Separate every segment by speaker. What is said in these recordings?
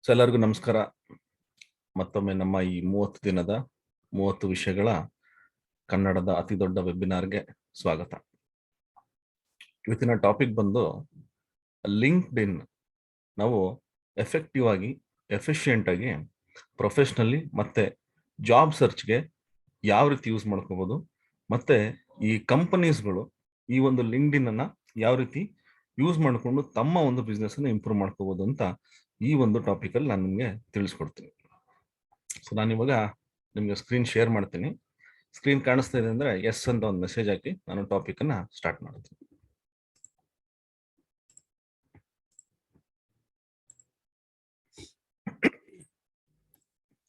Speaker 1: So ಎಲ್ಲರಿಗೂ ನಮಸ್ಕಾರ. ಮತ್ತೊಮ್ಮೆ ನಮ್ಮ ಈ 30 ದಿನದ 30 ವಿಷಯಗಳ ಕನ್ನಡದ ಅತಿ ದೊಡ್ಡ ವೆಬಿನಾರ್ಗೆ ಸ್ವಾಗತ. ಇವತ್ತಿನ ಟಾಪಿಕ್ ಬಂದು ಲಿಂಕ್ಡ್ ಇನ್ ನಾವು ಎಫೆಕ್ಟಿವ್ ಆಗಿ, ಎಫಿಷಿಯೆಂಟ್ ಆಗಿ, ಪ್ರೊಫೆಷ್ನಲಿ ಮತ್ತೆ ಜಾಬ್ ಸರ್ಚ್ಗೆ ಯಾವ ರೀತಿ ಯೂಸ್ ಮಾಡ್ಕೋಬಹುದು, ಮತ್ತೆ ಈ ಕಂಪನೀಸ್ಗಳು ಈ ಒಂದು ಲಿಂಕ್ಡ್ ಇನ್ ಅನ್ನ ಯಾವ ರೀತಿ ಯೂಸ್ ಮಾಡಿಕೊಂಡು ತಮ್ಮ ಒಂದು ಬಿಸ್ನೆಸ್ ಅನ್ನು ಇಂಪ್ರೂವ್ ಮಾಡ್ಕೋಬಹುದು ಅಂತ ಈ ಒಂದು ಟಾಪಿಕ್ ಅಲ್ಲಿ ನಾನು ನಿಮಗೆ ತಿಳಿಸ್ಕೊಡ್ತೀನಿ. ಸೊ ನಾನು ಇವಾಗ ನಿಮ್ಗೆ ಸ್ಕ್ರೀನ್ ಶೇರ್ ಮಾಡ್ತೀನಿ. ಸ್ಕ್ರೀನ್ ಕಾಣಿಸ್ತಾ ಇದೆ ಅಂದ್ರೆ ಎಸ್ ಅಂತ ಒಂದು ಮೆಸೇಜ್ ಹಾಕಿ ನಾನು ಟಾಪಿಕ್ ಅನ್ನ ಸ್ಟಾರ್ಟ್ ಮಾಡ್ತೀನಿ.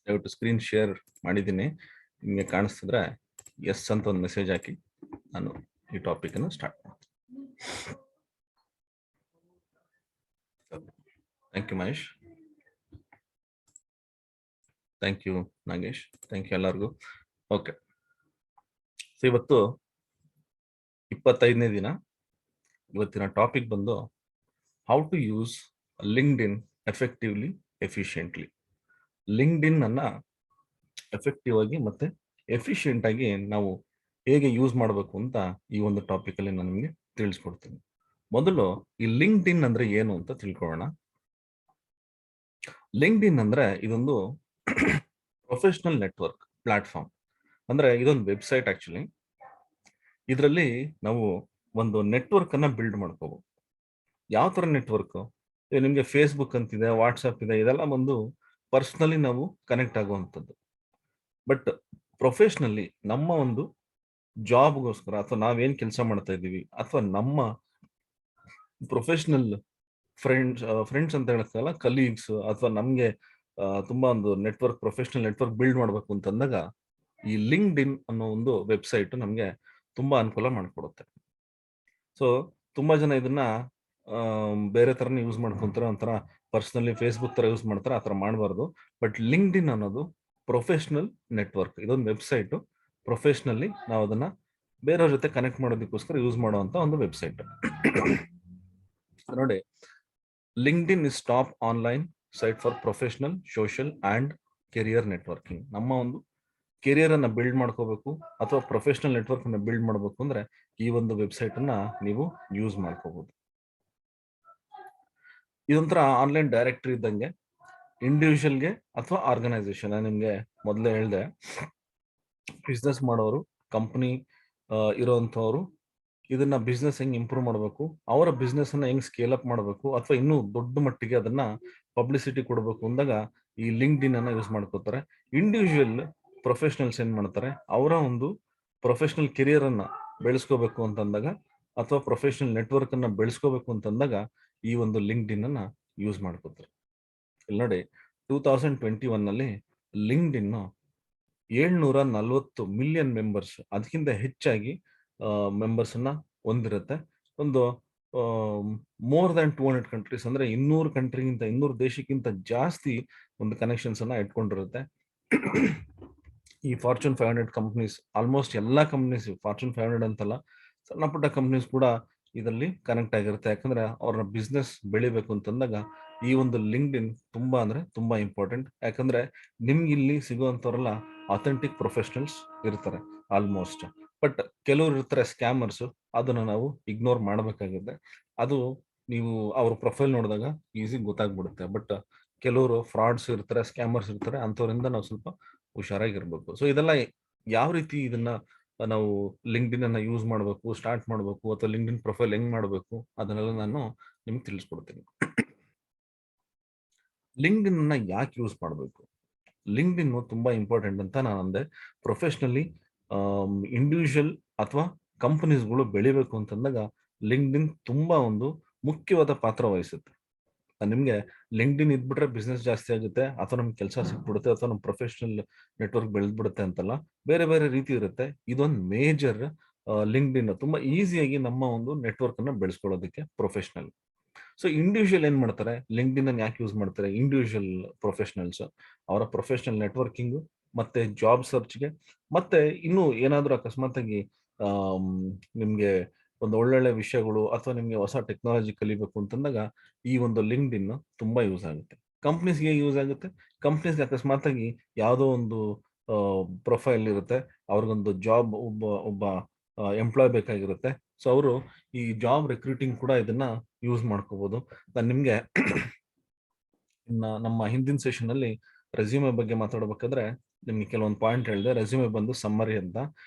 Speaker 1: ದಯವಿಟ್ಟು ಸ್ಕ್ರೀನ್ ಶೇರ್ ಮಾಡಿದ್ದೀನಿ, ನಿಮಗೆ ಕಾಣಿಸ್ತಿದ್ರೆ ಎಸ್ ಅಂತ ಒಂದು ಮೆಸೇಜ್ ಹಾಕಿ ನಾನು ಈ ಟಾಪಿಕ್ ಅನ್ನು ಸ್ಟಾರ್ಟ್ ಮಾಡ್ತೀನಿ. Thank you Mahesh, thank you Nagesh, thank you ಎಲ್ಲರಿಗೂ. ಓಕೆ, ಸೊ ಇವತ್ತು 25ನೇ ದಿನ. ಇವತ್ತಿನ ಟಾಪಿಕ್ ಬಂದು how to use LinkedIn effectively, efficiently. LinkedIn ಅನ್ನ ಎಫೆಕ್ಟಿವ್ ಆಗಿ ಮತ್ತೆ ಎಫಿಷಿಯೆಂಟ್ ಆಗಿ ನಾವು ಹೇಗೆ ಯೂಸ್ ಮಾಡಬೇಕು ಅಂತ ಈ ಒಂದು ಟಾಪಿಕ್ ಅಲ್ಲಿ ನಾನು ನಿಮಗೆ ತಿಳಿಸ್ಕೊಡ್ತೀನಿ. ಮೊದಲು ಈ ಲಿಂಕ್ಡ್ ಇನ್ ಅಂದ್ರೆ ಏನು ಅಂತ ತಿಳ್ಕೊಳ್ಳೋಣ. ಲಿಂಕ್ಡ್ ಇನ್ ಅಂದ್ರೆ ಇದೊಂದು ಪ್ರೊಫೆಷನಲ್ ನೆಟ್ವರ್ಕ್ ಪ್ಲಾಟ್ಫಾರ್ಮ್. ಅಂದ್ರೆ ಇದೊಂದು ವೆಬ್ಸೈಟ್ ಆಕ್ಚುಲಿ. ಇದರಲ್ಲಿ ನಾವು ಒಂದು ನೆಟ್ವರ್ಕ್ ಅನ್ನ ಬಿಲ್ಡ್ ಮಾಡ್ಕೋಬಹುದು. ಯಾವ ತರ ನೆಟ್ವರ್ಕ್? ನಿಮ್ಗೆ ಫೇಸ್ಬುಕ್ ಅಂತಿದೆ, ವಾಟ್ಸಪ್ ಇದೆ, ಇದೆಲ್ಲ ಒಂದು ಪರ್ಸನಲಿ ನಾವು ಕನೆಕ್ಟ್ ಆಗುವಂಥದ್ದು. ಬಟ್ ಪ್ರೊಫೆಷನಲಿ ನಮ್ಮ ಒಂದು ಜಾಬ್ಗೋಸ್ಕರ ಅಥವಾ ನಾವೇನ್ ಕೆಲಸ ಮಾಡ್ತಾ ಇದ್ದೀವಿ ಅಥವಾ ನಮ್ಮ ಪ್ರೊಫೆಷನಲ್ ಫ್ರೆಂಡ್ಸ್ ಅಂತ ಹೇಳ್ತಾರಲ್ಲ, ಕಲೀಗ್ಸ್ ಅಥವಾ ನಮ್ಗೆ ತುಂಬಾ ಒಂದು ನೆಟ್ವರ್ಕ್, ಪ್ರೊಫೆಷನಲ್ ನೆಟ್ವರ್ಕ್ ಬಿಲ್ಡ್ ಮಾಡ್ಬೇಕು ಅಂತಂದಾಗ ಈ ಲಿಂಕ್ಡ್ ಇನ್ ಅನ್ನೋ ಒಂದು ವೆಬ್ಸೈಟ್ ನಮ್ಗೆ ತುಂಬಾ ಅನುಕೂಲ ಮಾಡ್ಕೊಡುತ್ತೆ. ಸೊ ತುಂಬಾ ಜನ ಇದನ್ನ ಬೇರೆ ತರನೇ ಯೂಸ್ ಮಾಡ್ಕೊಂತಾರೆ, ಒಂಥರ ಪರ್ಸನಲಿ ಫೇಸ್ಬುಕ್ ತರ ಯೂಸ್ ಮಾಡ್ತಾರೆ. ಆ ತರ ಮಾಡಬಾರ್ದು. ಬಟ್ ಲಿಂಕ್ಡ್ ಇನ್ ಅನ್ನೋದು ಪ್ರೊಫೆಷನಲ್ ನೆಟ್ವರ್ಕ್. ಇದೊಂದು ವೆಬ್ಸೈಟ್. ಪ್ರೊಫೆಷನಲಿ ನಾವು ಅದನ್ನ ಬೇರೆಯವ್ರ ಜೊತೆ ಕನೆಕ್ಟ್ ಮಾಡೋದಕ್ಕೋಸ್ಕರ ಯೂಸ್ ಮಾಡುವಂತ ಒಂದು ವೆಬ್ಸೈಟ್. ನೋಡಿ, linked in is top online site for professional, social and career networking. ನಮ್ಮ ಒಂದು ಕೆರಿಯರ್ ಅನ್ನ ಬಿಲ್ಡ್ ಮಾಡ್ಕೋಬೇಕು ಅಥವಾ ಪ್ರೊಫೆಷನಲ್ ನೆಟ್ವರ್ಕ್ ಅನ್ನ ಬಿಲ್ಡ್ ಮಾಡಬೇಕು ಅಂದ್ರೆ ಈ ಒಂದು ವೆಬ್ಸೈಟ್ ಅನ್ನ ನೀವು ಯೂಸ್ ಮಾಡ್ಕೋಬಹುದು. ಇದೊಂಥರ ಆನ್ಲೈನ್ ಡೈರೆಕ್ಟರಿ ಇದ್ದಂಗೆ, ಇಂಡಿವಿಜುವಲ್ಗೆ ಅಥವಾ ಆರ್ಗನೈಸೇಷನ್. ನಾನು ನಿಮ್ಗೆ ಮೊದಲೇ ಹೇಳಿದೆ, ಬಿಸ್ನೆಸ್ ಮಾಡೋರು, ಕಂಪನಿ ಇರೋಂಥವ್ರು ಇದನ್ನ ಬಿಸ್ನೆಸ್ ಹೆಂಗ್ ಇಂಪ್ರೂವ್ ಮಾಡಬೇಕು, ಅವರ ಬಿಸ್ನೆಸ್ ಅನ್ನ ಹೆಂಗ್ ಸ್ಕೇಲ್ ಅಪ್ ಮಾಡಬೇಕು ಅಥವಾ ಇನ್ನೂ ದೊಡ್ಡ ಮಟ್ಟಿಗೆ ಅದನ್ನ ಪಬ್ಲಿಸಿಟಿ ಕೊಡಬೇಕು ಅಂದಾಗ ಈ ಲಿಂಕ್ಡ್ ಇನ್ ಅನ್ನ ಯೂಸ್ ಮಾಡ್ಕೋತಾರೆ. ಇಂಡಿವಿಜುವಲ್ ಪ್ರೊಫೆಷನಲ್ಸ್ ಏನ್ ಮಾಡ್ತಾರೆ, ಅವರ ಒಂದು ಪ್ರೊಫೆಷನಲ್ ಕೆರಿಯರ್ ಅನ್ನ ಬೆಳೆಸ್ಕೋಬೇಕು ಅಂತಂದಾಗ ಅಥವಾ ಪ್ರೊಫೆಷನಲ್ ನೆಟ್ವರ್ಕ್ ಅನ್ನ ಬೆಳೆಸ್ಕೋಬೇಕು ಅಂತಂದಾಗ ಈ ಒಂದು ಲಿಂಕ್ಡ್ ಇನ್ ಅನ್ನ ಯೂಸ್ ಮಾಡ್ಕೋತಾರೆ. ಇಲ್ಲಿ ನೋಡಿ, 2021 ನಲ್ಲಿ ಲಿಂಕ್ಡ್ ಇನ್ 740 ಮಿಲಿಯನ್ ಮೆಂಬರ್ಸ್, ಅದಕ್ಕಿಂತ ಹೆಚ್ಚಾಗಿ ಮೆಂಬರ್ಸ್ ಅನ್ನ ಹೊಂದಿರುತ್ತೆ. ಒಂದು ಮೋರ್ ದನ್ 200 ಕಂಟ್ರೀಸ್, ಅಂದ್ರೆ 200 ಕಂಟ್ರಿಗಿಂತ, 200 ದೇಶಕ್ಕಿಂತ ಜಾಸ್ತಿ ಒಂದು ಕನೆಕ್ಷನ್ಸ್ ಅನ್ನ ಇಟ್ಕೊಂಡಿರುತ್ತೆ. ಈ ಫಾರ್ಚೂನ್ 500 ಕಂಪ್ನೀಸ್, ಆಲ್ಮೋಸ್ಟ್ ಎಲ್ಲಾ ಕಂಪ್ನೀಸ್, ಫಾರ್ಚೂನ್ 500 ಅಂತಲ್ಲ, ಸಣ್ಣ ಪುಟ್ಟ ಕಂಪ್ನೀಸ್ ಕೂಡ ಇದರಲ್ಲಿ ಕನೆಕ್ಟ್ ಆಗಿರುತ್ತೆ. ಯಾಕಂದ್ರೆ ಅವ್ರ ಬಿಸ್ನೆಸ್ ಬೆಳಿಬೇಕು ಅಂತಂದಾಗ ಈ ಒಂದು ಲಿಂಕ್ಡ್ ಇನ್ ತುಂಬಾ ಅಂದ್ರೆ ತುಂಬಾ ಇಂಪಾರ್ಟೆಂಟ್. ಯಾಕಂದ್ರೆ ನಿಮ್ಗೆ ಇಲ್ಲಿ ಸಿಗುವಂತವರೆಲ್ಲ ಅಥೆಂಟಿಕ್ ಪ್ರೊಫೆಷನಲ್ಸ್ ಇರ್ತಾರೆ ಆಲ್ಮೋಸ್ಟ್. ಬಟ್ ಕೆಲವರು ಇರ್ತಾರೆ ಸ್ಕ್ಯಾಮರ್ಸ್, ಅದನ್ನ ನಾವು ಇಗ್ನೋರ್ ಮಾಡಬೇಕಾಗುತ್ತೆ. ಅದು ನೀವು ಅವ್ರ ಪ್ರೊಫೈಲ್ ನೋಡಿದಾಗ ಈಸಿ ಗೊತ್ತಾಗ್ಬಿಡುತ್ತೆ. ಬಟ್ ಕೆಲವರು ಫ್ರಾಡ್ಸ್ ಇರ್ತಾರೆ, ಸ್ಕ್ಯಾಮರ್ಸ್ ಇರ್ತಾರೆ, ಅಂಥವ್ರಿಂದ ನಾವು ಸ್ವಲ್ಪ ಹುಷಾರಾಗಿರ್ಬೇಕು. ಸೊ ಇದೆಲ್ಲ ಯಾವ ರೀತಿ ಇದನ್ನ ನಾವು ಲಿಂಕ್ಡ್ ಇನ್ ಅನ್ನ ಯೂಸ್ ಮಾಡಬೇಕು, ಸ್ಟಾರ್ಟ್ ಮಾಡಬೇಕು, ಅಥವಾ ಲಿಂಕ್ಡ್ ಇನ್ ಪ್ರೊಫೈಲ್ ಹೆಂಗ್ ಮಾಡಬೇಕು, ಅದನ್ನೆಲ್ಲ ನಾನು ನಿಮ್ಗೆ ತಿಳಿಸ್ಕೊಡ್ತೀನಿ. ಲಿಂಕ್ಡ್ ಇನ್ ಅನ್ನ ಯಾಕೆ ಯೂಸ್ ಮಾಡಬೇಕು? ಲಿಂಕ್ಡ್ ಇನ್ ತುಂಬಾ ಇಂಪಾರ್ಟೆಂಟ್ ಅಂತ ನಾನು ಅಂದೆ. ಪ್ರೊಫೆಷನಲಿ ಇಂಡಿವಿಜುವಲ್ ಅಥವಾ ಕಂಪನೀಸ್ಗಳು ಬೆಳಿಬೇಕು ಅಂತಂದಾಗ ಲಿಂಕ್ಡ್ ಇನ್ ತುಂಬಾ ಒಂದು ಮುಖ್ಯವಾದ ಪಾತ್ರ ವಹಿಸುತ್ತೆ. ನಿಮ್ಗೆ ಲಿಂಕ್ಡ್ ಇನ್ ಇದ್ಬಿಟ್ರೆ ಬಿಸ್ನೆಸ್ ಜಾಸ್ತಿ ಆಗುತ್ತೆ, ಅಥವಾ ನಮ್ಗೆ ಕೆಲಸ ಸಿಕ್ಬಿಡುತ್ತೆ, ಅಥವಾ ನಮ್ಮ ಪ್ರೊಫೆಷನಲ್ ನೆಟ್ವರ್ಕ್ ಬೆಳೆದ್ಬಿಡುತ್ತೆ ಅಂತಲ್ಲ, ಬೇರೆ ಬೇರೆ ರೀತಿ ಇರುತ್ತೆ. ಇದೊಂದು ಮೇಜರ್ ಲಿಂಕ್ಡ್ ಇನ್ ತುಂಬಾ ಈಸಿಯಾಗಿ ನಮ್ಮ ಒಂದು ನೆಟ್ವರ್ಕ್ ಅನ್ನ ಬೆಳೆಸ್ಕೊಳ್ಳೋದಕ್ಕೆ ಪ್ರೊಫೆಷನಲ್. ಸೊ ಇಂಡಿವಿಜುವಲ್ ಏನ್ ಮಾಡ್ತಾರೆ, ಲಿಂಕ್ಡ್ ಇನ್ ಯಾಕೆ ಯೂಸ್ ಮಾಡ್ತಾರೆ? ಇಂಡಿವಿಜುವಲ್ ಪ್ರೊಫೆಷನಲ್ಸ್ ಅವರ ಪ್ರೊಫೆಷನಲ್ ನೆಟ್ವರ್ಕಿಂಗ್ ಮತ್ತೆ ಜಾಬ್ ಸರ್ಚ್ಗೆ, ಮತ್ತೆ ಇನ್ನು ಏನಾದ್ರೂ ಅಕಸ್ಮಾತ್ ಆಗಿ ನಿಮ್ಗೆ ಒಂದು ಒಳ್ಳೊಳ್ಳೆ ವಿಷಯಗಳು ಅಥವಾ ನಿಮ್ಗೆ ಹೊಸ ಟೆಕ್ನಾಲಜಿ ಕಲಿಬೇಕು ಅಂತಂದಾಗ ಈ ಒಂದು ಲಿಂಕ್ಡ್ ಇನ್ ತುಂಬಾ ಯೂಸ್ ಆಗುತ್ತೆ. ಕಂಪ್ನೀಸ್ಗೆ ಯೂಸ್ ಆಗುತ್ತೆ. ಕಂಪ್ನೀಸ್ಗೆ ಅಕಸ್ಮಾತ್ ಆಗಿ ಯಾವುದೋ ಒಂದು ಪ್ರೊಫೈಲ್ ಇರುತ್ತೆ, ಅವ್ರಿಗೊಂದು ಜಾಬ್ ಒಬ್ಬ ಒಬ್ಬ ಎಂಪ್ಲಾಯ್ ಬೇಕಾಗಿರುತ್ತೆ. ಸೊ ಅವರು ಈ ಜಾಬ್ ರಿಕ್ರೂಟಿಂಗ್ ಕೂಡ ಇದನ್ನ ಯೂಸ್ ಮಾಡ್ಕೋಬಹುದು. ನಾನು ನಿಮ್ಗೆ ನಮ್ಮ ಹಿಂದಿನ ಸೆಷನ್ ಅಲ್ಲಿ ರೆಸ್ಯೂಮೆ ಬಗ್ಗೆ ಮಾತಾಡಬೇಕಾದ್ರೆ ನಿಮ್ಗೆ ಕೆಲವೊಂದು ಪಾಯಿಂಟ್ ಹೇಳಿದೆ. ರೆಸ್ಯೂಮೆ ಬಂದು ಸಮ್ಮರಿ ಅಂತ.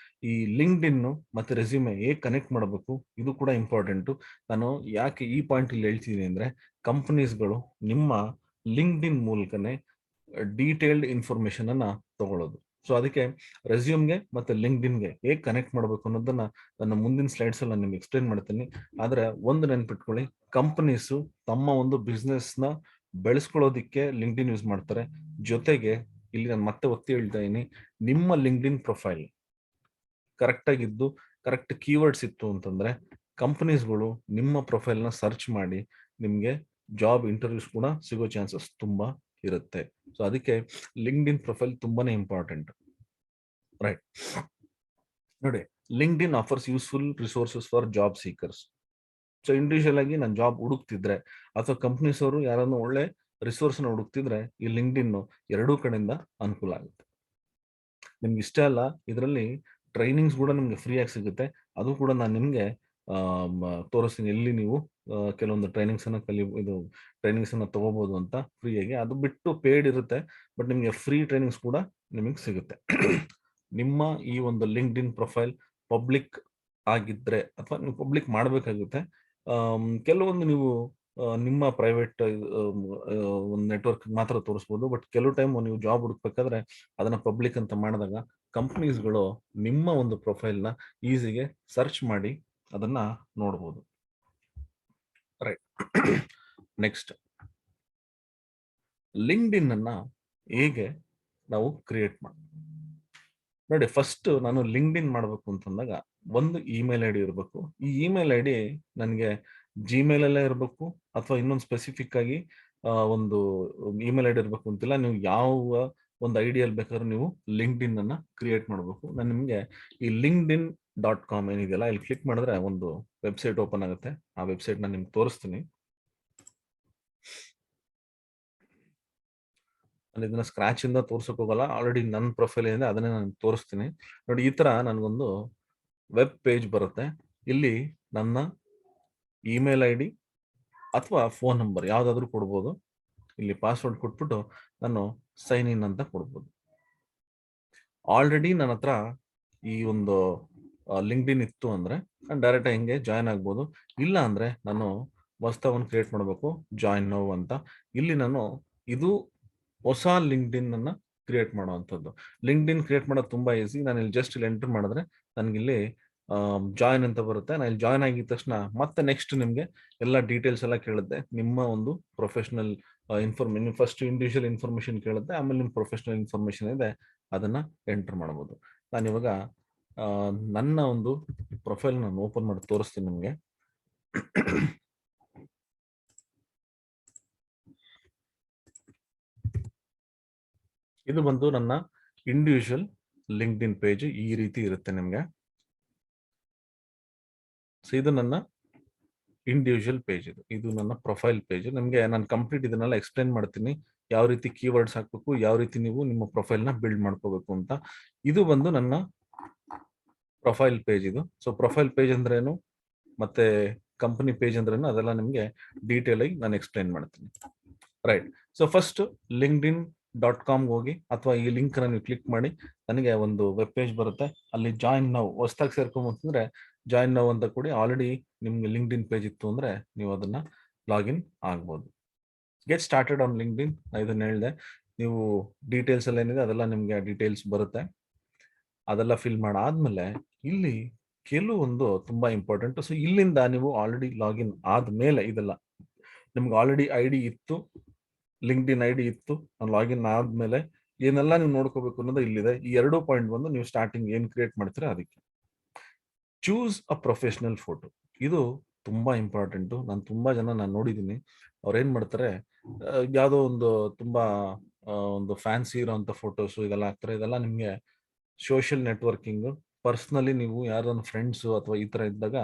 Speaker 1: ಈ ಲಿಂಕ್ಡ್ ಇನ್ ಮತ್ತೆ ರೆಸ್ಯೂಮೆ ಹೇಗೆ ಕನೆಕ್ಟ್ ಮಾಡಬೇಕು ಇದು ಕೂಡ ಇಂಪಾರ್ಟೆಂಟು. ನಾನು ಯಾಕೆ ಈ ಪಾಯಿಂಟ್ ಇಲ್ಲಿ ಹೇಳ್ತೀನಿ ಅಂದ್ರೆ, ಕಂಪನೀಸ್ಗಳು ನಿಮ್ಮ ಲಿಂಕ್ಡ್ ಇನ್ ಮೂಲಕನೇ ಡೀಟೇಲ್ಡ್ ಇನ್ಫಾರ್ಮೇಶನ್ ಅನ್ನ ತಗೊಳ್ಳೋದು. ಸೊ ಅದಕ್ಕೆ ರೆಸ್ಯೂಮ್ಗೆ ಮತ್ತೆ ಲಿಂಕ್ಡ್ ಇನ್ಗೆ ಹೇಗೆ ಕನೆಕ್ಟ್ ಮಾಡಬೇಕು ಅನ್ನೋದನ್ನ ನನ್ನ ಮುಂದಿನ ಸ್ಲೈಡ್ಸ್ ಅಲ್ಲಿ ನಾನು ನಿಮ್ಗೆ ಎಕ್ಸ್ಪ್ಲೇನ್ ಮಾಡ್ತೀನಿ. ಆದ್ರೆ ಒಂದು ನೆನ್ಪಿಟ್ಕೊಳ್ಳಿ, ಕಂಪನೀಸು ತಮ್ಮ ಒಂದು ಬಿಸ್ನೆಸ್ ನ ಬೆಳೆಸ್ಕೊಳ್ಳೋದಿಕ್ಕೆ ಲಿಂಕ್ಡ್ ಇನ್ ಯೂಸ್ ಮಾಡ್ತಾರೆ. ಜೊತೆಗೆ ಇಲ್ಲಿ ನಾನು ಮತ್ತೆ ಒತ್ತಿ ಹೇಳ್ತಾ ಇದೀನಿ, ನಿಮ್ಮ ಲಿಂಕ್ಡ್ ಇನ್ ಪ್ರೊಫೈಲ್ ಕರೆಕ್ಟ್ ಆಗಿದ್ದು, ಕರೆಕ್ಟ್ ಕೀವರ್ಡ್ಸ್ ಇತ್ತು ಅಂತಂದ್ರೆ ಕಂಪನೀಸ್ಗಳು ನಿಮ್ಮ ಪ್ರೊಫೈಲ್ ನ ಸರ್ಚ್ ಮಾಡಿ ನಿಮ್ಗೆ ಜಾಬ್ ಇಂಟರ್ವ್ಯೂಸ್ ಕೂಡ ಸಿಗೋ ಚಾನ್ಸಸ್ ತುಂಬಾ ಇರುತ್ತೆ. ಸೊ ಅದಕ್ಕೆ ಲಿಂಕ್ಡ್ ಇನ್ ಪ್ರೊಫೈಲ್ ತುಂಬಾನೇ ಇಂಪಾರ್ಟೆಂಟ್. ರೈಟ್, ನೋಡಿ, linked in offers useful resources for job seekers. So individual ಆಗಿ ನಾನು ಜಾಬ್ ಹುಡುಕ್ತಿದ್ರೆ ಅಥವಾ ಕಂಪ್ನೀಸ್ ಅವರು ಯಾರನ್ನು ಒಳ್ಳೆ ರಿಸೋರ್ಸ್ ನ ಹುಡುಕ್ತಿದ್ರೆ ಈ ಲಿಂಕ್ಡ್ ಇನ್ ಎರಡೂ ಕಡೆಯಿಂದ ಅನುಕೂಲ ಆಗುತ್ತೆ. ನಿಮ್ಗೆ ಇಷ್ಟ ಅಲ್ಲ, ಇದರಲ್ಲಿ ಟ್ರೈನಿಂಗ್ಸ್ ಕೂಡ ನಿಮ್ಗೆ ಫ್ರೀ ಆಗಿ ಸಿಗುತ್ತೆ. ಅದು ಕೂಡ ನಾನು ನಿಮ್ಗೆ ತೋರಿಸ್ತೀನಿ, ಎಲ್ಲಿ ನೀವು ಕೆಲವೊಂದು ಟ್ರೈನಿಂಗ್ಸ್ ಅನ್ನ ಟ್ರೈನಿಂಗ್ಸ್ ಅನ್ನ ತಗೋಬಹುದು ಅಂತ ಫ್ರೀ ಆಗಿ. ಅದು ಬಿಟ್ಟು ಪೇಡ್ ಇರುತ್ತೆ, ಬಟ್ ನಿಮ್ಗೆ ಫ್ರೀ ಟ್ರೈನಿಂಗ್ಸ್ ಕೂಡ ನಿಮಗೆ ಸಿಗುತ್ತೆ. ನಿಮ್ಮ ಈ ಒಂದು ಲಿಂಕ್ಡ್ ಇನ್ ಪ್ರೊಫೈಲ್ ಪಬ್ಲಿಕ್ ಆಗಿದ್ರೆ ಅಥವಾ ನೀವು ಪಬ್ಲಿಕ್ ಮಾಡಬೇಕಾಗುತ್ತೆ. ಕೆಲವೊಂದು ನೀವು ನಿಮ್ಮ ಪ್ರೈವೇಟ್ ಒಂದು ನೆಟ್ವರ್ಕ್ ಮಾತ್ರ ತೋರಿಸ್ಬೋದು, ಬಟ್ ಕೆಲವು ಟೈಮ್ ನೀವು ಜಾಬ್ ಹುಡುಕ್ಬೇಕಾದ್ರೆ ಅದನ್ನ ಪಬ್ಲಿಕ್ ಅಂತ ಮಾಡಿದಾಗ ಕಂಪನೀಸ್ಗಳು ನಿಮ್ಮ ಒಂದು ಪ್ರೊಫೈಲ್ ನ ಈಸಿಗೆ ಸರ್ಚ್ ಮಾಡಿ ಅದನ್ನ ನೋಡಬಹುದು. ರೈಟ್, ನೆಕ್ಸ್ಟ್, ಲಿಂಕ್ಡ್ ಇನ್ ಅನ್ನ ಹೇಗೆ ನಾವು ಕ್ರಿಯೇಟ್ ಮಾಡಿ. ನೋಡಿ, ಫಸ್ಟ್ ನಾನು ಲಿಂಕ್ಡ್ ಇನ್ ಮಾಡಬೇಕು ಅಂತಂದಾಗ ಒಂದು ಇಮೇಲ್ ಐ ಡಿ ಇರಬೇಕು. ಈ ಇಮೇಲ್ ಐ ಡಿ ನನಗೆ ಜಿಮೇಲ್ ಅಲ್ಲೇ ಇರಬೇಕು ಅಥವಾ ಇನ್ನೊಂದು ಸ್ಪೆಸಿಫಿಕ್ ಆಗಿ ಒಂದು ಇಮೇಲ್ ಐ ಡಿ ಇರಬೇಕು ಅಂತಿಲ್ಲ. ನೀವು ಯಾವ ಒಂದು ಐಡಿಯಲ್ಲಿ ಬೇಕಾದ್ರೂ ನೀವು ಲಿಂಕ್ಡ್ ಇನ್ ಅನ್ನ ಕ್ರಿಯೇಟ್ ಮಾಡಬೇಕು. ನಾನು ನಿಮಗೆ ಈ linkedin.com ಏನಿದೆಯಲ್ಲ, ಇಲ್ಲಿ ಕ್ಲಿಕ್ ಮಾಡಿದ್ರೆ ಒಂದು ವೆಬ್ಸೈಟ್ ಓಪನ್ ಆಗುತ್ತೆ. ಆ ವೆಬ್ಸೈಟ್ ನಾನು ನಿಮ್ಗೆ ತೋರಿಸ್ತೀನಿ. ಇದನ್ನ ಸ್ಕ್ರಾಚ್ ಇಂದ ತೋರ್ಸಕ್ ಹೋಗಲ್ಲ, ಆಲ್ರೆಡಿ ನನ್ನ ಪ್ರೊಫೈಲ್ ಏನಿದೆ ಅದನ್ನೇ ನಾನು ತೋರಿಸ್ತೀನಿ. ನೋಡಿ, ಈ ತರ ನನಗೊಂದು ವೆಬ್ ಪೇಜ್ ಬರುತ್ತೆ. ಇಲ್ಲಿ ನನ್ನ ಇಮೇಲ್ ಐ ಡಿ ಅಥವಾ ಫೋನ್ ನಂಬರ್ ಯಾವ್ದಾದ್ರು ಕೊಡ್ಬೋದು. ಇಲ್ಲಿ ಪಾಸ್ವರ್ಡ್ ಕೊಟ್ಬಿಟ್ಟು ನಾನು ಸೈನ್ ಇನ್ ಅಂತ ಕೊಡ್ಬೋದು. ಆಲ್ರೆಡಿ ನನ್ನ ಹತ್ರ ಈ ಒಂದು ಲಿಂಕ್ಡ್ ಇನ್ ಇತ್ತು ಅಂದ್ರೆ ನಾನು ಡೈರೆಕ್ಟ್ ಹಿಂಗೆ ಜಾಯ್ನ್ ಆಗ್ಬೋದು. ಇಲ್ಲ ಅಂದ್ರೆ ನಾನು ಹೊಸದ ಒಂದು ಕ್ರಿಯೇಟ್ ಮಾಡಬೇಕು, ಜಾಯ್ನ್ ನೌ ಅಂತ. ಇಲ್ಲಿ ನಾನು ಇದು ಹೊಸ ಲಿಂಕ್ಡ್ ಇನ್ ಅನ್ನ ಕ್ರಿಯೇಟ್ ಮಾಡುವಂಥದ್ದು. ಲಿಂಕ್ಡ್ ಇನ್ ಕ್ರಿಯೇಟ್ ಮಾಡೋದು ತುಂಬಾ ಈಸಿ. ನಾನು ಇಲ್ಲಿ ಜಸ್ಟ್ ಇಲ್ಲಿ ಎಂಟರ್ ಮಾಡಿದ್ರೆ ನನಗಿಲ್ಲಿ ಜಾಯ್ನ್ ಅಂತ ಬರುತ್ತೆ. ನಾನು ಇಲ್ಲಿ ಜಾಯ್ನ್ ಆಗಿದ ತಕ್ಷಣ ಮತ್ತೆ ನೆಕ್ಸ್ಟ್ ನಿಮಗೆ ಎಲ್ಲ ಡೀಟೇಲ್ಸ್ ಎಲ್ಲ ಕೇಳುತ್ತೆ. ನಿಮ್ಮ ಒಂದು ಪ್ರೊಫೆಷನಲ್ ಫಸ್ಟ್ ಇಂಡಿವಿಜುವಲ್ ಇನ್ಫಾರ್ಮೇಶನ್ ಕೇಳುತ್ತೆ, ಆಮೇಲೆ ನಿಮ್ಮ ಪ್ರೊಫೆಷನಲ್ ಇನ್ಫಾರ್ಮೇಶನ್ ಇದೆ ಅದನ್ನ ಎಂಟರ್ ಮಾಡಬಹುದು. ನಾನು ಇವಾಗ ನನ್ನ ಒಂದು ಪ್ರೊಫೈಲ್ ನಾನು ಓಪನ್ ಮಾಡಿ ತೋರಿಸ್ತೀನಿ ನಿಮಗೆ. ಇದು ಬಂದು ನನ್ನ ಇಂಡಿವಿಜುವಲ್ ಲಿಂಕ್ಡ್ ಇನ್ ಪೇಜ್. ಈ ರೀತಿ ಇರುತ್ತೆ ನಿಮ್ಗೆ. ಸೊ ಇದು ನನ್ನ ಇಂಡಿವಿಜುವಲ್ ಪೇಜ್, ಇದು ನನ್ನ ಪ್ರೊಫೈಲ್ ಪೇಜ್. ನಿಮಗೆ ನಾನು ಕಂಪ್ಲೀಟ್ ಇದನ್ನೆಲ್ಲ ಎಕ್ಸ್ಪ್ಲೇನ್ ಮಾಡ್ತೀನಿ, ಯಾವ ರೀತಿ ಕೀವರ್ಡ್ಸ್ ಹಾಕ್ಬೇಕು, ಯಾವ ರೀತಿ ನೀವು ನಿಮ್ಮ ಪ್ರೊಫೈಲ್ ನ ಬಿಲ್ಡ್ ಮಾಡ್ಕೋಬೇಕು ಅಂತ. ಇದು ಬಂದು ನನ್ನ ಪ್ರೊಫೈಲ್ ಪೇಜ್ ಇದು. ಸೊ ಪ್ರೊಫೈಲ್ ಪೇಜ್ ಅಂದ್ರೇನು ಮತ್ತೆ ಕಂಪನಿ ಪೇಜ್ ಅಂದ್ರೇನು ಅದೆಲ್ಲ ನಿಮಗೆ ಡೀಟೇಲ್ ಆಗಿ ನಾನು ಎಕ್ಸ್ಪ್ಲೇನ್ ಮಾಡ್ತೀನಿ. ರೈಟ್, ಸೊ ಫಸ್ಟ್ linkedin.com ಹೋಗಿ ಅಥವಾ ಈ ಲಿಂಕ್ ನೀವು ಕ್ಲಿಕ್ ಮಾಡಿ ನನಗೆ ಒಂದು ವೆಬ್ ಪೇಜ್ ಬರುತ್ತೆ. ಅಲ್ಲಿ ಜಾಯಿನ್ ನೌ ಹೊಸದಾಗಿ ಸೇರ್ಕೊಂಬಂತಂದ್ರೆ ಜಾಯಿನ್ ನೌ ಅಂತ ಕೊಡಿ. ಆಲ್ರೆಡಿ ನಿಮ್ಗೆ ಲಿಂಕ್ಡ್ ಇನ್ ಪೇಜ್ ಇತ್ತು ಅಂದ್ರೆ ನೀವು ಅದನ್ನ ಲಾಗಿನ್ ಆಗ್ಬೋದು. ಗೆಟ್ ಸ್ಟಾರ್ಟೆಡ್ ಆನ್ ಲಿಂಕ್ಡ್ ಇನ್, ಇದನ್ನ ಹೇಳಿದೆ. ನೀವು ಡೀಟೇಲ್ಸ್ ಎಲ್ಲ ಏನಿದೆ ಅದೆಲ್ಲ ನಿಮ್ಗೆ ಡೀಟೇಲ್ಸ್ ಬರುತ್ತೆ. ಅದೆಲ್ಲ ಫಿಲ್ ಮಾಡಾದ್ಮೇಲೆ ಇಲ್ಲಿ ಕೆಲವೊಂದು ತುಂಬಾ ಇಂಪಾರ್ಟೆಂಟ್. ಸೊ ಇಲ್ಲಿಂದ ನೀವು ಆಲ್ರೆಡಿ ಲಾಗಿನ್ ಆದ್ಮೇಲೆ ಇದೆಲ್ಲ ನಿಮ್ಗೆ ಆಲ್ರೆಡಿ ಐ ಡಿ ಇತ್ತು, ಲಿಂಕ್ಡ್ ಇನ್ ಐ ಡಿ ಇತ್ತು, ಲಾಗಿನ್ ಆದ್ಮೇಲೆ ಏನೆಲ್ಲ ನೀವು ನೋಡ್ಕೋಬೇಕು ಅನ್ನೋದು ಇಲ್ಲಿದೆ. ಈ 2 ಪಾಯಿಂಟ್ ಬಂದು ನೀವು ಸ್ಟಾರ್ಟಿಂಗ್ ಏನ್ ಕ್ರಿಯೇಟ್ ಮಾಡ್ತೀರಾ ಅದಕ್ಕೆ. ಚೂಸ್ ಅ ಪ್ರೊಫೆಷನಲ್ ಫೋಟೋ, ಇದು ತುಂಬಾ ಇಂಪಾರ್ಟೆಂಟ್. ನಾನು ತುಂಬಾ ಜನ ನಾನು ನೋಡಿದ್ದೀನಿ, ಅವ್ರು ಏನ್ ಮಾಡ್ತಾರೆ, ಯಾವುದೋ ಒಂದು ತುಂಬಾ ಒಂದು ಫ್ಯಾನ್ಸಿ ಇರೋಂಥ ಫೋಟೋಸ್ ಇದೆಲ್ಲ ಹಾಕ್ತಾರೆ. ಇದೆಲ್ಲ ನಿಮ್ಗೆ ಸೋಷಿಯಲ್ ನೆಟ್ವರ್ಕಿಂಗ್, ಪರ್ಸ್ನಲಿ ನೀವು ಯಾರನ್ನ ಫ್ರೆಂಡ್ಸ್ ಅಥವಾ ಈ ತರ ಇದ್ದಾಗ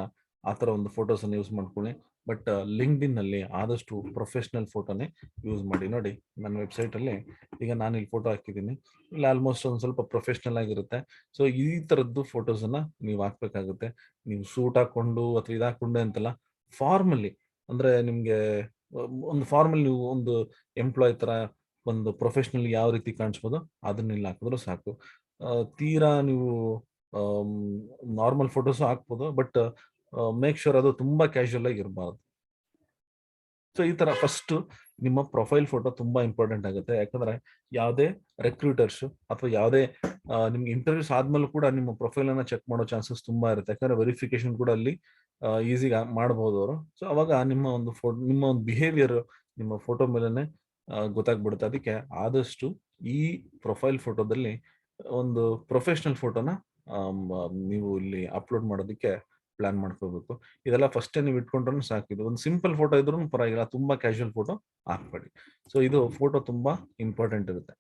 Speaker 1: ಆ ತರ ಒಂದು ಫೋಟೋಸ್ ಅನ್ನು ಯೂಸ್ ಮಾಡ್ಕೊಳ್ಳಿ. ಬಟ್ ಲಿಂಕ್ಡ್ಇನ್ ಅಲ್ಲಿ ಆದಷ್ಟು ಪ್ರೊಫೆಷನಲ್ ಫೋಟೋನೇ ಯೂಸ್ ಮಾಡಿ. ನೋಡಿ ನನ್ನ ವೆಬ್ಸೈಟ್ ಅಲ್ಲಿ ಈಗ ನಾನು ಇಲ್ಲಿ ಫೋಟೋ ಹಾಕಿದ್ದೀನಿ, ಇಲ್ಲಿ ಆಲ್ಮೋಸ್ಟ್ ಒಂದು ಸ್ವಲ್ಪ ಪ್ರೊಫೆಷನಲ್ ಆಗಿರುತ್ತೆ. ಸೊ ಈ ತರದ್ದು ಫೋಟೋಸ್ ಅನ್ನ ನೀವು ಹಾಕ್ಬೇಕಾಗುತ್ತೆ. ನೀವು ಸೂಟ್ ಹಾಕೊಂಡು ಅಥವಾ ಇದು ಹಾಕೊಂಡು ಅಂತಲ್ಲ, ಫಾರ್ಮಲಿ ಅಂದ್ರೆ ನಿಮ್ಗೆ ಒಂದು ಫಾರ್ಮಲ್ ನೀವು ಒಂದು ಎಂಪ್ಲಾಯ್ ತರ ಒಂದು ಪ್ರೊಫೆಷನಲ್ ಯಾವ ರೀತಿ ಕಾಣಿಸ್ಬೋದು ಅದನ್ನ ಇಲ್ಲಿ ಹಾಕಿದ್ರು ಸಾಕು. ತೀರಾ ನೀವು ನಾರ್ಮಲ್ ಫೋಟೋಸ್ ಹಾಕ್ಬೋದು, ಬಟ್ ಮೇಕ್ ಶೋರ್ ಅದು ತುಂಬಾ ಕ್ಯಾಶುಯಲ್ ಆಗಿ ಇರಬಾರ್ದು. ಸೊ ಈ ತರ ಫಸ್ಟ್ ನಿಮ್ಮ ಪ್ರೊಫೈಲ್ ಫೋಟೋ ತುಂಬಾ ಇಂಪಾರ್ಟೆಂಟ್ ಆಗುತ್ತೆ. ಯಾಕಂದ್ರೆ ಯಾವುದೇ ರೆಕ್ರೂಟರ್ಸ್ ಅಥವಾ ಯಾವುದೇ ನಿಮ್ಗೆ ಇಂಟರ್ವ್ಯೂಸ್ ಆದ್ಮೇಲೆ ಕೂಡ ನಿಮ್ಮ ಪ್ರೊಫೈಲ್ ಅನ್ನ ಚೆಕ್ ಮಾಡೋ ಚಾನ್ಸಸ್ ತುಂಬಾ ಇರುತ್ತೆ. ಯಾಕಂದ್ರೆ ವೆರಿಫಿಕೇಶನ್ ಕೂಡ ಅಲ್ಲಿ ಈಸಿಗೆ ಮಾಡಬಹುದು ಅವರು. ಸೊ ಅವಾಗ ನಿಮ್ಮ ಒಂದು ನಿಮ್ಮ ಒಂದು ಬಿಹೇವಿಯರ್ ನಿಮ್ಮ ಫೋಟೋ ಮೇಲೆನೆ ಗೊತ್ತಾಗ್ಬಿಡುತ್ತೆ. ಅದಕ್ಕೆ ಆದಷ್ಟು ಈ ಪ್ರೊಫೈಲ್ ಫೋಟೋದಲ್ಲಿ ಒಂದು ಪ್ರೊಫೆಷನಲ್ ಫೋಟೋನ ನೀವು ಇಲ್ಲಿ ಅಪ್ಲೋಡ್ ಮಾಡೋದಕ್ಕೆ ಪ್ಲಾನ್ ಮಾಡ್ಕೋಬೇಕು. ಇದೆಲ್ಲ ಫಸ್ಟೇ ನೀವು ಇಟ್ಕೊಂಡ್ರೂ ಸಾಕು. ಇದು ಒಂದು ಸಿಂಪಲ್ ಫೋಟೋ ಇದ್ರೂ ಪರವಾಗಿಲ್ಲ, ತುಂಬಾ ಕ್ಯಾಶುಯಲ್ ಫೋಟೋ ಹಾಕ್ಬೇಡಿ. ಸೊ ಇದು ಫೋಟೋ ತುಂಬಾ ಇಂಪಾರ್ಟೆಂಟ್ ಇರುತ್ತೆ.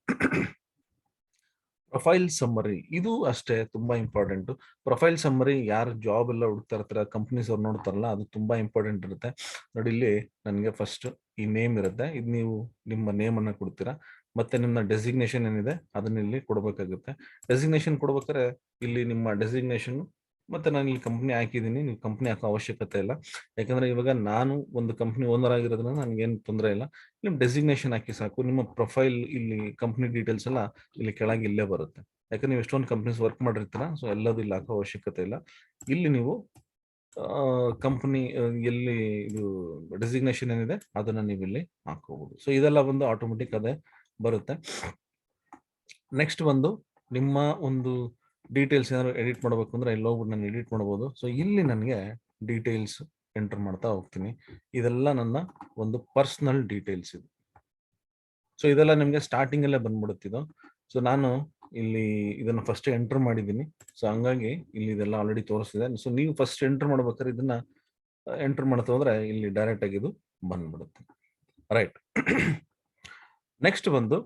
Speaker 1: ಪ್ರೊಫೈಲ್ ಸಮ್ಮರಿ ಇದು ಅಷ್ಟೇ ತುಂಬಾ ಇಂಪಾರ್ಟೆಂಟ್. ಪ್ರೊಫೈಲ್ ಸಮ್ಮರಿ ಯಾರು ಜಾಬ್ ಎಲ್ಲ ಹುಡುಕ್ತಾ ಇರ್ತಾರೆ, ಕಂಪ್ನೀಸ್ ಅವ್ರು ನೋಡ್ತಾರಲ್ಲ, ಅದು ತುಂಬಾ ಇಂಪಾರ್ಟೆಂಟ್ ಇರುತ್ತೆ. ನೋಡಿ ಇಲ್ಲಿ ನನಗೆ ಫಸ್ಟ್ ಈ ನೇಮ್ ಇರುತ್ತೆ, ಇದು ನೀವು ನಿಮ್ಮ ನೇಮ್ ಅನ್ನ ಕೊಡ್ತೀರಾ. ಮತ್ತೆ ನಿಮ್ಮ ಡೆಸಿಗ್ನೇಷನ್ ಏನಿದೆ ಅದನ್ನ ಇಲ್ಲಿ ಕೊಡಬೇಕಾಗುತ್ತೆ. ಡೆಸಿಗ್ನೇಷನ್ ಕೊಡ್ಬೇಕಾದ್ರೆ ಇಲ್ಲಿ ನಿಮ್ಮ ಡೆಸಿಗ್ನೇಷನ್ ಮತ್ತೆ ನಾನು ಇಲ್ಲಿ ಕಂಪ್ನಿ ಹಾಕಿದ್ದೀನಿ, ನೀವು ಕಂಪ್ನಿ ಹಾಕೋ ಅವಶ್ಯಕತೆ ಇಲ್ಲ. ಯಾಕಂದ್ರೆ ಇವಾಗ ನಾನು ಒಂದು ಕಂಪ್ನಿ ಓನರ್ ಆಗಿರೋದ್ರಿಂದ ನನಗೇನು ತೊಂದರೆ ಇಲ್ಲ. ನಿಮ್ ಡೆಸಿಗ್ನೇಷನ್ ಹಾಕಿ ಸಾಕು. ನಿಮ್ಮ ಪ್ರೊಫೈಲ್ ಇಲ್ಲಿ ಕಂಪ್ನಿ ಡೀಟೇಲ್ಸ್ ಎಲ್ಲ ಇಲ್ಲಿ ಕೆಳಗೆ ಇಲ್ಲೇ ಬರುತ್ತೆ. ಯಾಕಂದ್ರೆ ನೀವು ಎಷ್ಟೊಂದು ಕಂಪ್ನೀಸ್ ವರ್ಕ್ ಮಾಡಿರ್ತೀರ, ಸೊ ಎಲ್ಲದೂ ಇಲ್ಲಿ ಹಾಕೋ ಅವಶ್ಯಕತೆ ಇಲ್ಲ. ಇಲ್ಲಿ ನೀವು ಕಂಪನಿ ಎಲ್ಲಿ ಇದು ಡೆಸಿಗ್ನೇಷನ್ ಏನಿದೆ ಅದನ್ನ ನೀವು ಇಲ್ಲಿ ಹಾಕೋಬಹುದು. ಸೊ ಇದೆಲ್ಲ ಒಂದು ಆಟೋಮೆಟಿಕ್ ಅದೇ ಬರುತ್ತೆ. ನೆಕ್ಸ್ಟ್ ಒಂದು ನಿಮ್ಮ ಒಂದು ಡೀಟೇಲ್ಸ್ ಏನಾದ್ರು ಎಡಿಟ್ ಮಾಡಬೇಕು ಅಂದ್ರೆ ಇಲ್ಲಿ ಹೋಗ್ಬಿಟ್ಟು ನಾನು ಎಡಿಟ್ ಮಾಡಬಹುದು. ಸೊ ಇಲ್ಲಿ ನನಗೆ ಡೀಟೇಲ್ಸ್ ಎಂಟರ್ ಮಾಡ್ತಾ ಹೋಗ್ತೀನಿ. ಇದೆಲ್ಲ ನನ್ನ ಒಂದು ಪರ್ಸನಲ್ ಡೀಟೇಲ್ಸ್ ಇದು. ಸೊ ಇದೆಲ್ಲ ನಿಮಗೆ ಸ್ಟಾರ್ಟಿಂಗ್ ಅಲ್ಲೇ ಬಂದ್ಬಿಡುತ್ತಿದ್ದು. ಸೊ ನಾನು ಇಲ್ಲಿ ಇದನ್ನ ಫಸ್ಟ್ ಎಂಟರ್ ಮಾಡಿದ್ದೀನಿ. ಸೊ ಹಂಗಾಗಿ ಇಲ್ಲಿ ಇದೆಲ್ಲ ಆಲ್ರೆಡಿ ತೋರಿಸ್ತಿದೆ. ಸೊ ನೀವು ಫಸ್ಟ್ ಎಂಟರ್ ಮಾಡ್ಬೇಕಾದ್ರೆ ಇದನ್ನ ಎಂಟರ್ ಮಾಡ್ತಾ ಹೋದ್ರೆ ಇಲ್ಲಿ ಡೈರೆಕ್ಟ್ ಆಗಿ ಇದು ಬಂದ್ಬಿಡುತ್ತೆ. ರೈಟ್. ನೆಕ್ಸ್ಟ್ ಬಂದು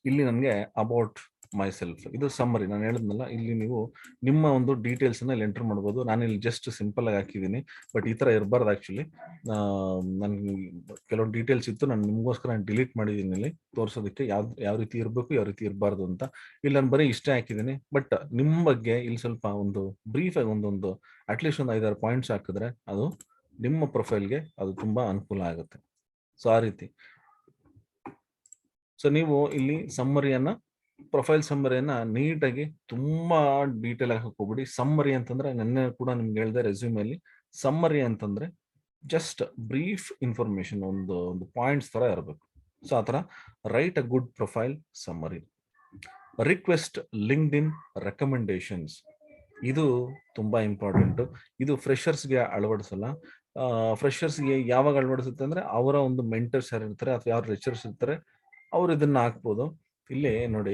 Speaker 1: ಇಲ್ಲಿ ನನಗೆ ಅಬೌಟ್ ಮೈ ಸೆಲ್ಫ್, ಇದು ಸಮ್ಮರಿ. ನಾನು ಹೇಳಿದ್ನಲ್ಲ, ಇಲ್ಲಿ ನೀವು ನಿಮ್ಮ ಒಂದು ಡೀಟೇಲ್ಸ್ ಅನ್ನ ಇಲ್ಲಿ ಎಂಟರ್ ಮಾಡ್ಬೋದು. ನಾನು ಇಲ್ಲಿ ಜಸ್ಟ್ ಸಿಂಪಲ್ ಆಗಿ ಹಾಕಿದ್ದೀನಿ, ಬಟ್ ಈ ತರ ಇರಬಾರ್ದು ಆಕ್ಚುಲಿ. ನನ್ಗೆ ಕೆಲವೊಂದು ಡೀಟೇಲ್ಸ್ ಇತ್ತು, ನಾನು ನಿಮ್ಗೋಸ್ಕರ ನಾನು ಡಿಲೀಟ್ ಮಾಡಿದ್ದೀನಿ ಇಲ್ಲಿ ತೋರಿಸೋದಕ್ಕೆ ಯಾವ ರೀತಿ ಇರಬೇಕು ಯಾವ ರೀತಿ ಇರಬಾರ್ದು ಅಂತ. ಇಲ್ಲಿ ನಾನು ಬರೀ ಇಷ್ಟೇ ಹಾಕಿದ್ದೀನಿ. ಬಟ್ ನಿಮ್ಮ ಬಗ್ಗೆ ಇಲ್ಲಿ ಸ್ವಲ್ಪ ಒಂದು ಬ್ರೀಫ್ ಆಗಿ ಒಂದೊಂದು ಅಟ್ಲೀಸ್ಟ್ ಒಂದು 5-6 ಪಾಯಿಂಟ್ಸ್ ಹಾಕಿದ್ರೆ ಅದು ನಿಮ್ಮ ಪ್ರೊಫೈಲ್ಗೆ ಅದು ತುಂಬಾ ಅನುಕೂಲ ಆಗುತ್ತೆ. ಸೊ ಆ ರೀತಿ. ಸೊ ನೀವು ಇಲ್ಲಿ ಸಮ್ಮರಿಯನ್ನ ಪ್ರೊಫೈಲ್ ಸಮ್ಮರಿಯನ್ನ ನೀಟಾಗಿ ತುಂಬಾ ಡೀಟೇಲ್ ಆಗಿ ಹಾಕೋಬಿಡಿ. ಸಮ್ಮರಿ ಅಂತಂದ್ರೆ ನೆನ್ನೆ ಕೂಡ ನಿಮ್ಗೆ ಹೇಳಿದೆ ರೆಸ್ಯೂಮಲ್ಲಿ, ಸಮ್ಮರಿ ಅಂತಂದ್ರೆ ಜಸ್ಟ್ ಬ್ರೀಫ್ ಇನ್ಫಾರ್ಮೇಶನ್, ಒಂದು ಪಾಯಿಂಟ್ಸ್ ತರ ಇರಬೇಕು. ಸೊ ಆತರ write a good profile summary. Request linked in recommendations, ಇದು ತುಂಬಾ ಇಂಪಾರ್ಟೆಂಟ್. ಇದು ಫ್ರೆಷರ್ಸ್ಗೆ ಅಳವಡಿಸಲ್ಲ. ಫ್ರೆಷರ್ಸ್ಗೆ ಯಾವಾಗ ಅಳವಡಿಸುತ್ತೆ ಅಂದ್ರೆ ಅವರ ಒಂದು ಮೆಂಟರ್ಸ್ ಯಾರು ಇರ್ತಾರೆ ಅಥವಾ ಯಾರು ಲೆಕ್ಚರ್ಸ್ ಇರ್ತಾರೆ ಅವ್ರು ಇದನ್ನ ಹಾಕ್ಬೋದು. ಇಲ್ಲಿ ನೋಡಿ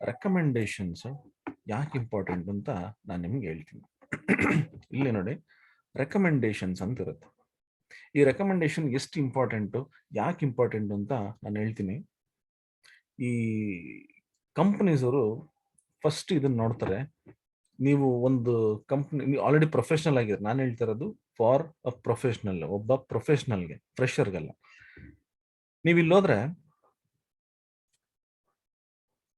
Speaker 1: ರೆಕಮೆಂಡೇಶನ್ಸ್ ಯಾಕೆ ಇಂಪಾರ್ಟೆಂಟ್ ಅಂತ ನಾನು ನಿಮ್ಗೆ ಹೇಳ್ತೀನಿ. ಇಲ್ಲಿ ನೋಡಿ ರೆಕಮೆಂಡೇಶನ್ಸ್ ಅಂತ ಇರುತ್ತೆ. ಈ ರೆಕಮೆಂಡೇಶನ್ ಎಷ್ಟು ಇಂಪಾರ್ಟೆಂಟ್, ಯಾಕೆ ಇಂಪಾರ್ಟೆಂಟ್ ಅಂತ ನಾನು ಹೇಳ್ತೀನಿ. ಈ ಕಂಪನೀಸ್ ಅವರು ಫಸ್ಟ್ ಇದನ್ನ ನೋಡ್ತಾರೆ. ನೀವು ಒಂದು ಕಂಪ್ನಿ, ನೀವು ಆಲ್ರೆಡಿ ಪ್ರೊಫೆಷನಲ್ ಆಗಿದ್ರೆ, ನಾನು ಹೇಳ್ತಾ ಇರೋದು ಫಾರ್ ಅ ಪ್ರೊಫೆಷನಲ್, ಒಬ್ಬ ಪ್ರೊಫೆಷನಲ್ಗೆ, ಫ್ರೆಷರ್ಗಲ್ಲ. ನೀವು ಇಲ್ಲೋದ್ರೆ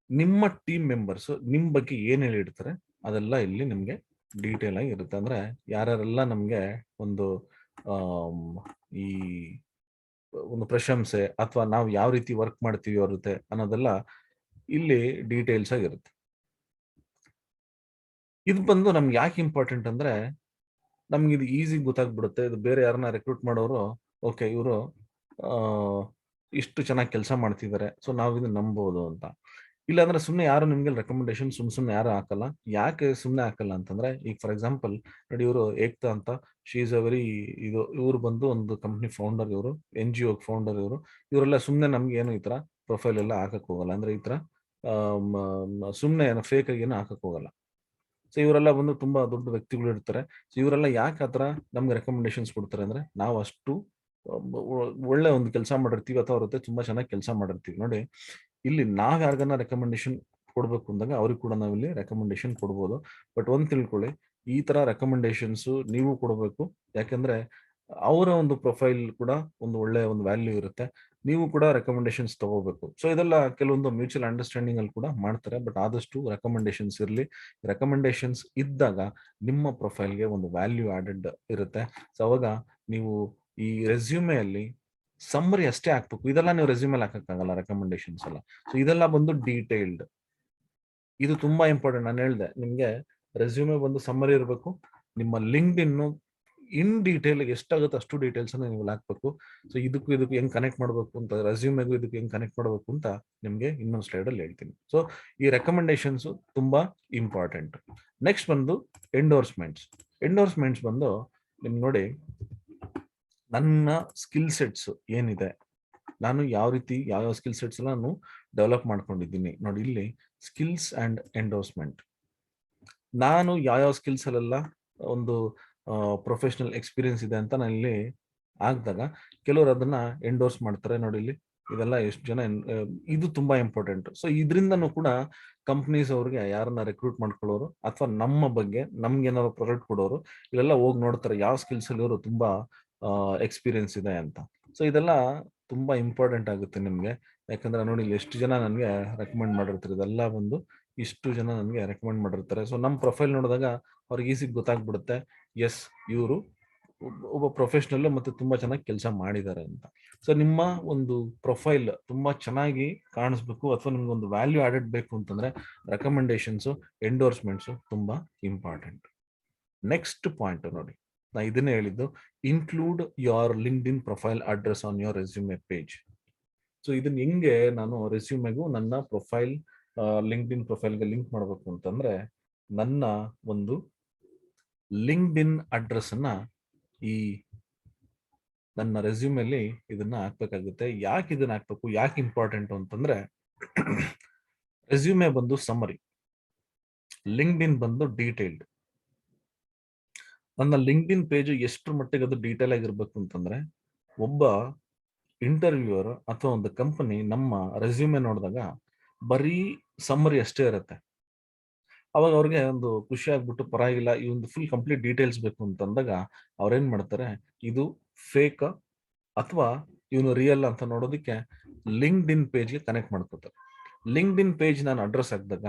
Speaker 1: ನಿಮ್ಮ ಟೀಮ್ ಮೆಂಬರ್ಸ್ ನಿಮ್ ಬಗ್ಗೆ ಏನ್ ಹೇಳಿರ್ತಾರೆ ಅದೆಲ್ಲ ಇಲ್ಲಿ ನಿಮ್ಗೆ ಡೀಟೇಲ್ ಆಗಿ ಇರುತ್ತೆ. ಅಂದ್ರೆ ಯಾರ್ಯಾರೆಲ್ಲ ನಮ್ಗೆ ಒಂದು ಈ ಒಂದು ಪ್ರಶಂಸೆ ಅಥವಾ ನಾವು ಯಾವ ರೀತಿ ವರ್ಕ್ ಮಾಡ್ತೀವಿ ಅವ್ರ ಜೊತೆ ಅನ್ನೋದೆಲ್ಲ ಇಲ್ಲಿ ಡೀಟೇಲ್ಸ್ ಆಗಿರುತ್ತೆ. ಇದು ಬಂದು ನಮ್ಗೆ ಯಾಕೆ ಇಂಪಾರ್ಟೆಂಟ್ ಅಂದ್ರೆ ನಮ್ಗೆ ಇದು ಈಸಿ ಗೊತ್ತಾಗ್ಬಿಡುತ್ತೆ. ಇದು ಬೇರೆ ಯಾರನ್ನ ರೆಕ್ರೂಟ್ ಮಾಡೋರು, ಓಕೆ ಇವರು ಇಷ್ಟು ಚೆನ್ನಾಗಿ ಕೆಲಸ ಮಾಡ್ತಿದ್ದಾರೆ, ಸೊ ನಾವು ಇದನ್ನ ನಂಬೋದು ಅಂತ. ಇಲ್ಲಾಂದ್ರೆ ಸುಮ್ಮನೆ ಯಾರು ನಿಮ್ಗೆ ರೆಕಮೆಂಡೇಶನ್ ಸುಮ್ಮನೆ ಯಾರು ಹಾಕಲ್ಲ. ಯಾಕೆ ಸುಮ್ಮನೆ ಹಾಕಲ್ಲ ಅಂತಂದ್ರೆ, ಈಗ ಫಾರ್ ಎಕ್ಸಾಂಪಲ್ ನೋಡಿ, ಇವರು ಏಕ್ತಾ ಅಂತ, ಶಿ ಇಸ್ ಅ ವೆರಿ ಇವ್ರು ಬಂದು ಒಂದು ಕಂಪ್ನಿ ಫೌಂಡರ್, ಇವರು NGO ಫೌಂಡರ್. ಇವರೆಲ್ಲ ಸುಮ್ಮನೆ ನಮ್ಗೆ ಏನು ಈ ತರ ಪ್ರೊಫೈಲ್ ಎಲ್ಲ ಹಾಕಕ್ ಹೋಗಲ್ಲ. ಅಂದ್ರೆ ಈ ತರ ಸುಮ್ಮನೆ ಫೇಕ್ ಆಗಿ ಏನು ಹಾಕಕ್ ಹೋಗಲ್ಲ. ಸೊ ಇವರೆಲ್ಲ ಬಂದು ತುಂಬಾ ದೊಡ್ಡ ವ್ಯಕ್ತಿಗಳು ಇರ್ತಾರೆ. ಸೊ ಇವರೆಲ್ಲ ಯಾಕೆ ಆತರ ನಮ್ಗೆ ರೆಕಮೆಂಡೇಶನ್ಸ್ ಕೊಡ್ತಾರೆ ಅಂದ್ರೆ, ನಾವು ಅಷ್ಟು ಒಳ್ಳೆ ಒಂದು ಕೆಲಸ ಮಾಡಿರ್ತೀವಿ ಅಥವಾ ಅವ್ರ ಜೊತೆ ತುಂಬಾ ಚೆನ್ನಾಗಿ ಕೆಲಸ ಮಾಡಿರ್ತೀವಿ. ನೋಡಿ ಇಲ್ಲಿ ನಾವ್ ಯಾರಿಗಾನ ರೆಕಮೆಂಡೇಶನ್ ಕೊಡ್ಬೇಕು ಅಂದಾಗ ಅವ್ರಿಗೆ ಕೂಡ ನಾವಿಲ್ಲಿ ರೆಕಮೆಂಡೇಶನ್ ಕೊಡ್ಬೋದು. ಬಟ್ ಒಂದ್ ತಿಳ್ಕೊಳ್ಳಿ, ಈ ತರ ರೆಕಮೆಂಡೇಶನ್ಸ್ ನೀವು ಕೊಡಬೇಕು. ಯಾಕಂದ್ರೆ ಅವರ ಒಂದು ಪ್ರೊಫೈಲ್ ಕೂಡ ಒಂದು ಒಳ್ಳೆ ಒಂದು ವ್ಯಾಲ್ಯೂ ಇರುತ್ತೆ. ನೀವು ಕೂಡ ರೆಕಮೆಂಡೇಶನ್ಸ್ ತಗೋಬೇಕು. ಸೊ ಇದೆಲ್ಲ ಕೆಲವೊಂದು ಮ್ಯೂಚುವಲ್ ಅಂಡರ್‌ಸ್ಟ್ಯಾಂಡಿಂಗ್ ಅಲ್ಲಿ ಕೂಡ ಮಾಡ್ತಾರೆ. ಬಟ್ ಆದಷ್ಟು ರೆಕಮೆಂಡೇಶನ್ಸ್ ಇರ್ಲಿ. ರೆಕಮೆಂಡೇಶನ್ಸ್ ಇದ್ದಾಗ ನಿಮ್ಮ ಪ್ರೊಫೈಲ್‌ಗೆ ಒಂದು ವ್ಯಾಲ್ಯೂ ಆಡೆಡ್ ಇರುತ್ತೆ. ಸೊ ಅವಾಗ ನೀವು ಈ ರೆಸ್ಯೂಮೆಯಲ್ಲಿ ಸಮ್ಮರಿ ಅಷ್ಟೇ ಹಾಕ್ಬೇಕು. ಇದೆಲ್ಲ ನೀವು ರೆಸ್ಯೂಮೆಲ್ಲಿ ಹಾಕಕ್ಕಾಗಲ್ಲ ರೆಕಮೆಂಡೇಶನ್ಸ್ ಎಲ್ಲ. ಸೊ ಇದೆಲ್ಲ ಬಂದು ಡೀಟೇಲ್ಡ್. ಇದು ತುಂಬಾ ಇಂಪಾರ್ಟೆಂಟ್. ನಾನು ಹೇಳ್ದೆ ನಿಮ್ಗೆ ರೆಸ್ಯೂಮೆ ಬಂದು ಸಮ್ಮರಿ ಇರಬೇಕು. ನಿಮ್ಮ ಲಿಂಕ್ಡ್ಇನ್ ಇನ್ ಡೀಟೇಲ್ ಎಷ್ಟಾಗುತ್ತೆ ಅಷ್ಟು ಡೀಟೇಲ್ಸ್ ಅನ್ನ ನೀವು ಹಾಕ್ಬೇಕು. ಸೊ ಇದಕ್ಕೂ ಹೆಂಗ್ ಕನೆಕ್ಟ್ ಮಾಡಬೇಕು ಅಂತ, ರೆಸ್ಯೂಮೆಗೂ ಇದಕ್ಕೆ ಹೆಂಗ್ ಕನೆಕ್ಟ್ ಮಾಡಬೇಕು ಅಂತ ನಿಮ್ಗೆ ಇನ್ನೊಂದು ಸ್ಲೈಡ್ ಅಲ್ಲಿ ಹೇಳ್ತೀನಿ. ಸೊ ಈ ರೆಕಮೆಂಡೇಶನ್ಸ್ ತುಂಬಾ ಇಂಪಾರ್ಟೆಂಟ್. ನೆಕ್ಸ್ಟ್ ಬಂದು ಎಂಡೋರ್ಸ್ಮೆಂಟ್ಸ್. ಎಂಡೋರ್ಸ್ಮೆಂಟ್ಸ್ ಬಂದು ನಿಮ್ಗೆ ನೋಡಿ, ನನ್ನ ಸ್ಕಿಲ್ ಸೆಟ್ಸ್ ಏನಿದೆ, ನಾನು ಯಾವ ರೀತಿ ಯಾವ ಸ್ಕಿಲ್ ಸೆಟ್ಸ್ ಎಲ್ಲ ನಾನು ಡೆವಲಪ್ ಮಾಡ್ಕೊಂಡಿದ್ದೀನಿ ನೋಡಿ. ಇಲ್ಲಿ ಸ್ಕಿಲ್ಸ್ ಅಂಡ್ ಎಂಡೋರ್ಸ್ಮೆಂಟ್. ನಾನು ಯಾವ ಸ್ಕಿಲ್ಸ್ ಅಲ್ಲೆಲ್ಲ ಒಂದು ಪ್ರೊಫೆಷನಲ್ ಎಕ್ಸ್ಪೀರಿಯನ್ಸ್ ಇದೆ ಅಂತ ನಾನು ಇಲ್ಲಿ ಹಾಕಿದಾಗ ಕೆಲವರು ಅದನ್ನ ಎಂಡೋರ್ಸ್ ಮಾಡ್ತಾರೆ ನೋಡಿ. ಇಲ್ಲಿ ಇದೆಲ್ಲ ಎಷ್ಟು ಜನ ಇದು ತುಂಬಾ ಇಂಪಾರ್ಟೆಂಟ್. ಸೊ ಇದರಿಂದನೂ ಕೂಡ ಕಂಪ್ನೀಸ್ ಅವ್ರಿಗೆ ಯಾರನ್ನ ರೆಕ್ರೂಟ್ ಮಾಡ್ಕೊಳ್ಳೋರು ಅಥವಾ ನಮ್ಮ ಬಗ್ಗೆ ನಮ್ಗೆ ಏನಾದ್ರು ಪ್ರಾಡಕ್ಟ್ ಕೊಡೋರು ಇವೆಲ್ಲ ಹೋಗಿ ನೋಡ್ತಾರೆ ಯಾವ ಸ್ಕಿಲ್ಸ್ ಅಲ್ಲಿ ಇವರು ತುಂಬಾ ಎಕ್ಸ್ಪೀರಿಯನ್ಸ್ ಇದೆ ಅಂತ. ಸೊ ಇದೆಲ್ಲ ತುಂಬಾ ಇಂಪಾರ್ಟೆಂಟ್ ಆಗುತ್ತೆ ನಿಮ್ಗೆ. ಯಾಕಂದ್ರೆ ನೋಡಿ ಇಲ್ಲಿ ಎಷ್ಟು ಜನ ನನಗೆ ರೆಕಮೆಂಡ್ ಮಾಡಿರ್ತಾರೆ. ಇದೆಲ್ಲ ಬಂದು ಇಷ್ಟು ಜನ ನನಗೆ ರೆಕಮೆಂಡ್ ಮಾಡಿರ್ತಾರೆ. ಸೊ ನಮ್ಮ ಪ್ರೊಫೈಲ್ ನೋಡಿದಾಗ ಅವ್ರಿಗೆ ಈಸಿ ಗೊತ್ತಾಗ್ಬಿಡುತ್ತೆ, ಎಸ್ ಇವರು ಒಬ್ಬ ಪ್ರೊಫೆಷನಲ್ ಮತ್ತೆ ತುಂಬಾ ಚೆನ್ನಾಗಿ ಕೆಲಸ ಮಾಡಿದ್ದಾರೆ ಅಂತ. ಸೊ ನಿಮ್ಮ ಒಂದು ಪ್ರೊಫೈಲ್ ತುಂಬಾ ಚೆನ್ನಾಗಿ ಕಾಣಿಸ್ಬೇಕು ಅಥವಾ ನಿಮ್ಗೆ ಒಂದು ವ್ಯಾಲ್ಯೂ ಆಡೆಡ್ ಬೇಕು ಅಂತಂದ್ರೆ ರೆಕಮೆಂಡೇಶನ್ಸ್, ಎಂಡೋರ್ಸ್ಮೆಂಟ್ಸ್ ತುಂಬಾ ಇಂಪಾರ್ಟೆಂಟ್. ನೆಕ್ಸ್ಟ್ ಪಾಯಿಂಟ್ ನೋಡಿ, ನಾ ಇದನ್ನೇ ಹೇಳಿದ್ದು, include your LinkedIn profile address on your resume page. So ಇದನ್ನ ಹೆಂಗೆ ನಾನು ರೆಸ್ಯೂಮೆಗೂ ನನ್ನ ಪ್ರೊಫೈಲ್ ಲಿಂಕ್ಡ್ಇನ್ ಪ್ರೊಫೈಲ್ಗೆ ಲಿಂಕ್ ಮಾಡಬೇಕು ಅಂತಂದ್ರೆ, ನನ್ನ ಒಂದು ಲಿಂಕ್ಡ್ಇನ್ ಅಡ್ರೆಸ್ ಅನ್ನ ಈ ನನ್ನ ರೆಸ್ಯೂಮೆಲ್ಲಿ ಇದನ್ನ ಹಾಕ್ಬೇಕಾಗುತ್ತೆ. ಯಾಕೆ ಇದನ್ನ ಹಾಕ್ಬೇಕು, ಯಾಕೆ ಇಂಪಾರ್ಟೆಂಟ್ ಅಂತಂದ್ರೆ, ರೆಸ್ಯೂಮೆ ಬಂದು ಸಮರಿ, ಲಿಂಕ್ಡ್ಇನ್ ಬಂದು ಡೀಟೇಲ್ಡ್. ನನ್ನ ಲಿಂಕ್ಡ್ಇನ್ ಪೇಜ್ ಎಷ್ಟು ಮಟ್ಟಿಗೆ ಅದು ಡೀಟೇಲ್ ಆಗಿರ್ಬೇಕು ಅಂತಂದ್ರೆ, ಒಬ್ಬ ಇಂಟರ್ವ್ಯೂವರ್ ಅಥವಾ ಒಂದು ಕಂಪನಿ ನಮ್ಮ ರೆಸ್ಯೂಮೆ ನೋಡಿದಾಗ ಬರೀ ಸಮ್ಮರಿ ಅಷ್ಟೇ ಇರುತ್ತೆ. ಅವಾಗ ಅವ್ರಿಗೆ ಒಂದು ಖುಷಿ ಆಗ್ಬಿಟ್ಟು ಪರವಾಗಿಲ್ಲ ಈ ಒಂದು ಫುಲ್ ಕಂಪ್ಲೀಟ್ ಡೀಟೇಲ್ಸ್ ಬೇಕು ಅಂತಂದಾಗ ಅವ್ರೇನ್ ಮಾಡ್ತಾರೆ, ಇದು ಫೇಕ್ ಅಥವಾ ಇವನು ರಿಯಲ್ ಅಂತ ನೋಡೋದಕ್ಕೆ ಲಿಂಕ್ಡ್ಇನ್ ಪೇಜ್ಗೆ ಕನೆಕ್ಟ್ ಮಾಡ್ಕೋತಾರೆ. ಲಿಂಕ್ಡ್ಇನ್ ಪೇಜ್ ನಾನು ಅಡ್ರೆಸ್ ಹಾಕಿದಾಗ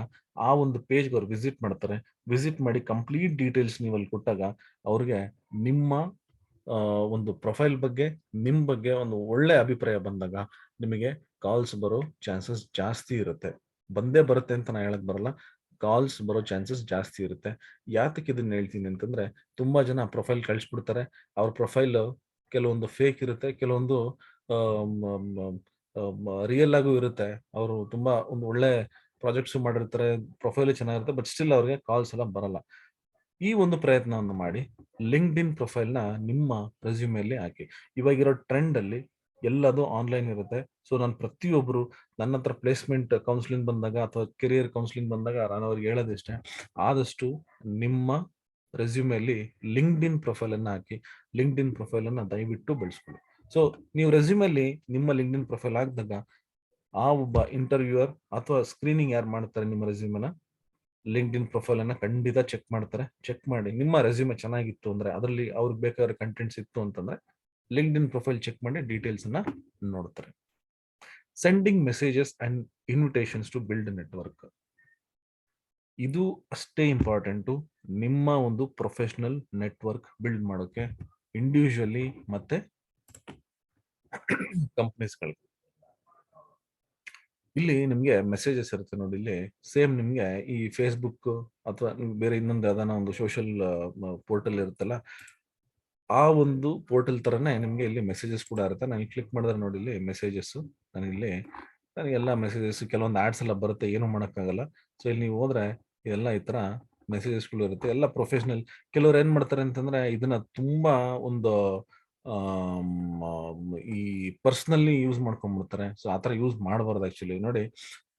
Speaker 1: ಆ ಒಂದು ಪೇಜ್ಗೆ ಅವ್ರು ವಿಸಿಟ್ ಮಾಡ್ತಾರೆ. ವಿಸಿಟ್ ಮಾಡಿ ಕಂಪ್ಲೀಟ್ ಡೀಟೇಲ್ಸ್ ನೀವು ಅಲ್ಲಿ ಕೊಟ್ಟಾಗ ಅವ್ರಿಗೆ ನಿಮ್ಮ ಒಂದು ಪ್ರೊಫೈಲ್ ಬಗ್ಗೆ, ನಿಮ್ ಬಗ್ಗೆ ಒಂದು ಒಳ್ಳೆ ಅಭಿಪ್ರಾಯ ಬಂದಾಗ ನಿಮಗೆ ಕಾಲ್ಸ್ ಬರೋ ಚಾನ್ಸಸ್ ಜಾಸ್ತಿ ಇರುತ್ತೆ. ಬಂದೇ ಬರುತ್ತೆ ಅಂತ ನಾ ಹೇಳಕ್ ಬರಲ್ಲ, ಕಾಲ್ಸ್ ಬರೋ ಚಾನ್ಸಸ್ ಜಾಸ್ತಿ ಇರುತ್ತೆ. ಯಾತಕ್ಕೆ ಇದನ್ನ ಹೇಳ್ತೀನಿ ಅಂತಂದ್ರೆ, ತುಂಬಾ ಜನ ಪ್ರೊಫೈಲ್ ಕಳಿಸ್ಬಿಡ್ತಾರೆ. ಅವ್ರ ಪ್ರೊಫೈಲ್ ಕೆಲವೊಂದು ಫೇಕ್ ಇರುತ್ತೆ, ಕೆಲವೊಂದು ರಿಯಲ್ ಆಗು ಇರುತ್ತೆ. ಅವರು ತುಂಬಾ ಒಂದು ಒಳ್ಳೆ ಪ್ರಾಜೆಕ್ಟ್ಸ್ ಮಾಡಿರ್ತಾರೆ, ಪ್ರೊಫೈಲ್ ಚೆನ್ನಾಗಿರುತ್ತೆ, ಬಟ್ ಸ್ಟಿಲ್ ಅವ್ರಿಗೆ ಕಾಲ್ಸ್ ಎಲ್ಲ ಬರಲ್ಲ. ಈ ಒಂದು ಪ್ರಯತ್ನವನ್ನು ಮಾಡಿ ಲಿಂಕ್ಡ್ಇನ್ ಪ್ರೊಫೈಲ್ ನ ನಿಮ್ಮ ರೆಸ್ಯೂಮೆಯಲ್ಲಿ ಹಾಕಿ. ಇವಾಗಿರೋ ಟ್ರೆಂಡ್ ಅಲ್ಲಿ ಎಲ್ಲದು ಆನ್ಲೈನ್ ಇರುತ್ತೆ. ಸೊ ನಾನು ಪ್ರತಿಯೊಬ್ರು ನನ್ನ ಹತ್ರ ಪ್ಲೇಸ್ಮೆಂಟ್ ಕೌನ್ಸಿಲಿಂಗ್ ಬಂದಾಗ ಅಥವಾ ಕೆರಿಯರ್ ಕೌನ್ಸಿಲಿಂಗ್ ಬಂದಾಗ ನಾನು ಅವ್ರಿಗೆ ಹೇಳೋದಿಷ್ಟೇ, ಆದಷ್ಟು ನಿಮ್ಮ ರೆಸ್ಯೂಮೆಯಲ್ಲಿ ಲಿಂಕ್ಡ್ಇನ್ ಪ್ರೊಫೈಲ್ ಅನ್ನ ಹಾಕಿ. ಲಿಂಕ್ಡ್ಇನ್ ಪ್ರೊಫೈಲ್ ಅನ್ನ ದಯವಿಟ್ಟು ಬೆಳೆಸ್ಕೊಳ್ಳಿ. ಸೊ ನೀವು ರೆಸ್ಯೂಮೆಲ್ಲಿ ನಿಮ್ಮ ಲಿಂಕ್ಡ್ಇನ್ ಪ್ರೊಫೈಲ್ ಹಾಕಿದಾಗ ಆ ಒಬ್ಬ ಇಂಟರ್ವ್ಯೂವರ್ ಅಥವಾ ಸ್ಕ್ರೀನಿಂಗ್ ಯಾರು ಮಾಡ್ತಾರೆ ನಿಮ್ಮ ರೆಸ್ಯೂಮೆನ, ಲಿಂಕ್ಡ್ಇನ್ ಪ್ರೊಫೈಲ್ ಅನ್ನ ಖಂಡಿತ ಚೆಕ್ ಮಾಡ್ತಾರೆ. ಚೆಕ್ ಮಾಡಿ ನಿಮ್ಮ ರೆಸ್ಯೂಮೆ ಚೆನ್ನಾಗಿತ್ತು ಅಂದ್ರೆ, ಅದರಲ್ಲಿ ಅವ್ರಿಗೆ ಬೇಕಾದ ಕಂಟೆಂಟ್ಸ್ ಇತ್ತು ಅಂತಂದ್ರೆ ಲಿಂಕ್ಡ್ಇನ್ ಪ್ರೊಫೈಲ್ ಚೆಕ್ ಮಾಡಿ ಡೀಟೇಲ್ಸ್ ಅನ್ನ ನೋಡ್ತಾರೆ. Sending messages and invitations to build network, ಇದು ಅಷ್ಟೇ ಇಂಪಾರ್ಟೆಂಟು ನಿಮ್ಮ ಒಂದು ಪ್ರೊಫೆಷನಲ್ ನೆಟ್ವರ್ಕ್ ಬಿಲ್ಡ್ ಮಾಡೋಕೆ, ಇಂಡಿವಿಜುವಲಿ ಮತ್ತೆ ಕಂಪ್ನೀಸ್ಗಳಿಗೆ. ಇಲ್ಲಿ ನಿಮ್ಗೆ ಮೆಸೇಜಸ್ ಇರುತ್ತೆ ನೋಡಿ. ಇಲ್ಲಿ ಸೇಮ್ ನಿಮ್ಗೆ ಈ ಫೇಸ್ಬುಕ್ ಅಥವಾ ಬೇರೆ ಇನ್ನೊಂದು ಯಾವ್ದಾನ ಒಂದು ಸೋಷಿಯಲ್ ಪೋರ್ಟಲ್ ಇರುತ್ತಲ್ಲ, ಆ ಒಂದು ಪೋರ್ಟಲ್ ತರನೇ ನಿಮ್ಗೆ ಇಲ್ಲಿ ಮೆಸೇಜಸ್ ಕೂಡ ಇರುತ್ತೆ. ನಾನು ಕ್ಲಿಕ್ ಮಾಡಿದ್ರೆ ನೋಡಿ ಇಲ್ಲಿ ಮೆಸೇಜಸ್, ನನಗಿಲ್ಲಿ ನನಗೆಲ್ಲ ಮೆಸೇಜಸ್, ಕೆಲವೊಂದು ಆಡ್ಸ್ ಎಲ್ಲ ಬರುತ್ತೆ, ಏನು ಮಾಡೋಕ್ಕಾಗಲ್ಲ. ಸೊ ಇಲ್ಲಿ ನೀವು ಹೋದ್ರೆ ಇದೆಲ್ಲ ಈ ತರ ಮೆಸೇಜಸ್ಗಳು ಇರುತ್ತೆ, ಎಲ್ಲ ಪ್ರೊಫೆಷನಲ್. ಕೆಲವ್ರು ಏನ್ ಮಾಡ್ತಾರೆ ಅಂತಂದ್ರೆ ಇದನ್ನ ತುಂಬಾ ಒಂದು ಈ ಪರ್ಸನಲಿ ಯೂಸ್ ಮಾಡ್ಕೊಂಡ್ಬಿಡ್ತಾರೆ. ಸೊ ಆತರ ಯೂಸ್ ಮಾಡಬಾರ್ದು ಆಕ್ಚುಲಿ. ನೋಡಿ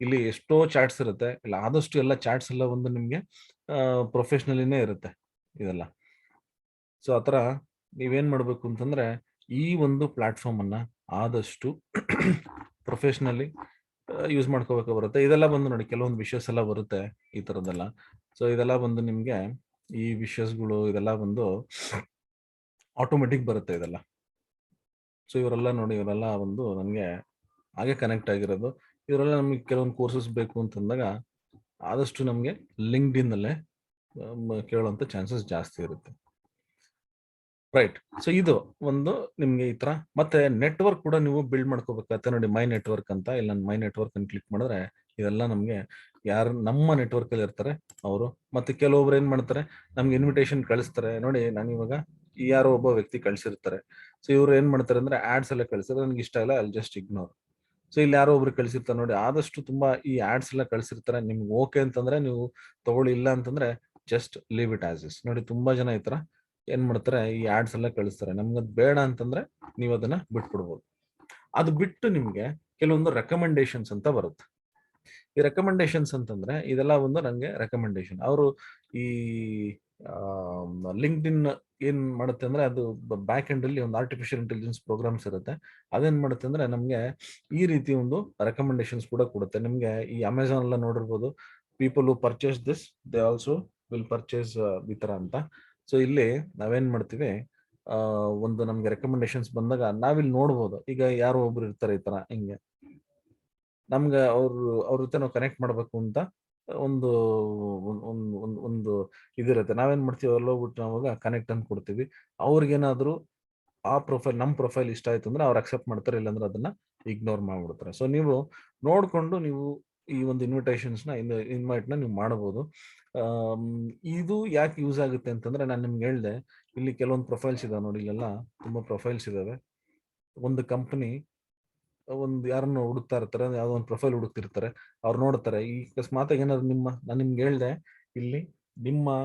Speaker 1: ಇಲ್ಲಿ ಎಷ್ಟೋ ಚಾಟ್ಸ್ ಇರುತ್ತೆ, ಇಲ್ಲ ಆದಷ್ಟು ಎಲ್ಲ ಚಾಟ್ಸ್ ಎಲ್ಲ ಒಂದು ನಿಮ್ಗೆ ಪ್ರೊಫೆಷನಲಿನೇ ಇರುತ್ತೆ ಇದೆಲ್ಲ. ಸೊ ಆತರ ನೀವೇನ್ ಮಾಡ್ಬೇಕು ಅಂತಂದ್ರೆ, ಈ ಒಂದು ಪ್ಲಾಟ್ಫಾರ್ಮ್ ಅನ್ನ ಆದಷ್ಟು ಪ್ರೊಫೆಷನಲಿ ಯೂಸ್ ಮಾಡ್ಕೋಬೇಕು ಬರುತ್ತೆ. ಇದೆಲ್ಲ ಬಂದು ನೋಡಿ ಕೆಲವೊಂದು ವಿಷಯಸ್ ಎಲ್ಲ ಬರುತ್ತೆ ಈ ತರದೆಲ್ಲ. ಸೊ ಇದೆಲ್ಲ ಬಂದು ನಿಮ್ಗೆ ಈ ವಿಷಯಸ್ಗಳು ಇದೆಲ್ಲ ಬಂದು ಆಟೋಮೆಟಿಕ್ ಬರುತ್ತೆ ಇದೆಲ್ಲ. ಸೊ ಇವರೆಲ್ಲ ನೋಡಿ, ಇವರೆಲ್ಲ ಒಂದು ನನಗೆ ಹಾಗೆ ಕನೆಕ್ಟ್ ಆಗಿರೋದು. ಇವರೆಲ್ಲ ನಮಗೆ ಕೆಲವೊಂದು ಕೋರ್ಸಸ್ ಬೇಕು ಅಂತಂದಾಗ ಆದಷ್ಟು ನಮಗೆ ಲಿಂಕ್ಡ್ಇನ್ ಅಲ್ಲೇ ಕೇಳುವಂಥ ಚಾನ್ಸಸ್ ಜಾಸ್ತಿ ಇರುತ್ತೆ. ರೈಟ್. ಸೊ ಇದು ಒಂದು ನಿಮ್ಗೆ ಈ ತರ. ಮತ್ತೆ ನೆಟ್ವರ್ಕ್ ಕೂಡ ನೀವು ಬಿಲ್ಡ್ ಮಾಡ್ಕೋಬೇಕಾಗತ್ತೆ. ನೋಡಿ ಮೈ ನೆಟ್ವರ್ಕ್ ಅಂತ, ಇಲ್ಲ ಮೈ ನೆಟ್ವರ್ಕ್ ಅನ್ನು ಕ್ಲಿಕ್ ಮಾಡಿದ್ರೆ ಇದೆಲ್ಲ ನಮ್ಗೆ ಯಾರು ನಮ್ಮ ನೆಟ್ವರ್ಕ್ ಅಲ್ಲಿ ಇರ್ತಾರೆ ಅವರು. ಮತ್ತೆ ಕೆಲವೊಬ್ರು ಏನ್ ಮಾಡ್ತಾರೆ, ನಮ್ಗೆ ಇನ್ವಿಟೇಷನ್ ಕಳಿಸ್ತಾರೆ. ನೋಡಿ ನಾನು ಇವಾಗ ಯಾರೋ ಒಬ್ಬ ವ್ಯಕ್ತಿ ಕಳ್ಸಿರ್ತಾರೆ. ಸೊ ಇವ್ರು ಏನ್ ಮಾಡ್ತಾರೆ ಅಂದ್ರೆ ಆಡ್ಸ್ ಎಲ್ಲ ಕಳ್ಸಿದ್ರೆ ನನ್ಗೆ ಇಷ್ಟ ಇಲ್ಲ, ಅಲ್ಲಿ ಜಸ್ಟ್ ಇಗ್ನೋರ್. ಸೊ ಇಲ್ಲಿ ಯಾರೋ ಒಬ್ರು ಕಳ್ಸಿರ್ತಾರೆ ನೋಡಿ, ಆದಷ್ಟು ತುಂಬಾ ಈ ಆಡ್ಸ್ ಎಲ್ಲ ಕಳ್ಸಿರ್ತಾರೆ. ನಿಮ್ಗೆ ಓಕೆ ಅಂತಂದ್ರೆ ನೀವು ತಗೊಳ್ಳಿ, ಇಲ್ಲ ಅಂತಂದ್ರೆ just leave it as is. ನೋಡಿ ತುಂಬಾ ಜನ ಈ ತರ ಏನ್ ಮಾಡ್ತಾರೆ, ಈ ಆಡ್ಸ್ ಎಲ್ಲ ಕಳಿಸ್ತಾರೆ. ನಮ್ಗೆ ಅದ್ ಬೇಡ ಅಂತಂದ್ರೆ ನೀವು ಅದನ್ನ ಬಿಟ್ಬಿಡ್ಬೋದು. ಅದು ಬಿಟ್ಟು ನಿಮ್ಗೆ ಕೆಲವೊಂದು ರೆಕಮೆಂಡೇಶನ್ಸ್ ಅಂತ ಬರುತ್ತೆ. ಈ ರೆಕಮೆಂಡೇಶನ್ಸ್ ಅಂತಂದ್ರೆ ಇದೆಲ್ಲ ಒಂದು ನಂಗೆ ರೆಕಮೆಂಡೇಶನ್. ಅವರು ಈ ಲಿಂಕ್ಡ್ ಇನ್ ಏನ್ ಮಾಡುತ್ತೆ ಅಂದ್ರೆ, ಅದು ಬ್ಯಾಕ್ ಎಂಡ್ ಅಲ್ಲಿ ಒಂದು ಆರ್ಟಿಫಿಷಿಯಲ್ ಇಂಟೆಲಿಜೆನ್ಸ್ ಪ್ರೋಗ್ರಾಮ್ಸ್ ಇರುತ್ತೆ. ಅದೇನ್ ಮಾಡುತ್ತೆ ಅಂದ್ರೆ ನಮ್ಗೆ ಈ ರೀತಿ ಒಂದು ರೆಕಮೆಂಡೇಶನ್ಸ್ ಕೂಡ ಕೊಡುತ್ತೆ. ನಿಮ್ಗೆ ಈ ಅಮೆಝಾನ್ ಎಲ್ಲ ನೋಡಿರ್ಬೋದು, people who purchase this they also will purchase ಈ ತರ ಅಂತ. ಸೊ ಇಲ್ಲಿ ನಾವೇನ್ ಮಾಡ್ತೀವಿ, ಒಂದು ನಮ್ಗೆ ರೆಕಮೆಂಡೇಶನ್ಸ್ ಬಂದಾಗ ನಾವಿಲ್ಲಿ ನೋಡ್ಬೋದು. ಈಗ ಯಾರೋ ಒಬ್ರು ಇರ್ತಾರೆ ಈ ತರ, ಹಿಂಗೆ ನಮ್ಗೆ ಅವ್ರ ಜೊತೆ ನಾವು ಕನೆಕ್ಟ್ ಮಾಡ್ಬೇಕು ಅಂತ ಒಂದು ಒಂದು ಇದಿರುತ್ತೆ. ನಾವೇನ್ ಮಾಡ್ತೀವಿ, ಅಲ್ಲಿ ಹೋಗ್ಬಿಟ್ಟು ನಾವಾಗ ಕನೆಕ್ಟ್ ಅಂತ ಕೊಡ್ತೀವಿ. ಅವ್ರಿಗೇನಾದ್ರು ಆ ಪ್ರೊಫೈಲ್, ನಮ್ಮ ಪ್ರೊಫೈಲ್ ಇಷ್ಟ ಆಯ್ತು ಅಂದ್ರೆ ಅವ್ರು ಅಕ್ಸೆಪ್ಟ್ ಮಾಡ್ತಾರೆ, ಇಲ್ಲಾಂದ್ರೆ ಅದನ್ನ ಇಗ್ನೋರ್ ಮಾಡ್ಬಿಡ್ತಾರೆ. ಸೊ ನೀವು ನೋಡ್ಕೊಂಡು ನೀವು ಈ ಒಂದು ಇನ್ವಿಟೇಷನ್ಸ್ ನ ಇನ್ವೈಟ್ ನ ನೀವು ಮಾಡಬಹುದು. ಇದು ಯಾಕೆ ಯೂಸ್ ಆಗುತ್ತೆ ಅಂತಂದ್ರೆ, ನಾನು ನಿಮ್ಗೆ ಹೇಳ್ದೆ, ಇಲ್ಲಿ ಕೆಲವೊಂದು ಪ್ರೊಫೈಲ್ಸ್ ಇದಾವೆ ನೋಡಿ, ಇಲ್ಲೆಲ್ಲ ತುಂಬಾ ಪ್ರೊಫೈಲ್ಸ್ ಇದಾವೆ. ಒಂದು ಕಂಪನಿ ಒಂದು ಯಾರನ್ನು ಹುಡುಕ್ತಾ ಇರ್ತಾರೆ, ಯಾವ್ದೋ ಒಂದು ಪ್ರೊಫೈಲ್ ಹುಡುಕ್ತಿರ್ತಾರೆ. ಅವ್ರು ನೋಡ್ತಾರೆ, ಈ ಅಕಸ್ಮಾತ್ ಏನಾದ್ರು ನಾನು ನಿಮ್ಗೆ ಹೇಳ್ದೆ, ಇಲ್ಲಿ ನಿಮ್ಮ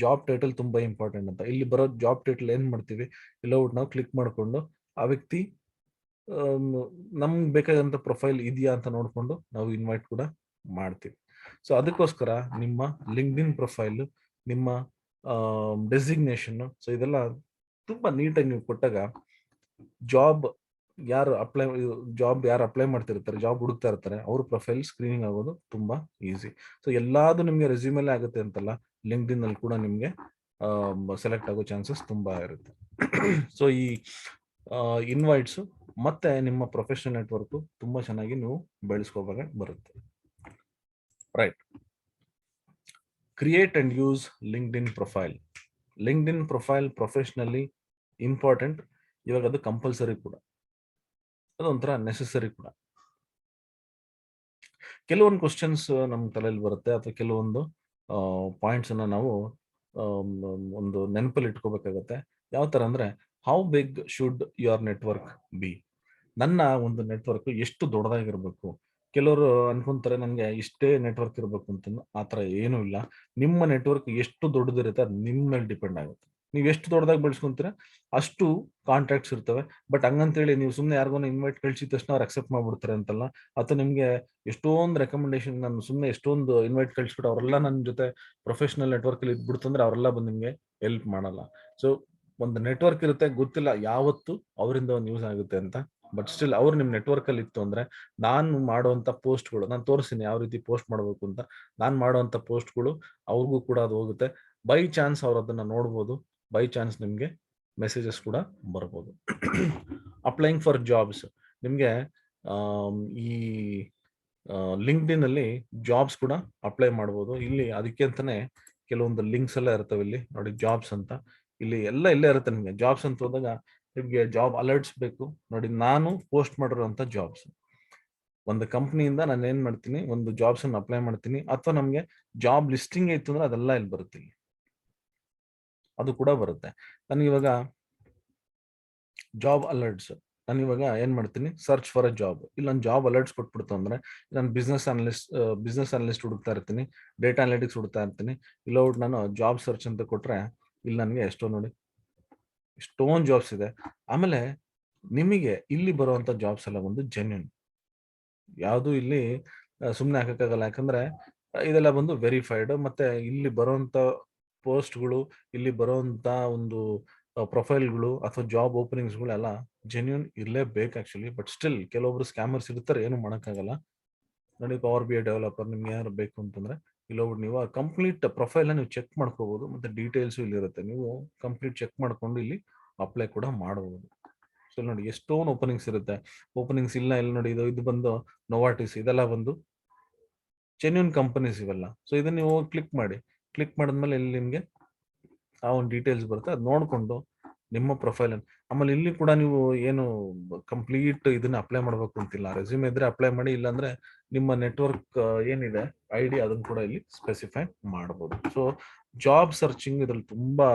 Speaker 1: ಜಾಬ್ ಟೈಟಲ್ ತುಂಬಾ ಇಂಪಾರ್ಟೆಂಟ್ ಅಂತ. ಇಲ್ಲಿ ಬರೋ ಜಾಬ್ ಟೈಟಲ್ ಏನ್ ಮಾಡ್ತೀವಿ, ಇಲ್ಲ ಹೋಗ್ಬಿಟ್ಟು ನಾವು ಕ್ಲಿಕ್ ಮಾಡ್ಕೊಂಡು ಆ ವ್ಯಕ್ತಿ ನಮ್ಗೆ ಬೇಕಾದಂತ ಪ್ರೊಫೈಲ್ ಇದೆಯಾ ಅಂತ ನೋಡ್ಕೊಂಡು ನಾವು ಇನ್ವೈಟ್ ಕೂಡ ಮಾಡ್ತೀವಿ. ಸೊ ಅದಕ್ಕೋಸ್ಕರ ನಿಮ್ಮ ಲಿಂಕ್ಡ್ಇನ್ ಪ್ರೊಫೈಲ್, ನಿಮ್ಮ ಡೆಸಿಗ್ನೇಷನ್, ಸೊ ಇದೆಲ್ಲ ತುಂಬಾ ನೀಟಾಗಿ ನೀವು ಕೊಟ್ಟಾಗ ಜಾಬ್ ಯಾರು ಅಪ್ಲೈ ಮಾಡ್ತಿರ್ತಾರೆ, ಜಾಬ್ ಹುಡುಕ್ತಾ ಇರ್ತಾರೆ, ಅವ್ರ ಪ್ರೊಫೈಲ್ ಸ್ಕ್ರೀನಿಂಗ್ ಆಗೋದು ತುಂಬಾ ಈಸಿ. ಸೊ ಎಲ್ಲಾದು ನಿಮ್ಗೆ ರೆಸ್ಯೂಮೇಲೆ ಆಗುತ್ತೆ ಅಂತಲ್ಲ, ಲಿಂಕ್ಡ್ಇನ್ ಅಲ್ಲಿ ಕೂಡ ನಿಮ್ಗೆ ಸೆಲೆಕ್ಟ್ ಆಗೋ ಚಾನ್ಸಸ್ ತುಂಬಾ ಇರುತ್ತೆ. ಸೊ ಈ ಇನ್ವೈಟ್ಸ್ ಮತ್ತೆ ನಿಮ್ಮ ಪ್ರೊಫೆಷನಲ್ ನೆಟ್ವರ್ಕ್ ತುಂಬಾ ಚೆನ್ನಾಗಿ ನೀವು ಬೆಳೆಸ್ಕೋಬೇಕು ಬರುತ್ತೆ. Right. Create and use LinkedIn profile. LinkedIn profile professionally important. ಇವಾಗ ಅದು ಕಂಪಲ್ಸರಿ ಕೂಡ, ಅದೊಂಥರ ನೆಸೆಸರಿ ಕೂಡ. ಕೆಲವೊಂದು ಕ್ವಶನ್ಸ್ ನಮ್ಮ ತಲೆಯಲ್ಲಿ ಬರುತ್ತೆ, ಅಥವಾ ಕೆಲವೊಂದು ಪಾಯಿಂಟ್ಸ್ ಅನ್ನ ನಾವು ಒಂದು ನೆನಪಲ್ಲಿ ಇಟ್ಕೋಬೇಕಾಗತ್ತೆ. ಯಾವ ತರ ಅಂದ್ರೆ, how big should your network be? ನನ್ನ ಒಂದು ನೆಟ್ವರ್ಕ್ ಎಷ್ಟು ದೊಡ್ಡದಾಗಿರ್ಬೇಕು? ಕೆಲವರು ಅನ್ಕೊಂತಾರೆ ನನಗೆ ಇಷ್ಟೇ ನೆಟ್ವರ್ಕ್ ಇರ್ಬೇಕು ಅಂತ. ಆತರ ಏನೂ ಇಲ್ಲ. ನಿಮ್ಮ ನೆಟ್ವರ್ಕ್ ಎಷ್ಟು ದೊಡ್ಡದಿರುತ್ತೆ ಅದು ನಿಮ್ಮ ಮೇಲೆ ಡಿಪೆಂಡ್ ಆಗುತ್ತೆ. ನೀವು ಎಷ್ಟು ದೊಡ್ಡದಾಗಿ ಬೆಳೆಸ್ಕೊಂತೀರಾ ಅಷ್ಟು ಕಾಂಟ್ಯಾಕ್ಟ್ಸ್ ಇರ್ತವೆ. ಬಟ್ ಹಂಗಂತೇಳಿ ನೀವು ಸುಮ್ಮನೆ ಯಾರಿಗೋನ ಇನ್ವೈಟ್ ಕಳಿಸಿದ ತಕ್ಷಣ ಅವ್ರು ಅಕ್ಸೆಪ್ಟ್ ಮಾಡ್ಬಿಡ್ತಾರೆ ಅಂತಲ್ಲ. ಅಥವಾ ನಿಮ್ಗೆ ಎಷ್ಟೊಂದು ರೆಕಮೆಂಡೇಶನ್, ನಾನು ಸುಮ್ಮನೆ ಎಷ್ಟೊಂದು ಇನ್ವೈಟ್ ಕಳಿಸ್ಬಿಟ್ಟು ಅವರೆಲ್ಲ ನನ್ನ ಜೊತೆ ಪ್ರೊಫೆಷನಲ್ ನೆಟ್ವರ್ಕ್ ಅಲ್ಲಿ ಇದ್ಬಿಡ್ತಂದ್ರೆ ಅವರೆಲ್ಲ ಬಂದು ನಿಮ್ಗೆ ಹೆಲ್ಪ್ ಮಾಡಲ್ಲ. ಸೊ ಒಂದು ನೆಟ್ವರ್ಕ್ ಇರುತ್ತೆ, ಗೊತ್ತಿಲ್ಲ ಯಾವತ್ತು ಅವರಿಂದ ಒಂದು ಯೂಸ್ ಆಗುತ್ತೆ ಅಂತ. ಬಟ್ ಸ್ಟಿಲ್ ಅವ್ರು ನಿಮ್ ನೆಟ್ವರ್ಕ್ ಅಲ್ಲಿ ಇತ್ತು ಅಂದ್ರೆ, ನಾನು ಮಾಡುವಂತ ಪೋಸ್ಟ್ಗಳು, ನಾನು ತೋರಿಸ್ತೀನಿ ಯಾವ ರೀತಿ ಪೋಸ್ಟ್ ಮಾಡಬೇಕು ಅಂತ. ನಾನು ಮಾಡುವಂತ ಪೋಸ್ಟ್ಗಳು ಅವ್ರಿಗೂ ಕೂಡ ಅದು ಹೋಗುತ್ತೆ. ಬೈ ಚಾನ್ಸ್ ಅವ್ರು ಅದನ್ನ ನೋಡ್ಬೋದು, ಬೈ ಚಾನ್ಸ್ ನಿಮ್ಗೆ ಮೆಸೇಜಸ್ ಕೂಡ ಬರ್ಬೋದು. ಅಪ್ಲೈಯಿಂಗ್ ಫಾರ್ ಜಾಬ್ಸ್, ನಿಮ್ಗೆ ಈ ಲಿಂಕ್ಡ್ಇನ್ ಅಲ್ಲಿ ಜಾಬ್ಸ್ ಕೂಡ ಅಪ್ಲೈ ಮಾಡ್ಬೋದು. ಇಲ್ಲಿ ಅದಕ್ಕೆ ಅಂತಾನೆ ಕೆಲವೊಂದು ಲಿಂಕ್ಸ್ ಎಲ್ಲ ಇರ್ತವೆ. ಇಲ್ಲಿ ನೋಡಿ ಜಾಬ್ಸ್ ಅಂತ, ಇಲ್ಲಿ ಎಲ್ಲ ಇಲ್ಲೇ ಇರುತ್ತೆ. ನಿಮ್ಗೆ ಜಾಬ್ಸ್ ಅಂತ ಹೋದಾಗ ನಿಮ್ಗೆ ಜಾಬ್ ಅಲರ್ಟ್ಸ್ ಬೇಕು. ನೋಡಿ ನಾನು ಪೋಸ್ಟ್ ಮಾಡಿರುವಂತ ಜಾಬ್ಸ್, ಒಂದು ಕಂಪ್ನಿಯಿಂದ ನಾನು ಏನ್ ಮಾಡ್ತೀನಿ, ಒಂದು ಜಾಬ್ಸ್ ಅನ್ನು ಅಪ್ಲೈ ಮಾಡ್ತೀನಿ, ಅಥವಾ ನಮ್ಗೆ ಜಾಬ್ ಲಿಸ್ಟಿಂಗ್ ಇತ್ತು ಅಂದ್ರೆ ಅದೆಲ್ಲ ಇಲ್ಲಿ ಬರುತ್ತೆ. ಇಲ್ಲಿ ಅದು ಕೂಡ ಬರುತ್ತೆ. ನನಗೆ ಇವಾಗ ಜಾಬ್ ಅಲರ್ಟ್ಸ್, ನಾನು ಇವಾಗ ಏನ್ ಮಾಡ್ತೀನಿ, ಸರ್ಚ್ ಫಾರ್ ಅ ಜಾಬ್, ಇಲ್ಲ ನಾನು ಜಾಬ್ ಅಲರ್ಟ್ಸ್ ಕೊಟ್ಬಿಡ್ತು ಅಂದ್ರೆ, ನಾನು ಬಿಸ್ನೆಸ್ ಅನಲಿಸ್ಟ್ ಹುಡುಕ್ತಾ ಇರ್ತೀನಿ, ಡೇಟಾ ಅನಾಲಿಟಿಕ್ಸ್ ಹುಡುಕ್ತಾ ಇರ್ತೀನಿ. ಇಲ್ಲ ನಾನು ಜಾಬ್ ಸರ್ಚ್ ಅಂತ ಕೊಟ್ರೆ ಇಲ್ಲಿ ನನಗೆ ಎಷ್ಟೊಂದು ಜಾಬ್ಸ್ ಇದೆ. ಆಮೇಲೆ ನಿಮಗೆ ಇಲ್ಲಿ ಬರುವಂತ ಜಾಬ್ಸ್ ಎಲ್ಲ ಒಂದು ಜೆನ್ಯೂನ್, ಯಾವುದು ಇಲ್ಲಿ ಸುಮ್ಮನೆ ಹಾಕಕ್ಕಾಗಲ್ಲ. ಯಾಕಂದ್ರೆ ಇದೆಲ್ಲ ಬಂದು ವೆರಿಫೈಡ್. ಮತ್ತೆ ಇಲ್ಲಿ ಬರುವಂತ ಪೋಸ್ಟ್ಗಳು, ಇಲ್ಲಿ ಬರುವಂತ ಒಂದು ಪ್ರೊಫೈಲ್ಗಳು ಅಥವಾ ಜಾಬ್ ಓಪನಿಂಗ್ಸ್ಗಳು ಎಲ್ಲ ಜೆನ್ಯೂನ್ ಇರಲೇಬೇಕು ಆಕ್ಚುಲಿ. ಬಟ್ ಸ್ಟಿಲ್ ಕೆಲವೊಬ್ರು ಸ್ಕ್ಯಾಮರ್ಸ್ ಇರ್ತಾರೆ, ಏನು ಮಾಡೋಕ್ಕಾಗಲ್ಲ. ನೋಡಿ ಪವರ್ ಬಿ ಐ ಡೆವಲಪರ್ ನಿಮ್ಗೆ ಯಾರು ಬೇಕು ಅಂತಂದ್ರೆ ಇಲ್ಲಿ ಹೋಗ್ಬಿಟ್ಟು ನೀವು ಕಂಪ್ಲೀಟ್ ಪ್ರೊಫೈಲ್ ನೀವು ಚೆಕ್ ಮಾಡ್ಕೋಬಹುದು. ಮತ್ತೆ ಡೀಟೇಲ್ಸ್ ಇಲ್ಲಿ ಇರುತ್ತೆ, ನೀವು ಕಂಪ್ಲೀಟ್ ಚೆಕ್ ಮಾಡ್ಕೊಂಡು ಇಲ್ಲಿ ಅಪ್ಲೈ ಕೂಡ ಮಾಡಬಹುದು. ಸೊ ನೋಡಿ ಎಷ್ಟೊಂದು ಓಪನಿಂಗ್ಸ್ ಇರುತ್ತೆ. ಓಪನಿಂಗ್ಸ್ ಇಲ್ಲ ಇಲ್ಲಿ ನೋಡಿ, ಇದು ಬಂದು ನೋವಾಟಿಸ್, ಇದೆಲ್ಲ ಬಂದು ಜೆನ್ಯೂನ್ ಕಂಪನೀಸ್ ಇವೆಲ್ಲ. ಸೊ ಇದನ್ನ ನೀವು ಕ್ಲಿಕ್ ಮಾಡಿ. ಕ್ಲಿಕ್ ಮಾಡಿದ್ಮೇಲೆ ಇಲ್ಲಿ ನಿಮಗೆ ಆ ಒಂದು ಡೀಟೇಲ್ಸ್ ಬರುತ್ತೆ, ಅದು ನೋಡಿಕೊಂಡು ನಿಮ್ಮ ಪ್ರೊಫೈಲ್ ಆಮೇಲೆ ಇಲ್ಲಿ ಕೂಡ ನೀವು ಏನು ಕಂಪ್ಲೀಟ್ ಇದನ್ನ ಅಪ್ಲೈ ಮಾಡ್ಬೇಕು ಅಂತಿಲ್ಲ. ರೆಸ್ಯೂಮ್ ಇದ್ರೆ ಅಪ್ಲೈ ಮಾಡಿ, ಇಲ್ಲಾಂದ್ರೆ ನಿಮ್ಮ ನೆಟ್ವರ್ಕ್ ಏನಿದೆ ಐಡಿ ಅದನ್ನ ಕೂಡ ಇಲ್ಲಿ ಸ್ಪೆಸಿಫೈ ಮಾಡಬಹುದು. ಸೊ ಜಾಬ್ ಸರ್ಚಿಂಗ್ ಇದ್ರಲ್ಲಿ ತುಂಬಾ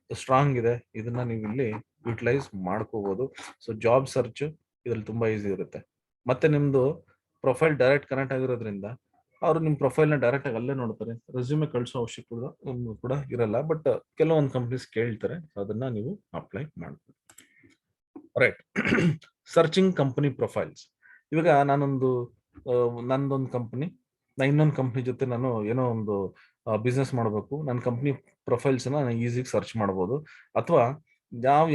Speaker 1: ಸ್ಟ್ರಾಂಗ್ ಇದೆ, ಇದನ್ನ ನೀವು ಇಲ್ಲಿ ಯುಟಿಲೈಸ್ ಮಾಡ್ಕೋಬಹುದು. ಸೊ ಜಾಬ್ ಸರ್ಚ್ ಇದ್ರಲ್ಲಿ ತುಂಬಾ ಈಸಿ ಇರುತ್ತೆ. ಮತ್ತೆ ನಿಮ್ದು ಪ್ರೊಫೈಲ್ ಡೈರೆಕ್ಟ್ ಕನೆಕ್ಟ್ ಆಗಿರೋದ್ರಿಂದ ಅವರು ನಿಮ್ಮ ಪ್ರೊಫೈಲ್ ನ ಡೈರೆಕ್ಟ್ ಆಗಿ ಅಲ್ಲೇ ನೋಡ್ತಾರೆ. ರೆಸ್ಯೂಮೆ ಕಳಿಸೋ ಅವಶ್ಯಕತೆ ಕೂಡ ಇರಲ್ಲ, ಬಟ್ ಕೆಲವೊಂದು ಕಂಪ್ನೀಸ್ ಕೇಳ್ತಾರೆ, ಅದನ್ನ ನೀವು ಅಪ್ಲೈ ಮಾಡ್ಬೋದು. ರೈಟ್. Searching company profiles. ಇವಾಗ ನಂದೊಂದು ಕಂಪನಿ, ಇನ್ನೊಂದು ಕಂಪ್ನಿ ಜೊತೆ ನಾನು ಏನೋ ಒಂದು ಬಿಸ್ನೆಸ್ ಮಾಡಬೇಕು, ನನ್ನ ಕಂಪ್ನಿ ಪ್ರೊಫೈಲ್ಸ್ ನಾನು ಈಸಿಗೆ ಸರ್ಚ್ ಮಾಡ್ಬೋದು. ಅಥವಾ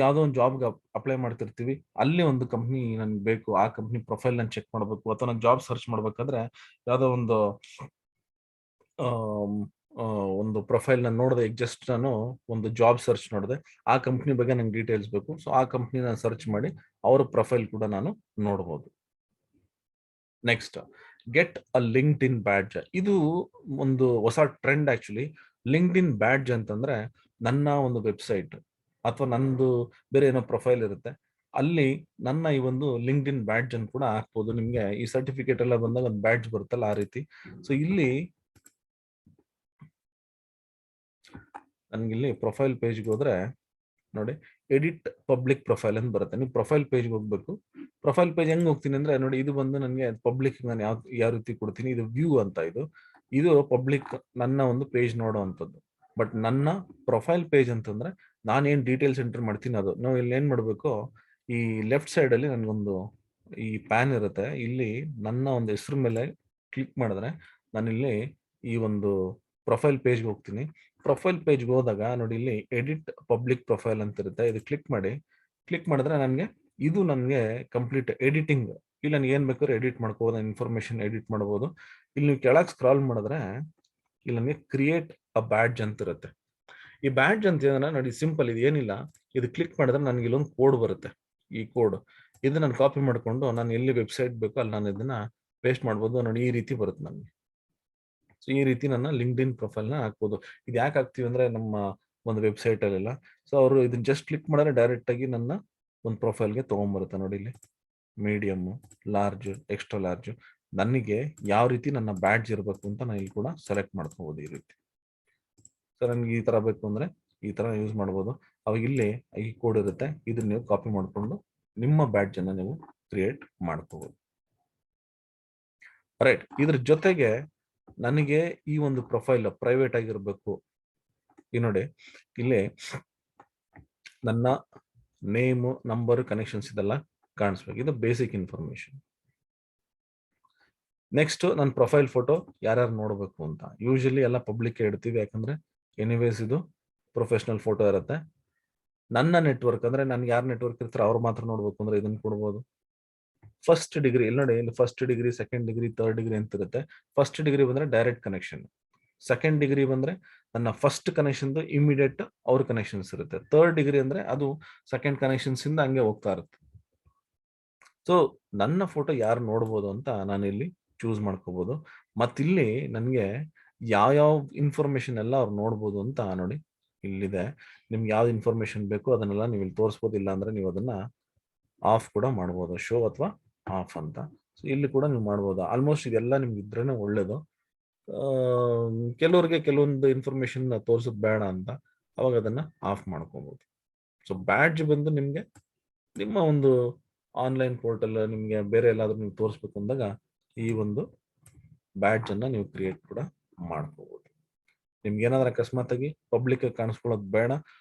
Speaker 1: ಯಾವ್ದೋ ಒಂದು ಜಾಬ್ಗೆ ಅಪ್ಲೈ ಮಾಡ್ತಿರ್ತೀವಿ, ಅಲ್ಲಿ ಒಂದು ಕಂಪ್ನಿ ನನ್ಗೆ ಬೇಕು, ಆ ಕಂಪ್ನಿ ಪ್ರೊಫೈಲ್ ನಾನು ಚೆಕ್ ಮಾಡಬೇಕು. ಅಥವಾ ನಾನು ಜಾಬ್ ಸರ್ಚ್ ಮಾಡ್ಬೇಕಾದ್ರೆ ಯಾವ್ದೋ ಒಂದು ಪ್ರೊಫೈಲ್ ನಾನು ನೋಡಿದೆ, ಜಸ್ಟ್ ನಾನು ಒಂದು ಜಾಬ್ ಸರ್ಚ್ ನೋಡಿದೆ, ಆ ಕಂಪ್ನಿ ಬಗ್ಗೆ ನಂಗೆ ಡೀಟೇಲ್ಸ್ ಬೇಕು. ಸೊ ಆ ಕಂಪ್ನಿ ನಾನು ಸರ್ಚ್ ಮಾಡಿ ಅವರ ಪ್ರೊಫೈಲ್ ಕೂಡ ನಾನು ನೋಡಬಹುದು. Next, get a linked in badge. ಇದು ಒಂದು ಹೊಸ ಟ್ರೆಂಡ್ ಆಕ್ಚುಲಿ. ಲಿಂಕ್ಡ್ ಇನ್ ಬ್ಯಾಡ್ಜ್ ಅಂತಂದ್ರೆ ನನ್ನ ಒಂದು ವೆಬ್ಸೈಟ್ ಅಥವಾ ನಂದು ಬೇರೆ ಏನೋ ಪ್ರೊಫೈಲ್ ಇರುತ್ತೆ, ಅಲ್ಲಿ ನನ್ನ ಈ ಒಂದು ಲಿಂಕ್ಡ್ ಇನ್ ಬ್ಯಾಡ್ಜ್ ಅನ್ನು ಕೂಡ ಹಾಕ್ಬೋದು. ನಿಮ್ಗೆ ಈ ಸರ್ಟಿಫಿಕೇಟ್ ಎಲ್ಲ ಬಂದಾಗ ಒಂದು ಬ್ಯಾಡ್ಜ್ ಬರುತ್ತಲ್ಲ, ಆ ರೀತಿ. ಸೊ ಇಲ್ಲಿ ನನ್ಗಿಲ್ಲಿ ಪ್ರೊಫೈಲ್ ಪೇಜ್ಗೆ ಹೋದ್ರೆ ನೋಡಿ, ಎಡಿಟ್ ಪಬ್ಲಿಕ್ ಪ್ರೊಫೈಲ್ ಅಂತ ಬರುತ್ತೆ. ನೀವು ಪ್ರೊಫೈಲ್ ಪೇಜ್ಗೆ ಹೋಗ್ಬೇಕು. ಪ್ರೊಫೈಲ್ ಪೇಜ್ ಹೆಂಗ್ ಹೋಗ್ತೀನಿ ಅಂದ್ರೆ ನೋಡಿ, ಇದು ಬಂದು ನನಗೆ ಪಬ್ಲಿಕ್ ನಾನು ಯಾವ ರೀತಿ ಕೊಡ್ತೀನಿ, ಇದು ವ್ಯೂ ಅಂತ. ಇದು ಪಬ್ಲಿಕ್ ನನ್ನ ಒಂದು ಪೇಜ್ ನೋಡುವಂಥದ್ದು. ಬಟ್ ನನ್ನ ಪ್ರೊಫೈಲ್ ಪೇಜ್ ಅಂತಂದ್ರೆ ನಾನೇನ್ ಡೀಟೇಲ್ಸ್ ಎಂಟರ್ ಮಾಡ್ತೀನಿ ಅದು. ನಾವು ಇಲ್ಲಿ ಏನ್ ಮಾಡ್ಬೇಕು, ಈ ಲೆಫ್ಟ್ ಸೈಡ್ ಅಲ್ಲಿ ನನ್ಗೊಂದು ಈ ಪ್ಯಾನ್ ಇರುತ್ತೆ, ಇಲ್ಲಿ ನನ್ನ ಒಂದು ಹೆಸರು ಮೇಲೆ ಕ್ಲಿಕ್ ಮಾಡಿದ್ರೆ ನಾನಿಲ್ಲಿ ಈ ಒಂದು ಪ್ರೊಫೈಲ್ ಪೇಜ್ಗೆ ಹೋಗ್ತೀನಿ. ಪ್ರೊಫೈಲ್ ಪೇಜ್ಗೆ ಹೋದಾಗ ನೋಡಿ, ಇಲ್ಲಿ ಎಡಿಟ್ ಪಬ್ಲಿಕ್ ಪ್ರೊಫೈಲ್ ಅಂತ ಇರುತ್ತೆ, ಇದು ಕ್ಲಿಕ್ ಮಾಡಿ. ಕ್ಲಿಕ್ ಮಾಡಿದ್ರೆ ನನಗೆ ಕಂಪ್ಲೀಟ್ ಎಡಿಟಿಂಗ್, ಇಲ್ಲಿ ನನಗೆ ಏನ್ ಬೇಕಾದ್ರೂ ಎಡಿಟ್ ಮಾಡ್ಕೋಬಹುದು, ಇನ್ಫಾರ್ಮೇಶನ್ ಎಡಿಟ್ ಮಾಡಬಹುದು. ಇಲ್ಲಿ ನೀವು ಕೆಳಗೆ ಸ್ಕ್ರಾಲ್ ಮಾಡಿದ್ರೆ ಇಲ್ಲಿ ನನಗೆ ಕ್ರಿಯೇಟ್ ಅ ಬ್ಯಾಡ್ಜ್ ಅಂತ ಇರುತ್ತೆ. ಈ ಬ್ಯಾಡ್ಜ್ ಅಂತ ಹೇಳಿದ್ರೆ ನೋಡಿ, ಸಿಂಪಲ್, ಇದು ಏನಿಲ್ಲ, ಇದು ಕ್ಲಿಕ್ ಮಾಡಿದ್ರೆ ನನಗೆ ಇಲ್ಲೊಂದು ಕೋಡ್ ಬರುತ್ತೆ. ಈ ಕೋಡ್ ಇದು ನಾನು ಕಾಪಿ ಮಾಡ್ಕೊಂಡು ನಾನು ಎಲ್ಲಿ ವೆಬ್ಸೈಟ್ ಬೇಕೋ ಅಲ್ಲಿ ನಾನು ಇದನ್ನ ಪೇಸ್ಟ್ ಮಾಡ್ಬೋದು. ನೋಡಿ, ಈ ರೀತಿ ಬರುತ್ತೆ ನನಗೆ. ಸೊ ಈ ರೀತಿ ನನ್ನ ಲಿಂಕ್ಡ್ ಇನ್ ಪ್ರೊಫೈಲ್ ನ ಹಾಕ್ಬೋದು. ಇದು ಯಾಕೆ ಹಾಕ್ತಿವಿ ಅಂದ್ರೆ ನಮ್ಮ ಒಂದು ವೆಬ್ಸೈಟ್ ಅಲ್ಲೆಲ್ಲ, ಸೊ ಅವರು ಇದನ್ನ ಜಸ್ಟ್ ಕ್ಲಿಕ್ ಮಾಡಿದ್ರೆ ಡೈರೆಕ್ಟ್ ಆಗಿ ನನ್ನ ಒಂದು ಪ್ರೊಫೈಲ್ಗೆ ತಗೊಂಡ್ಬರುತ್ತೆ. ನೋಡಿ, ಇಲ್ಲಿ ಮೀಡಿಯಮ್, ಲಾರ್ಜ್, ಎಕ್ಸ್ಟ್ರಾ ಲಾರ್ಜ್, ನನಗೆ ಯಾವ ರೀತಿ ನನ್ನ ಬ್ಯಾಡ್ಜ್ ಇರಬೇಕು ಅಂತ ನಾನು ಇಲ್ಲಿ ಕೂಡ ಸೆಲೆಕ್ಟ್ ಮಾಡ್ಕೋಬಹುದು. ಈ ರೀತಿ ಸೊ ನನಗೆ ಈ ತರ ಬೇಕು ಅಂದ್ರೆ ಈ ತರ ಯೂಸ್ ಮಾಡ್ಬೋದು. ಅವಾಗ ಇಲ್ಲಿ ಈ ಕೋಡ್ ಇರುತ್ತೆ, ಇದನ್ನ ನೀವು ಕಾಪಿ ಮಾಡ್ಕೊಂಡು ನಿಮ್ಮ ಬ್ಯಾಡ್ಜ್ ಅನ್ನ ನೀವು ಕ್ರಿಯೇಟ್ ಮಾಡ್ಕೋಬಹುದು. ರೈಟ್. ಇದ್ರ ಜೊತೆಗೆ ನನಗೆ ಈ ಒಂದು ಪ್ರೊಫೈಲ್ ಪ್ರೈವೇಟ್ ಆಗಿರ್ಬೇಕು. ಈ ನೋಡಿ, ಇಲ್ಲಿ ನನ್ನ ನೇಮ್, ನಂಬರ್, ಕನೆಕ್ಷನ್ಸ್ ಇದೆಲ್ಲ ಕಾಣಿಸ್ಬೇಕು. ಇದು ಬೇಸಿಕ್ ಇನ್ಫಾರ್ಮೇಶನ್. ನೆಕ್ಸ್ಟ್, ನನ್ನ ಪ್ರೊಫೈಲ್ ಫೋಟೋ ಯಾರ್ಯಾರು ನೋಡಬೇಕು ಅಂತ ಯೂಶಲಿ ಎಲ್ಲ ಪಬ್ಲಿಕ್ ಇಡ್ತೀವಿ, ಯಾಕಂದ್ರೆ ಎನಿವೇಸ್ ಇದು ಪ್ರೊಫೆಷನಲ್ ಫೋಟೋ ಇರುತ್ತೆ. ನನ್ನ ನೆಟ್ವರ್ಕ್ ಅಂದ್ರೆ ನನ್ಗೆ ಯಾರು ನೆಟ್ವರ್ಕ್ ಇರ್ತಾರೆ ಅವ್ರು ಮಾತ್ರ ನೋಡ್ಬೇಕು ಅಂದ್ರೆ ಇದನ್ನ ಕೊಡ್ಬೋದು. ಫಸ್ಟ್ ಡಿಗ್ರಿ, ಇಲ್ಲಿ ನೋಡಿ, ಇಲ್ಲಿ first degree, second degree, third degree ಅಂತ ಇರುತ್ತೆ. ಫಸ್ಟ್ ಡಿಗ್ರಿ ಬಂದ್ರೆ ಡೈರೆಕ್ಟ್ ಕನೆಕ್ಷನ್. ಸೆಕೆಂಡ್ ಡಿಗ್ರಿ ಬಂದ್ರೆ ನನ್ನ ಫಸ್ಟ್ ಕನೆಕ್ಷನ್ ಇಮಿಡಿಯೇಟ್ ಅವ್ರ ಕನೆಕ್ಷನ್ಸ್ ಇರುತ್ತೆ. ಥರ್ಡ್ ಡಿಗ್ರಿ ಅಂದ್ರೆ ಅದು ಸೆಕೆಂಡ್ ಕನೆಕ್ಷನ್ಸ್ ಇಂದ ಹಂಗೆ ಹೋಗ್ತಾ ಇರುತ್ತೆ. ಸೊ ನನ್ನ ಫೋಟೋ ಯಾರು ನೋಡ್ಬೋದು ಅಂತ ನಾನು ಇಲ್ಲಿ ಚೂಸ್ ಮಾಡ್ಕೋಬಹುದು. ಮತ್ತಿಲ್ಲಿ ನನಗೆ ಯಾವ ಇನ್ಫಾರ್ಮೇಶನ್ ಎಲ್ಲ ಅವ್ರು ನೋಡ್ಬೋದು ಅಂತ ನೋಡಿ ಇಲ್ಲಿದೆ. ನಿಮ್ಗೆ ಯಾವ್ದು ಇನ್ಫಾರ್ಮೇಶನ್ ಬೇಕು ಅದನ್ನೆಲ್ಲ ನೀವು ಇಲ್ಲಿ ತೋರಿಸ್ಬೋದು. ಇಲ್ಲ ಅಂದ್ರೆ ನೀವು ಅದನ್ನ ಆಫ್ ಕೂಡ ಮಾಡ್ಬೋದು, ಶೋ ಅಥವಾ ಆಫ್ ಅಂತ. ಸೊ ಇಲ್ಲಿ ಕೂಡ ನೀವು ಮಾಡ್ಬೋದು. ಆಲ್ಮೋಸ್ಟ್ ಇದೆಲ್ಲ ನಿಮ್ಗೆ ಇದ್ರೇನೆ ಒಳ್ಳೇದು. ಕೆಲವ್ರಿಗೆ ಕೆಲವೊಂದು ಇನ್ಫಾರ್ಮೇಶನ್ ತೋರ್ಸೋದು ಬೇಡ ಅಂತ, ಅವಾಗ ಅದನ್ನ ಆಫ್ ಮಾಡ್ಕೋಬಹುದು. ಸೊ ಬ್ಯಾಡ್ಜ್ ಬಂದು ನಿಮ್ಗೆ ನಿಮ್ಮ ಒಂದು ಆನ್ಲೈನ್ ಪೋರ್ಟಲ್ ನಿಮ್ಗೆ ಬೇರೆ ಎಲ್ಲಾದ್ರೂ ನೀವು ತೋರಿಸ್ಬೇಕು ಅಂದಾಗ ಈ ಒಂದು ಬ್ಯಾಡ್ಜ್ ಅನ್ನ ನೀವು ಕ್ರಿಯೇಟ್ ಕೂಡ ಮಾಡ್ಕೋಬಹುದು. ನಿಮ್ಗೆ ಏನಾದ್ರೂ ಅಕಸ್ಮಾತ್ ಆಗಿ ಪಬ್ಲಿಕ್ ಕಾಣಿಸ್ಕೊಳ್ಳೋದು ಬೇಡ,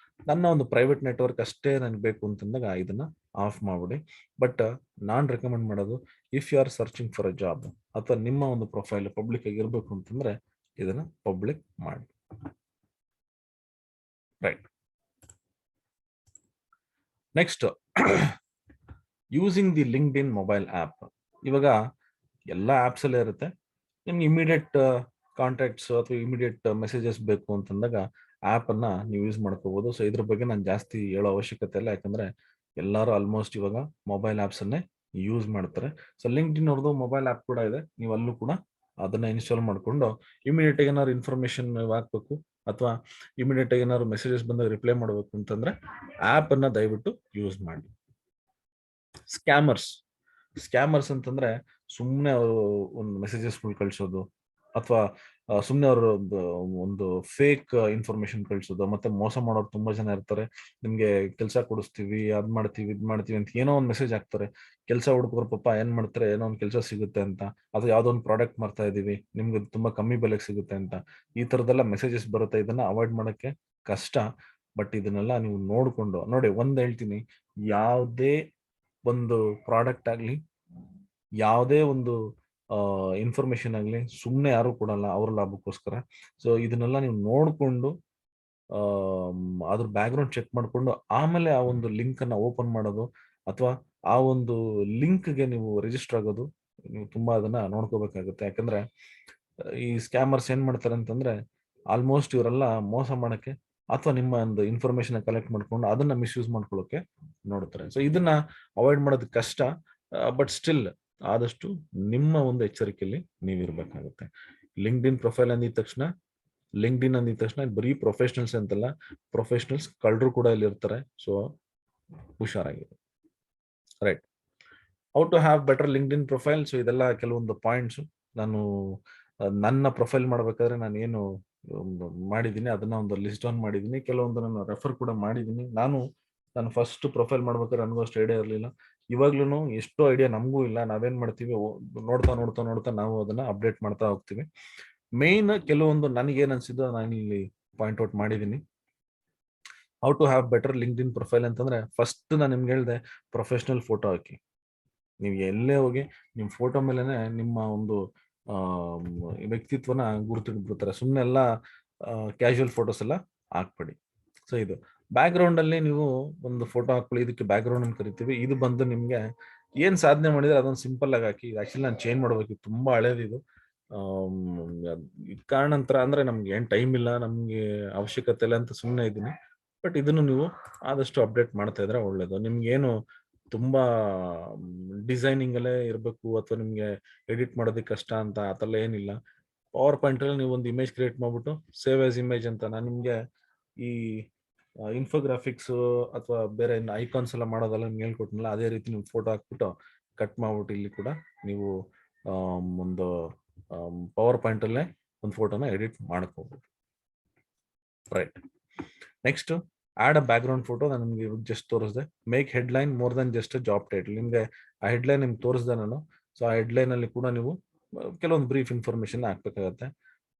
Speaker 1: ನನ್ನ ಒಂದು ಪ್ರೈವೇಟ್ ನೆಟ್ವರ್ಕ್ ಅಷ್ಟೇ ನನಗೆ ಬೇಕು ಅಂತಂದಾಗ ಇದನ್ನ ಆಫ್ ಮಾಡ್ಬಿಡಿ. ಬಟ್ ನಾನ್ ರೆಕಮೆಂಡ್ ಮಾಡೋದು, if you are searching for a job ಅಥವಾ ನಿಮ್ಮ ಒಂದು ಪ್ರೊಫೈಲ್ ಪಬ್ಲಿಕ್ ಆಗಿರ್ಬೇಕು ಅಂತಂದ್ರೆ ಇದನ್ನ ಪಬ್ಲಿಕ್ ಮಾಡಿ. Right. Next, using the LinkedIn mobile app. ಇವಾಗ ಎಲ್ಲ ಆಪ್ಸ್ ಅಲ್ಲೇ ಇರುತ್ತೆ. ನಿಮ್ಗೆ ಇಮಿಡಿಯೇಟ್ ಕಾಂಟ್ಯಾಕ್ಟ್ಸ್ ಅಥವಾ ಇಮಿಡಿಯೇಟ್ ಮೆಸೇಜಸ್ ಬೇಕು ಅಂತಂದಾಗ ಆ್ಯಪನ್ನು ನೀವು ಯೂಸ್ ಮಾಡ್ಕೋಬೋದು. ಸೊ ಇದ್ರ ಬಗ್ಗೆ ನಾನು ಜಾಸ್ತಿ ಹೇಳೋ ಅವಶ್ಯಕತೆ ಇಲ್ಲ, ಯಾಕಂದರೆ ಎಲ್ಲರೂ ಆಲ್ಮೋಸ್ಟ್ ಇವಾಗ ಮೊಬೈಲ್ ಆ್ಯಪ್ಸನ್ನೇ ಯೂಸ್ ಮಾಡ್ತಾರೆ. ಸೊ ಲಿಂಕ್ಡ್ಇನ್ ಅವ್ರದ್ದು ಮೊಬೈಲ್ ಆ್ಯಪ್ ಕೂಡ ಇದೆ, ನೀವು ಅಲ್ಲೂ ಕೂಡ ಅದನ್ನು ಇನ್ಸ್ಟಾಲ್ ಮಾಡಿಕೊಂಡು ಇಮಿಡಿಯೇಟಾಗಿ ಏನಾದ್ರು ಇನ್ಫಾರ್ಮೇಷನ್ ಹಾಕಬೇಕು ಅಥವಾ ಇಮಿಡಿಯೇಟಾಗಿ ಏನಾದ್ರು ಮೆಸೇಜಸ್ ಬಂದಾಗ ರಿಪ್ಲೈ ಮಾಡಬೇಕು ಅಂತಂದರೆ ಆ್ಯಪನ್ನು ದಯವಿಟ್ಟು ಯೂಸ್ ಮಾಡಿ. ಸ್ಕ್ಯಾಮರ್ಸ್ ಅಂತಂದ್ರೆ ಸುಮ್ಮನೆ ಅವರು ಒಂದು ಮೆಸೇಜಸ್ಗಳು ಕಳಿಸೋದು ಅಥವಾ ಸುಮ್ಮನೆ ಅವರು ಒಂದು ಫೇಕ್ ಇನ್ಫಾರ್ಮೇಶನ್ ಕಳಿಸೋದು, ಮತ್ತೆ ಮೋಸ ಮಾಡೋರು ತುಂಬಾ ಜನ ಇರ್ತಾರೆ. ನಿಮ್ಗೆ ಕೆಲಸ ಕೊಡಿಸ್ತೀವಿ, ಅದ್ ಮಾಡ್ತೀವಿ, ಇದ್ ಮಾಡ್ತೀವಿ ಅಂತ ಏನೋ ಒಂದು ಮೆಸೇಜ್ ಹಾಕ್ತಾರೆ. ಕೆಲಸ ಹುಡುಗರು ಪಾಪ ಏನ್ ಮಾಡ್ತಾರೆ, ಏನೋ ಒಂದು ಕೆಲಸ ಸಿಗುತ್ತೆ ಅಂತ, ಅಥವಾ ಯಾವ್ದೋ ಒಂದು ಪ್ರಾಡಕ್ಟ್ ಮಾಡ್ತಾ ಇದೀವಿ, ನಿಮ್ಗೆ ತುಂಬಾ ಕಮ್ಮಿ ಬೆಲೆಗೆ ಸಿಗುತ್ತೆ ಅಂತ, ಈ ತರದೆಲ್ಲ ಮೆಸೇಜಸ್ ಬರುತ್ತೆ. ಇದನ್ನ ಅವಾಯ್ಡ್ ಮಾಡಕ್ಕೆ ಕಷ್ಟ. ಬಟ್ ಇದನ್ನೆಲ್ಲ ನೀವು ನೋಡ್ಕೊಂಡು ನೋಡಿ, ಒಂದ್ ಹೇಳ್ತೀನಿ, ಯಾವುದೇ ಒಂದು ಪ್ರಾಡಕ್ಟ್ ಆಗ್ಲಿ, ಯಾವುದೇ ಒಂದು ಇನ್ಫಾರ್ಮೇಶನ್ ಆಗಲಿ ಸುಮ್ಮನೆ ಯಾರು ಕೊಡಲ್ಲ ಅವ್ರ ಲಾಭಕ್ಕೋಸ್ಕರ. ಸೊ ಇದನ್ನೆಲ್ಲ ನೀವು ನೋಡಿಕೊಂಡು ಅದ್ರ ಬ್ಯಾಕ್ಗ್ರೌಂಡ್ ಚೆಕ್ ಮಾಡಿಕೊಂಡು ಆಮೇಲೆ ಆ ಒಂದು ಲಿಂಕ್ ಅನ್ನ ಓಪನ್ ಮಾಡೋದು ಅಥವಾ ಆ ಒಂದು ಲಿಂಕ್ಗೆ ನೀವು ರಿಜಿಸ್ಟರ್ ಆಗೋದು, ನೀವು ತುಂಬಾ ಅದನ್ನ ನೋಡ್ಕೋಬೇಕಾಗುತ್ತೆ. ಯಾಕಂದ್ರೆ ಈ ಸ್ಕ್ಯಾಮರ್ಸ್ ಏನ್ ಮಾಡ್ತಾರೆ ಅಂತಂದ್ರೆ ಆಲ್ಮೋಸ್ಟ್ ಇವರೆಲ್ಲ ಮೋಸ ಮಾಡಕ್ಕೆ ಅಥವಾ ನಿಮ್ಮ ಒಂದು ಇನ್ಫಾರ್ಮೇಶನ್ ಕಲೆಕ್ಟ್ ಮಾಡ್ಕೊಂಡು ಅದನ್ನ ಮಿಸ್ಯೂಸ್ ಮಾಡ್ಕೊಳ್ಳೋಕೆ ನೋಡ್ತಾರೆ. ಸೊ ಇದನ್ನ ಅವಾಯ್ಡ್ ಮಾಡೋದು ಕಷ್ಟ. ಬಟ್ ಸ್ಟಿಲ್ ಆದಷ್ಟು ನಿಮ್ಮ ಒಂದು ಎಚ್ಚರಿಕೆಯಲ್ಲಿ ನೀವಿರ್ಬೇಕಾಗುತ್ತೆ. ಲಿಂಕ್ಡ್ಇನ್ ಪ್ರೊಫೈಲ್ ಅಂದಿದ ತಕ್ಷಣ ಬರೀ ಪ್ರೊಫೆಷನಲ್ಸ್ ಅಂತಲ್ಲ, ಪ್ರೊಫೆಷನಲ್ಸ್ ಕಳ್ಳರು ಕೂಡ ಇಲ್ಲಿ ಇರ್ತಾರೆ. ಸೊ ಹುಷಾರಾಗಿದೆ. Right, how to have better LinkedIn profile. So ಇದೆಲ್ಲ ಕೆಲವೊಂದು ಪಾಯಿಂಟ್ಸ್. ನಾನು ನನ್ನ ಪ್ರೊಫೈಲ್ ಮಾಡ್ಬೇಕಾದ್ರೆ ನಾನು ಏನು ಮಾಡಿದ್ದೀನಿ ಅದನ್ನ ಒಂದು ಲಿಸ್ಟ್ ಡೌನ್ ಮಾಡಿದ್ದೀನಿ. ಕೆಲವೊಂದು ನಾನು ರೆಫರ್ ಕೂಡ ಮಾಡಿದ್ದೀನಿ. ನಾನು ಫಸ್ಟ್ ಪ್ರೊಫೈಲ್ ಮಾಡ್ಬೇಕಾದ್ರೆ ನನಗೂ ಅಷ್ಟು ಐಡಿಯಾ ಇರಲಿಲ್ಲ. ಇವಾಗ್ಲೂ ಎಷ್ಟೋ ಐಡಿಯಾ ನಮಗೂ ಇಲ್ಲ. ನಾವೇನ್ ಮಾಡ್ತೀವಿ, ನೋಡ್ತಾ ನಾವು ಅದನ್ನ ಅಪ್ಡೇಟ್ ಮಾಡ್ತಾ ಹೋಗ್ತೀವಿ. ಮೇನ್ ಕೆಲವೊಂದು ನನಗೇನ್ ಅನ್ಸಿದ್ದು ನಾನು ಇಲ್ಲಿ ಪಾಯಿಂಟ್ ಔಟ್ ಮಾಡಿದ್ದೀನಿ. How to have better LinkedIn profile ಅಂತಂದ್ರೆ ಫಸ್ಟ್ ನಾನು ನಿಮ್ಗೆ ಹೇಳಿದೆ, ಪ್ರೊಫೆಷನಲ್ ಫೋಟೋ ಹಾಕಿ. ನೀವು ಎಲ್ಲೇ ಹೋಗಿ ನಿಮ್ಮ ಫೋಟೋ ಮೇಲೆನೆ ನಿಮ್ಮ ಒಂದು ವ್ಯಕ್ತಿತ್ವನ ಗುರುತಿಡ್ಬಿಡ್ತಾರೆ. ಸುಮ್ಮನೆ ಎಲ್ಲ ಕ್ಯಾಶುವಲ್ ಫೋಟೋಸ್ ಎಲ್ಲ ಹಾಕ್ಬೇಡಿ. ಸೊ ಇದು ಬ್ಯಾಕ್ ಗ್ರೌಂಡ್ ಅಲ್ಲಿ ನೀವು ಒಂದು ಫೋಟೋ ಹಾಕೊಳ್ಳಿ. ಇದಕ್ಕೆ ಬ್ಯಾಕ್ ಗ್ರೌಂಡ್ ಅಂತ ಕರಿತೀವಿ. ಇದು ಬಂದು ನಿಮ್ಗೆ ಏನ್ ಸಾಧನೆ ಮಾಡಿದ್ರೆ ಅದೊಂದು ಸಿಂಪಲ್ ಆಗಿ ಹಾಕಿ. ಆಕ್ಚುಲಿ ನಾನು ಚೇಂಜ್ ಮಾಡ್ಬೇಕಿತ್ತು, ತುಂಬಾ ಹಳೇದಿದು. ಕಾರಣಾಂತರ ಅಂದ್ರೆ ನಮ್ಗೆ ಏನ್ ಟೈಮ್ ಇಲ್ಲ, ನಮ್ಗೆ ಅವಶ್ಯಕತೆ ಇಲ್ಲ ಅಂತ ಸುಮ್ಮನೆ ಇದ್ದೀನಿ. ಬಟ್ ಇದನ್ನು ನೀವು ಆದಷ್ಟು ಅಪ್ಡೇಟ್ ಮಾಡ್ತಾ ಇದ್ರೆ ಒಳ್ಳೇದು. ನಿಮ್ಗೆ ಏನು ತುಂಬಾ ಡಿಸೈನಿಂಗ್ ಅಲ್ಲೇ ಇರಬೇಕು ಅಥವಾ ನಿಮ್ಗೆ ಎಡಿಟ್ ಮಾಡೋದಕ್ಕೆ ಕಷ್ಟ ಅಂತ ಆತರ ಏನಿಲ್ಲ. ಪವರ್ ಪಾಯಿಂಟ್ ಅಲ್ಲಿ ನೀವು ಒಂದು ಇಮೇಜ್ ಕ್ರಿಯೇಟ್ ಮಾಡ್ಬಿಟ್ಟು ಸೇವ್ ಆಸ್ ಇಮೇಜ್ ಅಂತ ನಾನು ನಿಮ್ಗೆ ಈ ಇನ್ಫೋಗ್ರಾಫಿಕ್ಸ್ ಅಥವಾ ಬೇರೆ ಐಕಾನ್ಸ್ ಎಲ್ಲ ಮಾಡೋದೆಲ್ಲ ನಿಮ್ಗೆ ಹೇಳ್ಕೊಟ್ನಲ್ಲ, ಅದೇ ರೀತಿ ನೀವು ಫೋಟೋ ಹಾಕ್ಬಿಟ್ಟು ಕಟ್ ಮಾಡ್ಬಿಟ್ಟು ಇಲ್ಲಿ ಕೂಡ ನೀವು ಒಂದು ಪವರ್ ಪಾಯಿಂಟ್ ಅಲ್ಲೇ ಒಂದು ಫೋಟೋನ ಎಡಿಟ್ ಮಾಡ್ಕೋಬಹುದು. Right, next add a background photo. ನಾನು ನಿಮ್ಗೆ ಜಸ್ಟ್ ತೋರಿಸಿದೆ. Make headline more than just a job title. ನಿಮ್ಗೆ ಆ ಹೆಡ್ಲೈನ್ ನಿಮ್ಗೆ ತೋರಿಸಿದೆ ನಾನು. ಸೊ ಆ ಹೆಡ್ಲೈನ್ ಅಲ್ಲಿ ಕೂಡ ನೀವು ಕೆಲವೊಂದು ಬ್ರೀಫ್ ಇನ್ಫಾರ್ಮೇಶನ್ ಹಾಕ್ಬೇಕಾಗತ್ತೆ.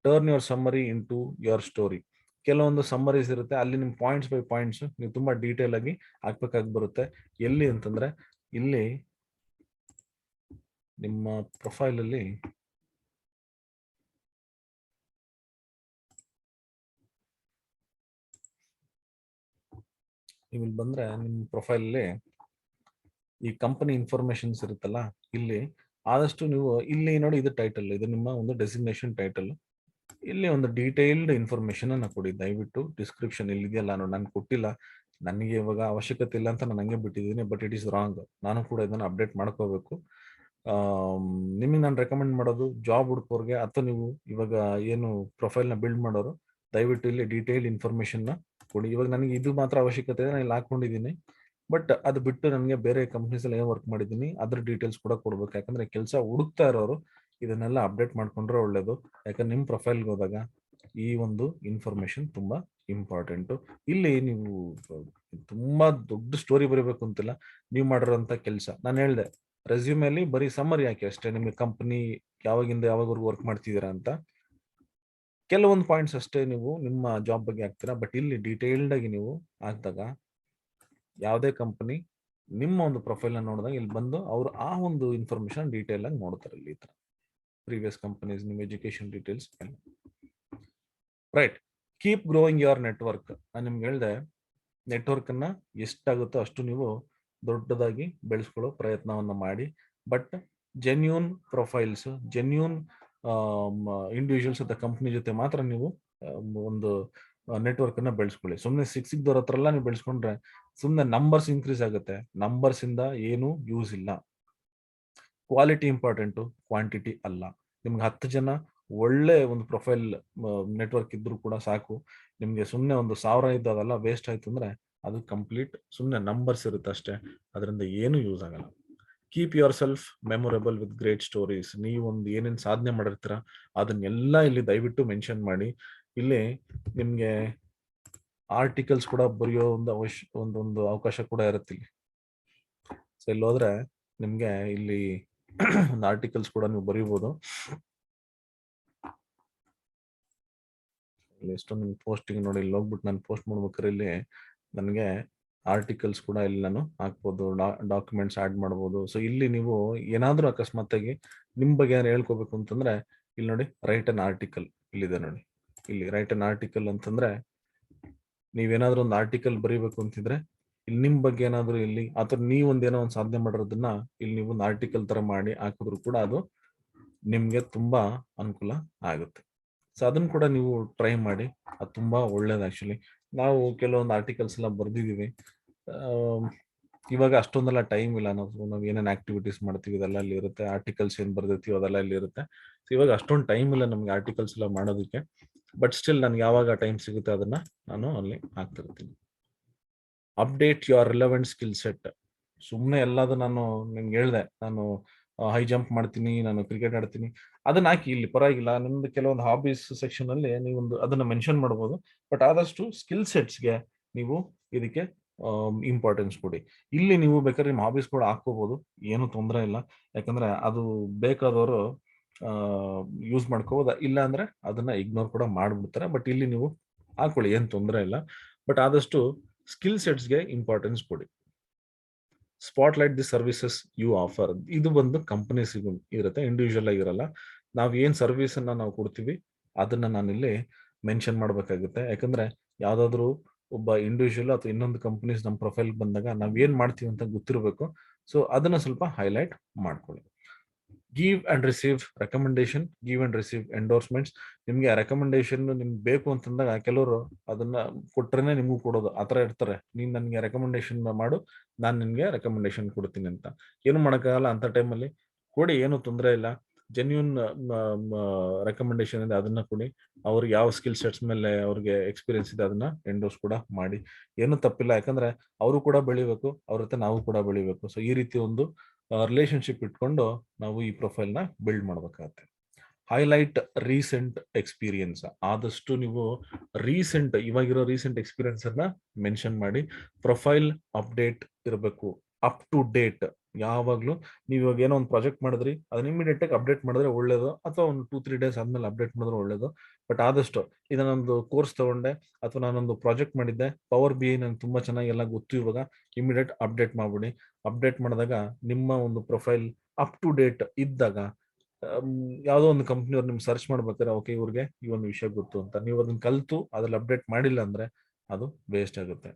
Speaker 1: Turn your summary into your story. ಕೆಲವೊಂದು ಸಮ್ಮರೀಸ್ ಇರುತ್ತೆ, ಅಲ್ಲಿ ನಿಮ್ ಪಾಯಿಂಟ್ಸ್ ಬೈ ಪಾಯಿಂಟ್ಸ್ ನೀವು ತುಂಬಾ ಡೀಟೇಲ್ ಆಗಿ ಹಾಕ್ಬೇಕಾಗಿ ಬರುತ್ತೆ. ಎಲ್ಲಿ ಅಂತಂದ್ರೆ ಇಲ್ಲಿ ನಿಮ್ಮ ಪ್ರೊಫೈಲ್ ಅಲ್ಲಿ ನೀವು ಇಲ್ಲಿ ಬಂದ್ರೆ ನಿಮ್ಮ ಪ್ರೊಫೈಲ್ ಅಲ್ಲಿ ಈ ಕಂಪನಿ ಇನ್ಫಾರ್ಮೇಶನ್ಸ್ ಇರುತ್ತಲ್ಲ, ಇಲ್ಲಿ ಆದಷ್ಟು ನೀವು ಇಲ್ಲಿ ನೋಡಿ, ಇದು ಟೈಟಲ್, ಇದು ನಿಮ್ಮ ಒಂದು ಡೆಸಿಗ್ನೇಷನ್ ಟೈಟಲ್. ಇಲ್ಲಿ ಒಂದು ಡೀಟೇಲ್ಡ್ ಇನ್ಫಾರ್ಮೇಶನ್ ಅನ್ನ ಕೊಡಿ ದಯವಿಟ್ಟು. ಡಿಸ್ಕ್ರಿಪ್ಷನ್ ಇಲ್ಲಿ ಇದೆಯಲ್ಲ, ನಾನು ಕೊಟ್ಟಿಲ್ಲ, ನನಗೆ ಇವಾಗ ಅವಶ್ಯಕತೆ ಇಲ್ಲ ಅಂತ ನಾನು ಹಂಗೆ ಬಿಟ್ಟಿದ್ದೀನಿ. But it is wrong. ನಾನು ಕೂಡ ಇದನ್ನ ಅಪ್ಡೇಟ್ ಮಾಡ್ಕೋಬೇಕು. ನಿಮಗೆ ನಾನು ರೆಕಮೆಂಡ್ ಮಾಡೋದು ಜಾಬ್ ಹುಡುಕೋರ್ಗೆ ಅಥವಾ ನೀವು ಇವಾಗ ಏನು ಪ್ರೊಫೈಲ್ನ ಬಿಲ್ಡ್ ಮಾಡೋರು, ದಯವಿಟ್ಟು ಇಲ್ಲಿ ಡೀಟೇಲ್ಡ್ ಇನ್ಫಾರ್ಮೇಶನ್ ನ ಕೊಡಿ. ಇವಾಗ ನನಗೆ ಇದು ಮಾತ್ರ ಅವಶ್ಯಕತೆ ಇದೆ, ನಾನು ಇಲ್ಲಿ ಹಾಕೊಂಡಿದ್ದೀನಿ. ಬಟ್ ಅದು ಬಿಟ್ಟು ನನಗೆ ಬೇರೆ ಕಂಪ್ನೀಸ್ ಅಲ್ಲಿ ಏನು ವರ್ಕ್ ಮಾಡಿದ್ದೀನಿ ಅದ್ರ ಡೀಟೇಲ್ಸ್ ಕೂಡ ಕೊಡ್ಬೇಕು. ಯಾಕಂದ್ರೆ ಕೆಲಸ ಹುಡುಕ್ತಾ ಇರೋರು ಇದನ್ನೆಲ್ಲ ಅಪ್ಡೇಟ್ ಮಾಡ್ಕೊಂಡ್ರೆ ಒಳ್ಳೇದು. ಯಾಕಂದ್ರೆ ನಿಮ್ಮ ಪ್ರೊಫೈಲ್ಗೆ ಹೋದಾಗ ಈ ಒಂದು ಇನ್ಫಾರ್ಮೇಶನ್ ತುಂಬಾ ಇಂಪಾರ್ಟೆಂಟ್. ಇಲ್ಲಿ ನೀವು ತುಂಬಾ ದೊಡ್ಡ ಸ್ಟೋರಿ ಬರೀಬೇಕು ಅಂತಿಲ್ಲ. ನೀವು ಮಾಡಿರೋಂಥ ಕೆಲಸ ನಾನು ಹೇಳಿದೆ, ರೆಸ್ಯೂಮೇಲಿ ಬರೀ ಸಮ್ಮರಿ ಹಾಕಿ ಅಷ್ಟೇ. ನಿಮಗೆ ಕಂಪನಿ ಯಾವಾಗಿಂದ ಯಾವಾಗವರೆಗೂ ವರ್ಕ್ ಮಾಡ್ತಿದ್ದೀರಾ ಅಂತ ಕೆಲವೊಂದು ಪಾಯಿಂಟ್ಸ್ ಅಷ್ಟೇ ನೀವು ನಿಮ್ಮ ಜಾಬ್ ಬಗ್ಗೆ ಹಾಕ್ತೀರಾ. ಬಟ್ ಇಲ್ಲಿ ಡೀಟೇಲ್ಡ್ ಆಗಿ ನೀವು ಹಾಕಿದಾಗ ಯಾವುದೇ ಕಂಪನಿ ನಿಮ್ಮ ಒಂದು ಪ್ರೊಫೈಲ್ ನ ನೋಡಿದಾಗ ಇಲ್ಲಿ ಬಂದು ಅವರು ಆ ಒಂದು ಇನ್ಫಾರ್ಮೇಶನ್ ಡೀಟೇಲ್ ಆಗಿ ನೋಡ್ತಾರೆ. ಇಲ್ಲಿ ಈ ತರ ಪ್ರೀವಿಯಸ್ ಕಂಪನೀಸ್, ನಿಮ್ಮ education details. Right, keep growing your network. ನಾನು ನಿಮ್ಗೆ ಹೇಳಿದೆ, ನೆಟ್ವರ್ಕ್ ಅನ್ನ ಎಷ್ಟಾಗುತ್ತೋ ಅಷ್ಟು ನೀವು ದೊಡ್ಡದಾಗಿ ಬೆಳೆಸ್ಕೊಳ್ಳೋ ಪ್ರಯತ್ನವನ್ನ ಮಾಡಿ. But genuine profiles, genuine individuals ಅಥವಾ ಕಂಪನಿ ಜೊತೆ ಮಾತ್ರ ನೀವು ಒಂದು ನೆಟ್ವರ್ಕ್ ಅನ್ನ ಬೆಳೆಸ್ಕೊಳ್ಳಿ. ಸುಮ್ಮನೆ ಸಿಕ್ಕಿದವ್ರ ಹತ್ರ ಎಲ್ಲ ನೀವು ಬೆಳೆಸ್ಕೊಂಡ್ರೆ ಸುಮ್ಮನೆ ನಂಬರ್ಸ್ ಇನ್ಕ್ರೀಸ್ ಆಗುತ್ತೆ. ನಂಬರ್ಸ್ ಇಂದ ಏನು ಯೂಸ್ ಇಲ್ಲ. ಕ್ವಾಲಿಟಿ ಇಂಪಾರ್ಟೆಂಟು, ಕ್ವಾಂಟಿಟಿ ಅಲ್ಲ. ನಿಮ್ಗೆ 10 ಜನ ಒಳ್ಳೆ ಒಂದು ಪ್ರೊಫೈಲ್ ನೆಟ್ವರ್ಕ್ ಇದ್ರು ಕೂಡ ಸಾಕು. ನಿಮ್ಗೆ ಸುಮ್ಮನೆ ಒಂದು 1000 ಇದ್ದು ಅದೆಲ್ಲ ವೇಸ್ಟ್ ಆಯ್ತು ಅಂದ್ರೆ ಅದು ಕಂಪ್ಲೀಟ್ ಸುಮ್ಮನೆ ನಂಬರ್ಸ್ ಇರುತ್ತೆ ಅಷ್ಟೇ. ಅದರಿಂದ ಏನು ಯೂಸ್ ಆಗಲ್ಲ. Keep your self memorable with great stories. ನೀವು ಒಂದು ಏನೇನು ಸಾಧನೆ ಮಾಡಿರ್ತೀರ ಅದನ್ನೆಲ್ಲ ಇಲ್ಲಿ ದಯವಿಟ್ಟು ಮೆನ್ಷನ್ ಮಾಡಿ. ಇಲ್ಲಿ ನಿಮ್ಗೆ ಆರ್ಟಿಕಲ್ಸ್ ಕೂಡ ಬರೆಯೋ ಒಂದು ಅವಕಾಶ ಕೂಡ ಇರುತ್ತೆ ಇಲ್ಲಿ. ಸೊ ಇಲ್ಲಿ ಹೋದ್ರೆ ನಿಮ್ಗೆ ಇಲ್ಲಿ ಒಂದು ಆರ್ಟಿಕಲ್ಸ್ ಕೂಡ ನೀವು ಬರೀಬಹುದು. ಎಷ್ಟೊಂದು ಪೋಸ್ಟಿಂಗ್ ನೋಡಿ, ಇಲ್ಲಿ ಹೋಗ್ಬಿಟ್ಟು ನಾನು ಪೋಸ್ಟ್ ಮಾಡ್ಬೇಕಾದ್ರೆ ಇಲ್ಲಿ ನನಗೆ ಆರ್ಟಿಕಲ್ಸ್ ಕೂಡ ಇಲ್ಲಿ ನಾನು ಹಾಕ್ಬೋದು, ಡಾಕ್ಯುಮೆಂಟ್ಸ್ ಆಡ್ ಮಾಡ್ಬೋದು. ಸೊ ಇಲ್ಲಿ ನೀವು ಏನಾದ್ರೂ ಅಕಸ್ಮಾತ್ತಾಗಿ ನಿಮ್ ಬಗ್ಗೆ ಏನಾದ್ರು ಹೇಳ್ಕೋಬೇಕು ಅಂತಂದ್ರೆ ಇಲ್ಲಿ ನೋಡಿ ರೈಟ್ ಅನ್ ಆರ್ಟಿಕಲ್ ಇಲ್ಲಿದೆ ನೋಡಿ. ಇಲ್ಲಿ ರೈಟ್ ಅನ್ ಆರ್ಟಿಕಲ್ ಅಂತಂದ್ರೆ ನೀವೇನಾದ್ರೂ ಒಂದು ಆರ್ಟಿಕಲ್ ಬರೀಬೇಕು ಅಂತಿದ್ರೆ ಇಲ್ಲಿ ನಿಮ್ ಬಗ್ಗೆ ಏನಾದ್ರು ಇಲ್ಲಿ ಅಥವಾ ನೀವೊಂದೇನೋ ಒಂದು ಸಾಧನೆ ಮಾಡಿರೋದನ್ನ ಇಲ್ಲಿ ನೀವು ಒಂದು ಆರ್ಟಿಕಲ್ ತರ ಮಾಡಿ ಹಾಕಿದ್ರು ಕೂಡ ಅದು ನಿಮ್ಗೆ ತುಂಬಾ ಅನುಕೂಲ ಆಗುತ್ತೆ. ಸೊ ಅದನ್ನ ಕೂಡ ನೀವು ಟ್ರೈ ಮಾಡಿ, ಅದು ತುಂಬಾ ಒಳ್ಳೇದು. ಆಕ್ಚುಲಿ ನಾವು ಕೆಲವೊಂದು ಆರ್ಟಿಕಲ್ಸ್ ಎಲ್ಲ ಬರ್ದಿದೀವಿ. ಇವಾಗ ಅಷ್ಟೊಂದೆಲ್ಲ ಟೈಮ್ ಇಲ್ಲ. ನಾವು ಏನೇನು ಆಕ್ಟಿವಿಟೀಸ್ ಮಾಡ್ತೀವಿ ಇದೆಲ್ಲ ಅಲ್ಲಿ ಇರುತ್ತೆ. ಆರ್ಟಿಕಲ್ಸ್ ಏನ್ ಬರ್ದಿರ್ತೀವಿ ಅದೆಲ್ಲ ಇಲ್ಲಿ ಇರುತ್ತೆ. ಸೊ ಇವಾಗ ಅಷ್ಟೊಂದು ಟೈಮ್ ಇಲ್ಲ ನಮ್ಗೆ ಆರ್ಟಿಕಲ್ಸ್ ಎಲ್ಲ ಮಾಡೋದಕ್ಕೆ. ಬಟ್ ಸ್ಟಿಲ್ ನನ್ಗೆ ಯಾವಾಗ ಟೈಮ್ ಸಿಗುತ್ತೆ ಅದನ್ನ ನಾನು ಅಲ್ಲಿ ಹಾಕ್ತಿರ್ತೀನಿ. Update your relevant skill set. ಸುಮ್ಮನೆ ಎಲ್ಲದು ನಾನು ನಿಮ್ಗೆ ಹೇಳ್ದೆ, ನಾನು ಹೈ ಜಂಪ್ ಮಾಡ್ತೀನಿ, ನಾನು ಕ್ರಿಕೆಟ್ ಆಡ್ತೀನಿ, ಅದನ್ನ ಹಾಕಿ ಇಲ್ಲಿ ಪರವಾಗಿಲ್ಲ. ನಿಮ್ದು ಕೆಲವೊಂದು ಹಾಬೀಸ್ ಸೆಕ್ಷನ್ ಅಲ್ಲಿ ನೀವು ಅದನ್ನ ಮೆನ್ಷನ್ ಮಾಡ್ಬೋದು. ಬಟ್ ಆದಷ್ಟು ಸ್ಕಿಲ್ ಸೆಟ್ಸ್ಗೆ ನೀವು ಇದಕ್ಕೆ ಇಂಪಾರ್ಟೆನ್ಸ್ ಕೊಡಿ. ಇಲ್ಲಿ ನೀವು ಬೇಕಾದ್ರೆ ನಿಮ್ಮ ಹಾಬೀಸ್ ಕೂಡ ಹಾಕೋಬಹುದು, ಏನು ತೊಂದರೆ ಇಲ್ಲ. ಯಾಕಂದ್ರೆ ಅದು ಬೇಕಾದವರು ಯೂಸ್ ಮಾಡ್ಕೋಬಹುದು, ಇಲ್ಲ ಅಂದ್ರೆ ಅದನ್ನ ಇಗ್ನೋರ್ ಕೂಡ ಮಾಡ್ಬಿಡ್ತಾರೆ. ಬಟ್ ಇಲ್ಲಿ ನೀವು ಹಾಕೊಳ್ಳಿ, ಏನ್ ತೊಂದರೆ ಇಲ್ಲ. ಬಟ್ ಆದಷ್ಟು ಸ್ಕಿಲ್ ಸೆಟ್ಸ್ಗೆ ಇಂಪಾರ್ಟೆನ್ಸ್ ಕೊಡಿ. Spotlight the services you offer. ಇದು ಬಂದು ಕಂಪನೀಸ್ ಇರುತ್ತೆ, ಇಂಡಿವಿಜುವಲ್ ಆಗಿರಲ್ಲ. ನಾವು ಏನ್ ಸರ್ವಿಸ್ ಅನ್ನ ನಾವು ಕೊಡ್ತೀವಿ ಅದನ್ನ ನಾನಿಲ್ಲಿ ಮೆನ್ಷನ್ ಮಾಡ್ಬೇಕಾಗುತ್ತೆ. ಯಾಕಂದ್ರೆ ಯಾವ್ದಾದ್ರು ಒಬ್ಬ ಇಂಡಿವಿಜುವಲ್ ಅಥವಾ ಇನ್ನೊಂದು ಕಂಪನೀಸ್ ನಮ್ಮ ಪ್ರೊಫೈಲ್ ಬಂದಾಗ ನಾವ್ ಏನ್ ಮಾಡ್ತೀವಿ ಅಂತ ಗೊತ್ತಿರಬೇಕು. ಸೊ ಅದನ್ನ ಸ್ವಲ್ಪ ಹೈಲೈಟ್ ಮಾಡ್ಕೊಳ್ಳಿ. Give and receive recommendation, give and receive endorsements. ನಿಮ್ಗೆ ರೆಕಮೆಂಡೇಶನ್ ನಿಮ್ಗೆ ಬೇಕು ಅಂತಂದಾಗ ಕೆಲವರು ಅದನ್ನ ಕೊಟ್ರೇನೆ ನಿಮ್ಗೂ ಕೊಡೋದು, ಆತರ ಇರ್ತಾರೆ. ನೀನ್ ನನ್ಗೆ ರೆಕಮೆಂಡೇಶನ್ ಮಾಡು, ನಾನ್ ನಿನ್ಗೆ ರೆಕಮೆಂಡೇಶನ್ ಕೊಡ್ತೀನಿ ಅಂತ. ಏನು ಮಾಡಕ್ಕಾಗಲ್ಲ ಅಂತ ಟೈಮಲ್ಲಿ ಕೊಡಿ, ಏನು ತೊಂದರೆ ಇಲ್ಲ. ಜೆನ್ಯೂನ್ ರೆಕಮೆಂಡೇಶನ್ ಇದೆ ಅದನ್ನ ಕೊಡಿ. ಅವ್ರಿಗೆ ಯಾವ ಸ್ಕಿಲ್ ಸೆಟ್ಸ್ ಮೇಲೆ ಅವ್ರಿಗೆ ಎಕ್ಸ್ಪೀರಿಯನ್ಸ್ ಇದೆ ಅದನ್ನ ಎಂಡೋರ್ಸ್ ಕೂಡ ಮಾಡಿ. ಏನು ತಪ್ಪಿಲ್ಲ, ಯಾಕಂದ್ರೆ ಅವರು ಕೂಡ ಬೆಳಿಬೇಕು, ಅವ್ರ ಜೊತೆ ನಾವು ಕೂಡ ಬೆಳಿಬೇಕು. ಸೊ ಈ ರೀತಿ ಒಂದು ರಿಲೇಶನ್ಶಿಪ್ ಇಟ್ಕೊಂಡು ನಾವು ಈ ಪ್ರೊಫೈಲ್ ನ ಬಿಲ್ಡ್ ಮಾಡ್ಬೇಕಾಗತ್ತೆ. Highlight recent experience. ಆದಷ್ಟು ನೀವು ಇವಾಗಿರೋ ರೀಸೆಂಟ್ ಎಕ್ಸ್ಪೀರಿಯನ್ಸ್ ಅನ್ನ ಮೆನ್ಷನ್ ಮಾಡಿ. ಪ್ರೊಫೈಲ್ ಅಪ್ಡೇಟ್ ಇರಬೇಕು, ಅಪ್ ಟು ಡೇಟ್. ಯಾವಾಗ್ಲೂ ನೀವು ಇವಾಗ ಏನೋ ಒಂದು ಪ್ರಾಜೆಕ್ಟ್ ಮಾಡಿದ್ರಿ, ಅದನ್ನ ಇಮಿಡಿಯೇಟ್ ಆಗಿ ಅಪ್ಡೇಟ್ ಮಾಡಿದ್ರೆ ಒಳ್ಳೇದು, ಅಥವಾ ಒಂದು 2-3 ಡೇಸ್ ಆದ್ಮೇಲೆ ಅಪ್ಡೇಟ್ ಮಾಡಿದ್ರೆ ಒಳ್ಳೇದು. ಬಟ್ ಆದಷ್ಟು ಇದನ್ನೊಂದು ಕೋರ್ಸ್ ತಗೊಂಡೆ ಅಥವಾ ನಾನೊಂದು ಪ್ರಾಜೆಕ್ಟ್ ಮಾಡಿದ್ದೆ, ಪವರ್ ಬಿ ಐ ನನ್ಗೆ ತುಂಬಾ ಚೆನ್ನಾಗಿ ಎಲ್ಲ ಗೊತ್ತು, ಇವಾಗ ಇಮಿಡಿಯೇಟ್ ಅಪ್ಡೇಟ್ ಮಾಡ್ಬಿಡಿ. ಅಪ್ಡೇಟ್ ಮಾಡಿದಾಗ ನಿಮ್ಮ ಒಂದು ಪ್ರೊಫೈಲ್ ಅಪ್ ಟು ಡೇಟ್ ಇದ್ದಾಗ ಯಾವುದೋ ಒಂದು ಕಂಪ್ನಿಯವ್ರು ನಿಮ್ಗೆ ಸರ್ಚ್ ಮಾಡ್ಬೇಕಾದ್ರೆ ಓಕೆ ಇವ್ರಿಗೆ ಈ ಒಂದು ವಿಷಯ ಗೊತ್ತು ಅಂತ, ನೀವು ಅದನ್ನ ಕಲ್ತು ಅದ್ರಲ್ಲಿ ಅಪ್ಡೇಟ್ ಮಾಡಿಲ್ಲ ಅಂದ್ರೆ ಅದು ವೇಸ್ಟ್ ಆಗುತ್ತೆ.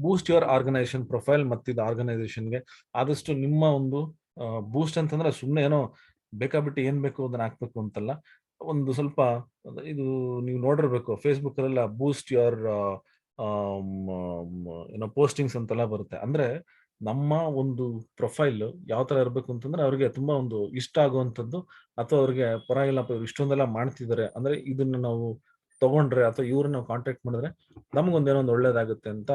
Speaker 1: Boost your organisation profile. ಮತ್ತಿದ ಆರ್ಗನೈಸೇಷನ್ಗೆ ಆದಷ್ಟು ನಿಮ್ಮ ಒಂದು ಬೂಸ್ಟ್ ಅಂತಂದ್ರೆ ಸುಮ್ಮನೆ ಏನೋ ಬೇಕಾಬಿಟ್ಟು ಏನ್ ಬೇಕು ಅದನ್ನ ಹಾಕ್ಬೇಕು ಅಂತಲ್ಲ. ಒಂದು ಸ್ವಲ್ಪ ಇದು ನೀವು ನೋಡಿರ್ಬೇಕು, ಫೇಸ್ಬುಕ್ ಅಲ್ಲೆಲ್ಲ ಬೂಸ್ಟ್ ಯುವರ್ ಏನೋ ಪೋಸ್ಟಿಂಗ್ಸ್ ಅಂತೆಲ್ಲ ಬರುತ್ತೆ. ಅಂದ್ರೆ ನಮ್ಮ ಒಂದು ಪ್ರೊಫೈಲ್ ಯಾವ ತರ ಇರ್ಬೇಕು ಅಂತಂದ್ರೆ ಅವ್ರಿಗೆ ತುಂಬಾ ಒಂದು ಇಷ್ಟ ಆಗುವಂತದ್ದು, ಅಥವಾ ಅವ್ರಿಗೆ ಪರವಾಗಿಲ್ಲಪ್ಪ ಇವ್ರು ಇಷ್ಟೊಂದೆಲ್ಲ ಮಾಡ್ತಿದ್ದಾರೆ ಅಂದ್ರೆ ಇದನ್ನ ನಾವು ತಗೊಂಡ್ರೆ ಅಥವಾ ಇವ್ರನ್ನ ನಾವು ಕಾಂಟ್ಯಾಕ್ಟ್ ಮಾಡಿದ್ರೆ ನಮ್ಗೊಂದೇನೋ ಒಂದು ಒಳ್ಳೇದಾಗುತ್ತೆ ಅಂತ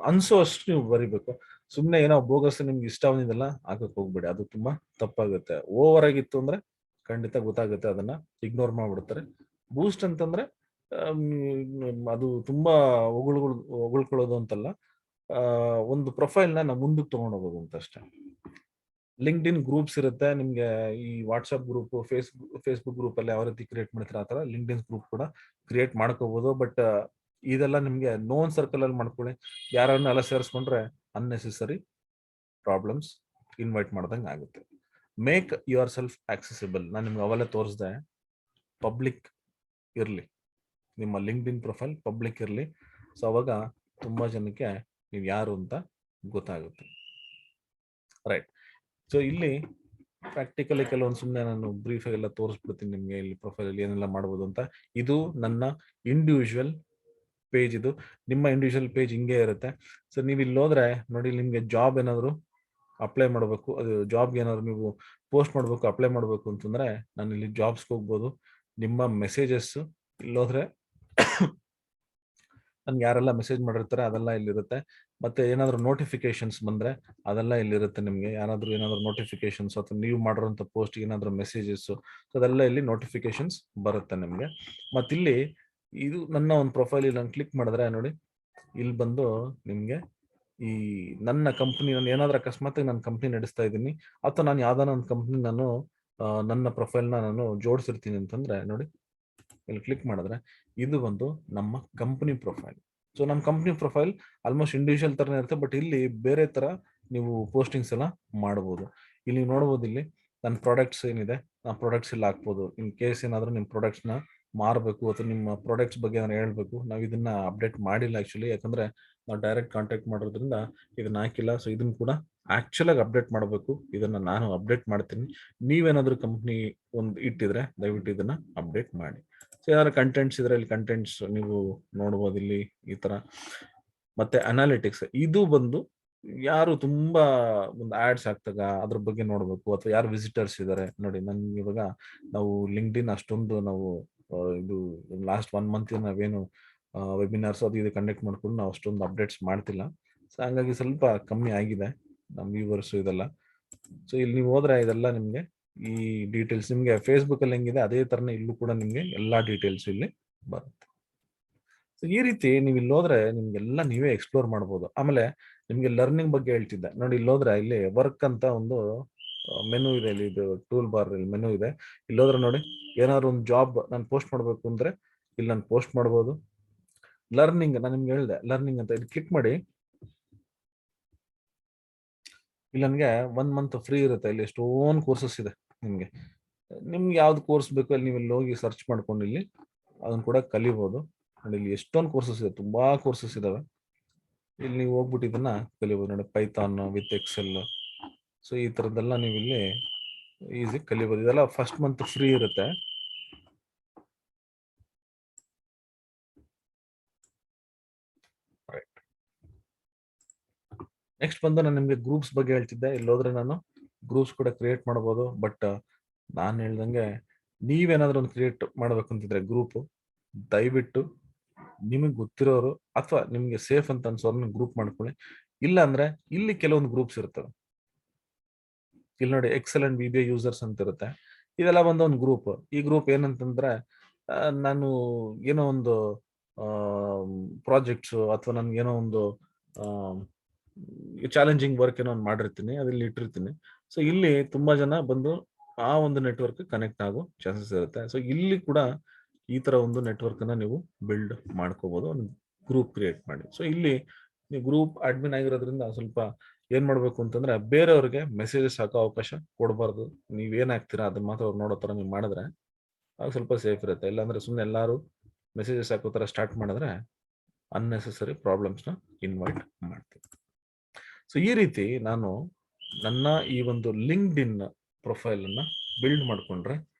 Speaker 1: ಅನ್ಸೋ ಅಷ್ಟು ನೀವು ಬರಿಬೇಕು. ಸುಮ್ನೆ ಏನೋ ಬೋಗಸ್ ನಿಮ್ಗೆ ಇಷ್ಟ ಬಂದಿದ್ದೆಲ್ಲ ಹಾಕಕ್ ಹೋಗ್ಬೇಡಿ, ಅದು ತುಂಬಾ ತಪ್ಪಾಗುತ್ತೆ. ಓವರ್ ಆಗಿತ್ತು ಅಂದ್ರೆ ಖಂಡಿತ ಗೊತ್ತಾಗುತ್ತೆ, ಅದನ್ನ ಇಗ್ನೋರ್ ಮಾಡ್ಬಿಡ್ತಾರೆ. ಬೂಸ್ಟ್ ಅಂತಂದ್ರೆ ಅದು ತುಂಬಾ ಹೊಗಳ್ಕೊಳ್ಳೋದು ಅಂತಲ್ಲ, ಒಂದು ಪ್ರೊಫೈಲ್ ನ ನಾವು ಮುಂದಕ್ಕೆ ತಗೊಂಡು ಹೋಗೋದು ಅಂತ ಅಷ್ಟೇ. ಲಿಂಕ್ಡ್ ಇನ್ ಗ್ರೂಪ್ಸ್ ಇರುತ್ತೆ ನಿಮ್ಗೆ, ಈ ವಾಟ್ಸ್ಆಪ್ ಗ್ರೂಪ್, ಫೇಸ್ಬುಕ್ ಗ್ರೂಪ್ ಅಲ್ಲಿ ಯಾವ ರೀತಿ ಕ್ರಿಯೇಟ್ ಮಾಡ್ತೀರಾ ಆ ತರ ಲಿಂಕ್ಡ್ ಇನ್ ಗ್ರೂಪ್ ಕೂಡ ಕ್ರಿಯೇಟ್ ಮಾಡ್ಕೋಬಹುದು. ಬಟ್ ಇದೆಲ್ಲ ನಿಮ್ಗೆ ನೋನ್ ಸರ್ಕಲ್ ಅಲ್ಲಿ ಮಾಡ್ಕೊಳ್ಳಿ. ಯಾರನ್ನ ಎಲ್ಲ ಸೇರಿಸ್ಕೊಂಡ್ರೆ ಅನ್ನೆಸೆಸರಿ ಪ್ರಾಬ್ಲಮ್ಸ್ ಇನ್ವೈಟ್ ಮಾಡ್ದಂಗೆ ಆಗುತ್ತೆ. Make your self accessible. ನಾನು ನಿಮ್ಗೆ ಅವೆಲ್ಲ ತೋರಿಸ್ದೆ, ಪಬ್ಲಿಕ್ ಇರ್ಲಿ, ನಿಮ್ಮ ಲಿಂಕ್ಡ್ ಇನ್ ಪ್ರೊಫೈಲ್ ಪಬ್ಲಿಕ್ ಇರ್ಲಿ. ಸೊ ಅವಾಗ ತುಂಬಾ ಜನಕ್ಕೆ ನೀವು ಯಾರು ಅಂತ ಗೊತ್ತಾಗುತ್ತೆ. ರೈಟ್. ಸೊ ಇಲ್ಲಿ ಪ್ರಾಕ್ಟಿಕಲಿ ಕೆಲವೊಂದು ಸುಮ್ಮನೆ ನಾನು ಬ್ರೀಫ್ ಆಗೆಲ್ಲ ತೋರಿಸ್ಬಿಡ್ತೀನಿ ನಿಮಗೆ ಇಲ್ಲಿ ಪ್ರೊಫೈಲ್ ಅಲ್ಲಿ ಏನೆಲ್ಲ ಮಾಡ್ಬೋದು ಅಂತ. ಇದು ನನ್ನ ಇಂಡಿವಿಜುವಲ್ ಪೇಜ್. ಇದು ನಿಮ್ಮ ಇಂಡಿವಿಜುವಲ್ ಪೇಜ್ ಹಿಂಗೆ ಇರುತ್ತೆ. ಸೊ ನೀವು ಇಲ್ಲಿ ಹೋದ್ರೆ ನೋಡಿ, ನಿಮಗೆ ಜಾಬ್ ಏನಾದ್ರು ಅಪ್ಲೈ ಮಾಡಬೇಕು, ಅದು ಜಾಬ್ಗೆ ಏನಾದ್ರು ನೀವು ಪೋಸ್ಟ್ ಮಾಡಬೇಕು, ಅಪ್ಲೈ ಮಾಡಬೇಕು ಅಂತಂದ್ರೆ ನಾನು ಇಲ್ಲಿ ಜಾಬ್ಸ್ಗೆ ಹೋಗ್ಬೋದು. ನಿಮ್ಮ ಮೆಸೇಜಸ್ ಇಲ್ಲೋದ್ರೆ ನನ್ಗೆ ಯಾರೆಲ್ಲ ಮೆಸೇಜ್ ಮಾಡಿರ್ತಾರೆ ಅದೆಲ್ಲ ಇಲ್ಲಿರುತ್ತೆ. ಮತ್ತೆ ಏನಾದ್ರು ನೋಟಿಫಿಕೇಶನ್ಸ್ ಬಂದ್ರೆ ಅದೆಲ್ಲ ಇಲ್ಲಿರುತ್ತೆ. ನಿಮಗೆ ಏನಾದ್ರು ನೋಟಿಫಿಕೇಶನ್ಸ್ ಅಥವಾ ನೀವು ಮಾಡಿರೋಂಥ ಪೋಸ್ಟ್ ಏನಾದ್ರು ಮೆಸೇಜಸ್, ಅದೆಲ್ಲ ಇಲ್ಲಿ ನೋಟಿಫಿಕೇಶನ್ಸ್ ಬರುತ್ತೆ ನಿಮಗೆ. ಮತ್ತಿಲ್ಲಿ ಇದು ನನ್ನ ಒಂದು ಪ್ರೊಫೈಲ್ ನಾನು ಕ್ಲಿಕ್ ಮಾಡಿದ್ರೆ ನೋಡಿ, ಇಲ್ಲಿ ಬಂದು ನಿಮಗೆ ಈ ನನ್ನ ಕಂಪ್ನಿ, ನಾನು ಏನಾದ್ರೂ ಅಕಸ್ಮಾತ್ ನನ್ನ ಕಂಪ್ನಿ ನಡೆಸ್ತಾ ಇದ್ದೀನಿ ಅಥವಾ ನಾನು ಯಾವ್ದಾನ ಒಂದು ಕಂಪ್ನಿ ನಾನು ನನ್ನ ಪ್ರೊಫೈಲ್ನ ನಾನು ಜೋಡಿಸಿರ್ತೀನಿ ಅಂತಂದ್ರೆ ನೋಡಿ, ಇಲ್ಲಿ ಕ್ಲಿಕ್ ಮಾಡಿದ್ರೆ ಇದು ಒಂದು ನಮ್ಮ ಕಂಪನಿ ಪ್ರೊಫೈಲ್. ಸೊ ನಮ್ಮ ಕಂಪನಿ ಪ್ರೊಫೈಲ್ ಆಲ್ಮೋಸ್ಟ್ ಇಂಡಿವಿಜುವಲ್ ತರನೇ ಇರುತ್ತೆ, ಬಟ್ ಇಲ್ಲಿ ಬೇರೆ ತರ ನೀವು ಪೋಸ್ಟಿಂಗ್ಸ್ ಎಲ್ಲ ಮಾಡಬಹುದು. ಇಲ್ಲಿ ನೀವು ನೋಡಬಹುದು, ಇಲ್ಲಿ ನನ್ನ ಪ್ರಾಡಕ್ಟ್ಸ್ ಏನಿದೆ ಆ ಪ್ರಾಡಕ್ಟ್ಸ್ ಇಲ್ಲಿ ಹಾಕ್ಬೋದು. ಇನ್ ಕೇಸ್ ಏನಾದ್ರೂ ನಿಮ್ಮ ಪ್ರಾಡಕ್ಟ್ಸ್ ನ ಮಾರಬೇಕು ಅಥವಾ ನಿಮ್ಮ ಪ್ರಾಡಕ್ಟ್ಸ್ ಬಗ್ಗೆ ನಾನು ಹೇಳ್ಬೇಕು, ನಾವು ಇದನ್ನ ಅಪ್ಡೇಟ್ ಮಾಡಿಲ್ಲ ಆಕ್ಚುಲಿ, ಯಾಕಂದ್ರೆ ನಾವು ಡೈರೆಕ್ಟ್ ಕಾಂಟ್ಯಾಕ್ಟ್ ಮಾಡೋದ್ರಿಂದ ಇದನ್ನ ಹಾಕಿಲ್ಲ. ಸೊ ಇದನ್ನ ಕೂಡ ಆಕ್ಚುಲ್ ಆಗಿ ಅಪ್ಡೇಟ್ ಮಾಡಬೇಕು, ಇದನ್ನ ನಾನು ಅಪ್ಡೇಟ್ ಮಾಡ್ತೀನಿ. ನೀವೇನಾದ್ರೂ ಕಂಪ್ನಿ ಒಂದು ಇಟ್ಟಿದ್ರೆ ದಯವಿಟ್ಟು ಇದನ್ನ ಅಪ್ಡೇಟ್ ಮಾಡಿ. ಸೊ ಏನಾದ್ರು ಕಂಟೆಂಟ್ಸ್ ಇದ್ರೆ ಇಲ್ಲಿ ಕಂಟೆಂಟ್ಸ್ ನೀವು ನೋಡ್ಬೋದು ಇಲ್ಲಿ ಈ ತರ. ಮತ್ತೆ ಅನಾಲಿಟಿಕ್ಸ್, ಇದು ಬಂದು ಯಾರು ತುಂಬಾ ಒಂದು ಆಡ್ಸ್ ಆಗ್ತಾಗ ಅದ್ರ ಬಗ್ಗೆ ನೋಡ್ಬೇಕು, ಅಥವಾ ಯಾರು ವಿಸಿಟರ್ಸ್ ಇದಾರೆ ನೋಡಿ. ನನ್ಗೆ ಇವಾಗ ನಾವು ಲಿಂಕ್ಡ್ಇನ್ ಅಷ್ಟೊಂದು ನಾವು ಇದು ಲಾಸ್ಟ್ 1 ಮಂತ್ ನಾವೇನು ವೆಬಿನಾರ್ಸ್ ಅದು ಇದು ಕಂಡಕ್ಟ್ ಮಾಡ್ಕೊಂಡು ನಾವು ಅಷ್ಟೊಂದು ಅಪ್ಡೇಟ್ಸ್ ಮಾಡ್ತಿಲ್ಲ. ಸೊ ಹಂಗಾಗಿ ಸ್ವಲ್ಪ ಕಮ್ಮಿ ಆಗಿದೆ ನಮ್ಮ ವ್ಯೂವರ್ಸ್ ಇದೆಲ್ಲ. ಸೊ ಇಲ್ಲಿ ನೀವು ಹೋದ್ರೆ ಇದೆಲ್ಲ ನಿಮ್ಗೆ ಈ ಡೀಟೇಲ್ಸ್ ನಿಮ್ಗೆ ಫೇಸ್ಬುಕ್ ಅಲ್ಲಿ ಹೆಂಗಿದೆ ಅದೇ ತರನೇ ಇಲ್ಲೂ ಕೂಡ ನಿಮ್ಗೆ ಎಲ್ಲಾ ಡೀಟೇಲ್ಸ್ ಇಲ್ಲಿ ಬರುತ್ತೆ. ಸೊ ಈ ರೀತಿ ನೀವು ಇಲ್ಲಿ ಹೋದ್ರೆ ನಿಮ್ಗೆಲ್ಲ ನೀವೇ ಎಕ್ಸ್ಪ್ಲೋರ್ ಮಾಡ್ಬೋದು. ಆಮೇಲೆ ನಿಮ್ಗೆ ಲರ್ನಿಂಗ್ ಬಗ್ಗೆ ಹೇಳ್ತಿದ್ದೆ ನೋಡಿ, ಇಲ್ಲಿ ಹೋದ್ರೆ ಇಲ್ಲಿ ವರ್ಕ್ ಅಂತ ಒಂದು ಮೆನು ಇದೆ, ಇಲ್ಲಿ ಇದು ಟೂಲ್ ಬಾರ್ ಇಲ್ಲಿ ಮೆನು ಇದೆ. ಇಲ್ಲಿ ಹೋದ್ರೆ ನೋಡಿ, ಏನಾದ್ರು ಒಂದು ಜಾಬ್ ನಾನು ಪೋಸ್ಟ್ ಮಾಡ್ಬೇಕು ಅಂದ್ರೆ ಇಲ್ಲಿ ನಾನು ಪೋಸ್ಟ್ ಮಾಡ್ಬೋದು. ಲರ್ನಿಂಗ್ ನಾನು ನಿಮ್ಗೆ ಹೇಳಿದೆ, ಲರ್ನಿಂಗ್ ಅಂತ ಇಲ್ಲಿ ಕ್ಲಿಕ್ ಮಾಡಿ. ಇಲ್ಲಿ ನನಗೆ 1 ಮಂತ್ ಫ್ರೀ ಇರುತ್ತೆ. ಇಲ್ಲಿ ಎಷ್ಟೊಂದು ಕೋರ್ಸಸ್ ಇದೆ. ನಿಮ್ಗೆ ಯಾವ್ದು ಕೋರ್ಸ್ ಬೇಕು ಅಲ್ಲಿ ನೀವು ಇಲ್ಲಿ ಹೋಗಿ ಸರ್ಚ್ ಮಾಡ್ಕೊಂಡು ಇಲ್ಲಿ ಅದನ್ನ ಕೂಡ ಕಲಿಬಹುದು. ನೋಡಿ ಇಲ್ಲಿ ಎಷ್ಟೊಂದು ಕೋರ್ಸಸ್ ಇದೆ, ತುಂಬಾ ಕೋರ್ಸಸ್ ಇದಾವೆ. ಇಲ್ಲಿ ನೀವು ಹೋಗ್ಬಿಟ್ಟು ಇದನ್ನ ಕಲಿಬಹುದು ನೋಡಿ, ಪೈಥಾನ್ ವಿತ್ ಎಕ್ಸೆಲ್. ಸೊ ಈ ತರದ್ದೆಲ್ಲ ನೀವು ಇಲ್ಲಿ ಈಸಿ ಕಲಿಬಹುದು. ಇದೆಲ್ಲ ಫಸ್ಟ್ ಮಂತ್ ಫ್ರೀ ಇರುತ್ತೆ. ನೆಕ್ಸ್ಟ್ ಬಂದು ನಾನು ನಿಮ್ಗೆ ಗ್ರೂಪ್ಸ್ ಬಗ್ಗೆ ಹೇಳ್ತಿದ್ದೆ. ಇಲ್ಲಿ ಹೋದ್ರೆ ನಾನು ಗ್ರೂಪ್ಸ್ ಕೂಡ ಕ್ರಿಯೇಟ್ ಮಾಡಬಹುದು. ಬಟ್ ನಾನು ಹೇಳ್ದಂಗೆ ನೀವೇನಾದ್ರೂ ಒಂದು ಕ್ರಿಯೇಟ್ ಮಾಡ್ಬೇಕು ಅಂತಿದ್ರೆ ಗ್ರೂಪ್, ದಯವಿಟ್ಟು ನಿಮಗೆ ಗೊತ್ತಿರೋರು ಅಥವಾ ನಿಮ್ಗೆ ಸೇಫ್ ಅಂತ ಅನ್ಸೋರ್ನ ಗ್ರೂಪ್ ಮಾಡ್ಕೊಳ್ಳಿ. ಇಲ್ಲ ಅಂದ್ರೆ ಇಲ್ಲಿ ಕೆಲವೊಂದು ಗ್ರೂಪ್ಸ್ ಇರ್ತವೆ. ಇಲ್ಲಿ ನೋಡಿ, ಎಕ್ಸಲೆಂಟ್ ವಿಬಿಐ ಯೂಸರ್ಸ್ ಅಂತ ಇರುತ್ತೆ. ಇದೆಲ್ಲ ಬಂದ ಒಂದು ಗ್ರೂಪ್. ಈ ಗ್ರೂಪ್ ಏನಂತಂದ್ರೆ ನಾನು ಏನೋ ಒಂದು ಪ್ರಾಜೆಕ್ಟ್ಸ್ ಅಥವಾ ನನ್ಗೆ ಏನೋ ಒಂದು ಚಾಲೆಂಜಿಂಗ್ ವರ್ಕ್ ಏನೋ ಒಂದು ಮಾಡಿರ್ತೀನಿ, ಅದಿಲ್ಲಿ ಇಟ್ಟಿರ್ತೀನಿ. ಸೊ ಇಲ್ಲಿ ತುಂಬಾ ಜನ ಬಂದು ಆ ಒಂದು ನೆಟ್ವರ್ಕ್ ಕನೆಕ್ಟ್ ಆಗೋ ಚಾನ್ಸಸ್ ಇರುತ್ತೆ. ಸೊ ಇಲ್ಲಿ ಕೂಡ ಈ ತರ ಒಂದು ನೆಟ್ವರ್ಕ್ ಅನ್ನ ನೀವು ಬಿಲ್ಡ್ ಮಾಡ್ಕೋಬಹುದು, ಒಂದು ಗ್ರೂಪ್ ಕ್ರಿಯೇಟ್ ಮಾಡಿ. ಸೊ ಇಲ್ಲಿ ನೀವು ಗ್ರೂಪ್ ಅಡ್ಮಿನ್ ಆಗಿರೋದ್ರಿಂದ ಸ್ವಲ್ಪ ಏನ್ ಮಾಡ್ಬೇಕು ಅಂತಂದ್ರೆ ಬೇರೆಯವ್ರಿಗೆ ಮೆಸೇಜಸ್ ಹಾಕೋ ಅವಕಾಶ ಕೊಡಬಾರ್ದು. ನೀವೇನ್ ಹಾಕ್ತೀರಾ ಅದನ್ನ ಮಾತ್ರ ಅವ್ರು ನೋಡೋ ತರ ನೀವು ಮಾಡಿದ್ರೆ ಆಗ ಸ್ವಲ್ಪ ಸೇಫ್ ಇರುತ್ತೆ. ಇಲ್ಲಾಂದ್ರೆ ಸುಮ್ಮನೆ ಎಲ್ಲಾರು ಮೆಸೇಜಸ್ ಹಾಕೋ ತರ ಸ್ಟಾರ್ಟ್ ಮಾಡಿದ್ರೆ ಅನ್ನೆಸೆಸರಿ ಪ್ರಾಬ್ಲಮ್ಸ್ನ ಇನ್ವೈಟ್ ಮಾಡ್ತೀವಿ. ಸೊ ಈ ರೀತಿ ನಾನು ನನ್ನ ಈ ಒಂದು ಲಿಂಕ್ಡ್ ಇನ್ ಪ್ರೊಫೈಲ್ ಅನ್ನ ಬಿಲ್ಡ್ ಮಾಡ್ಕೊಂಡ್ರೆ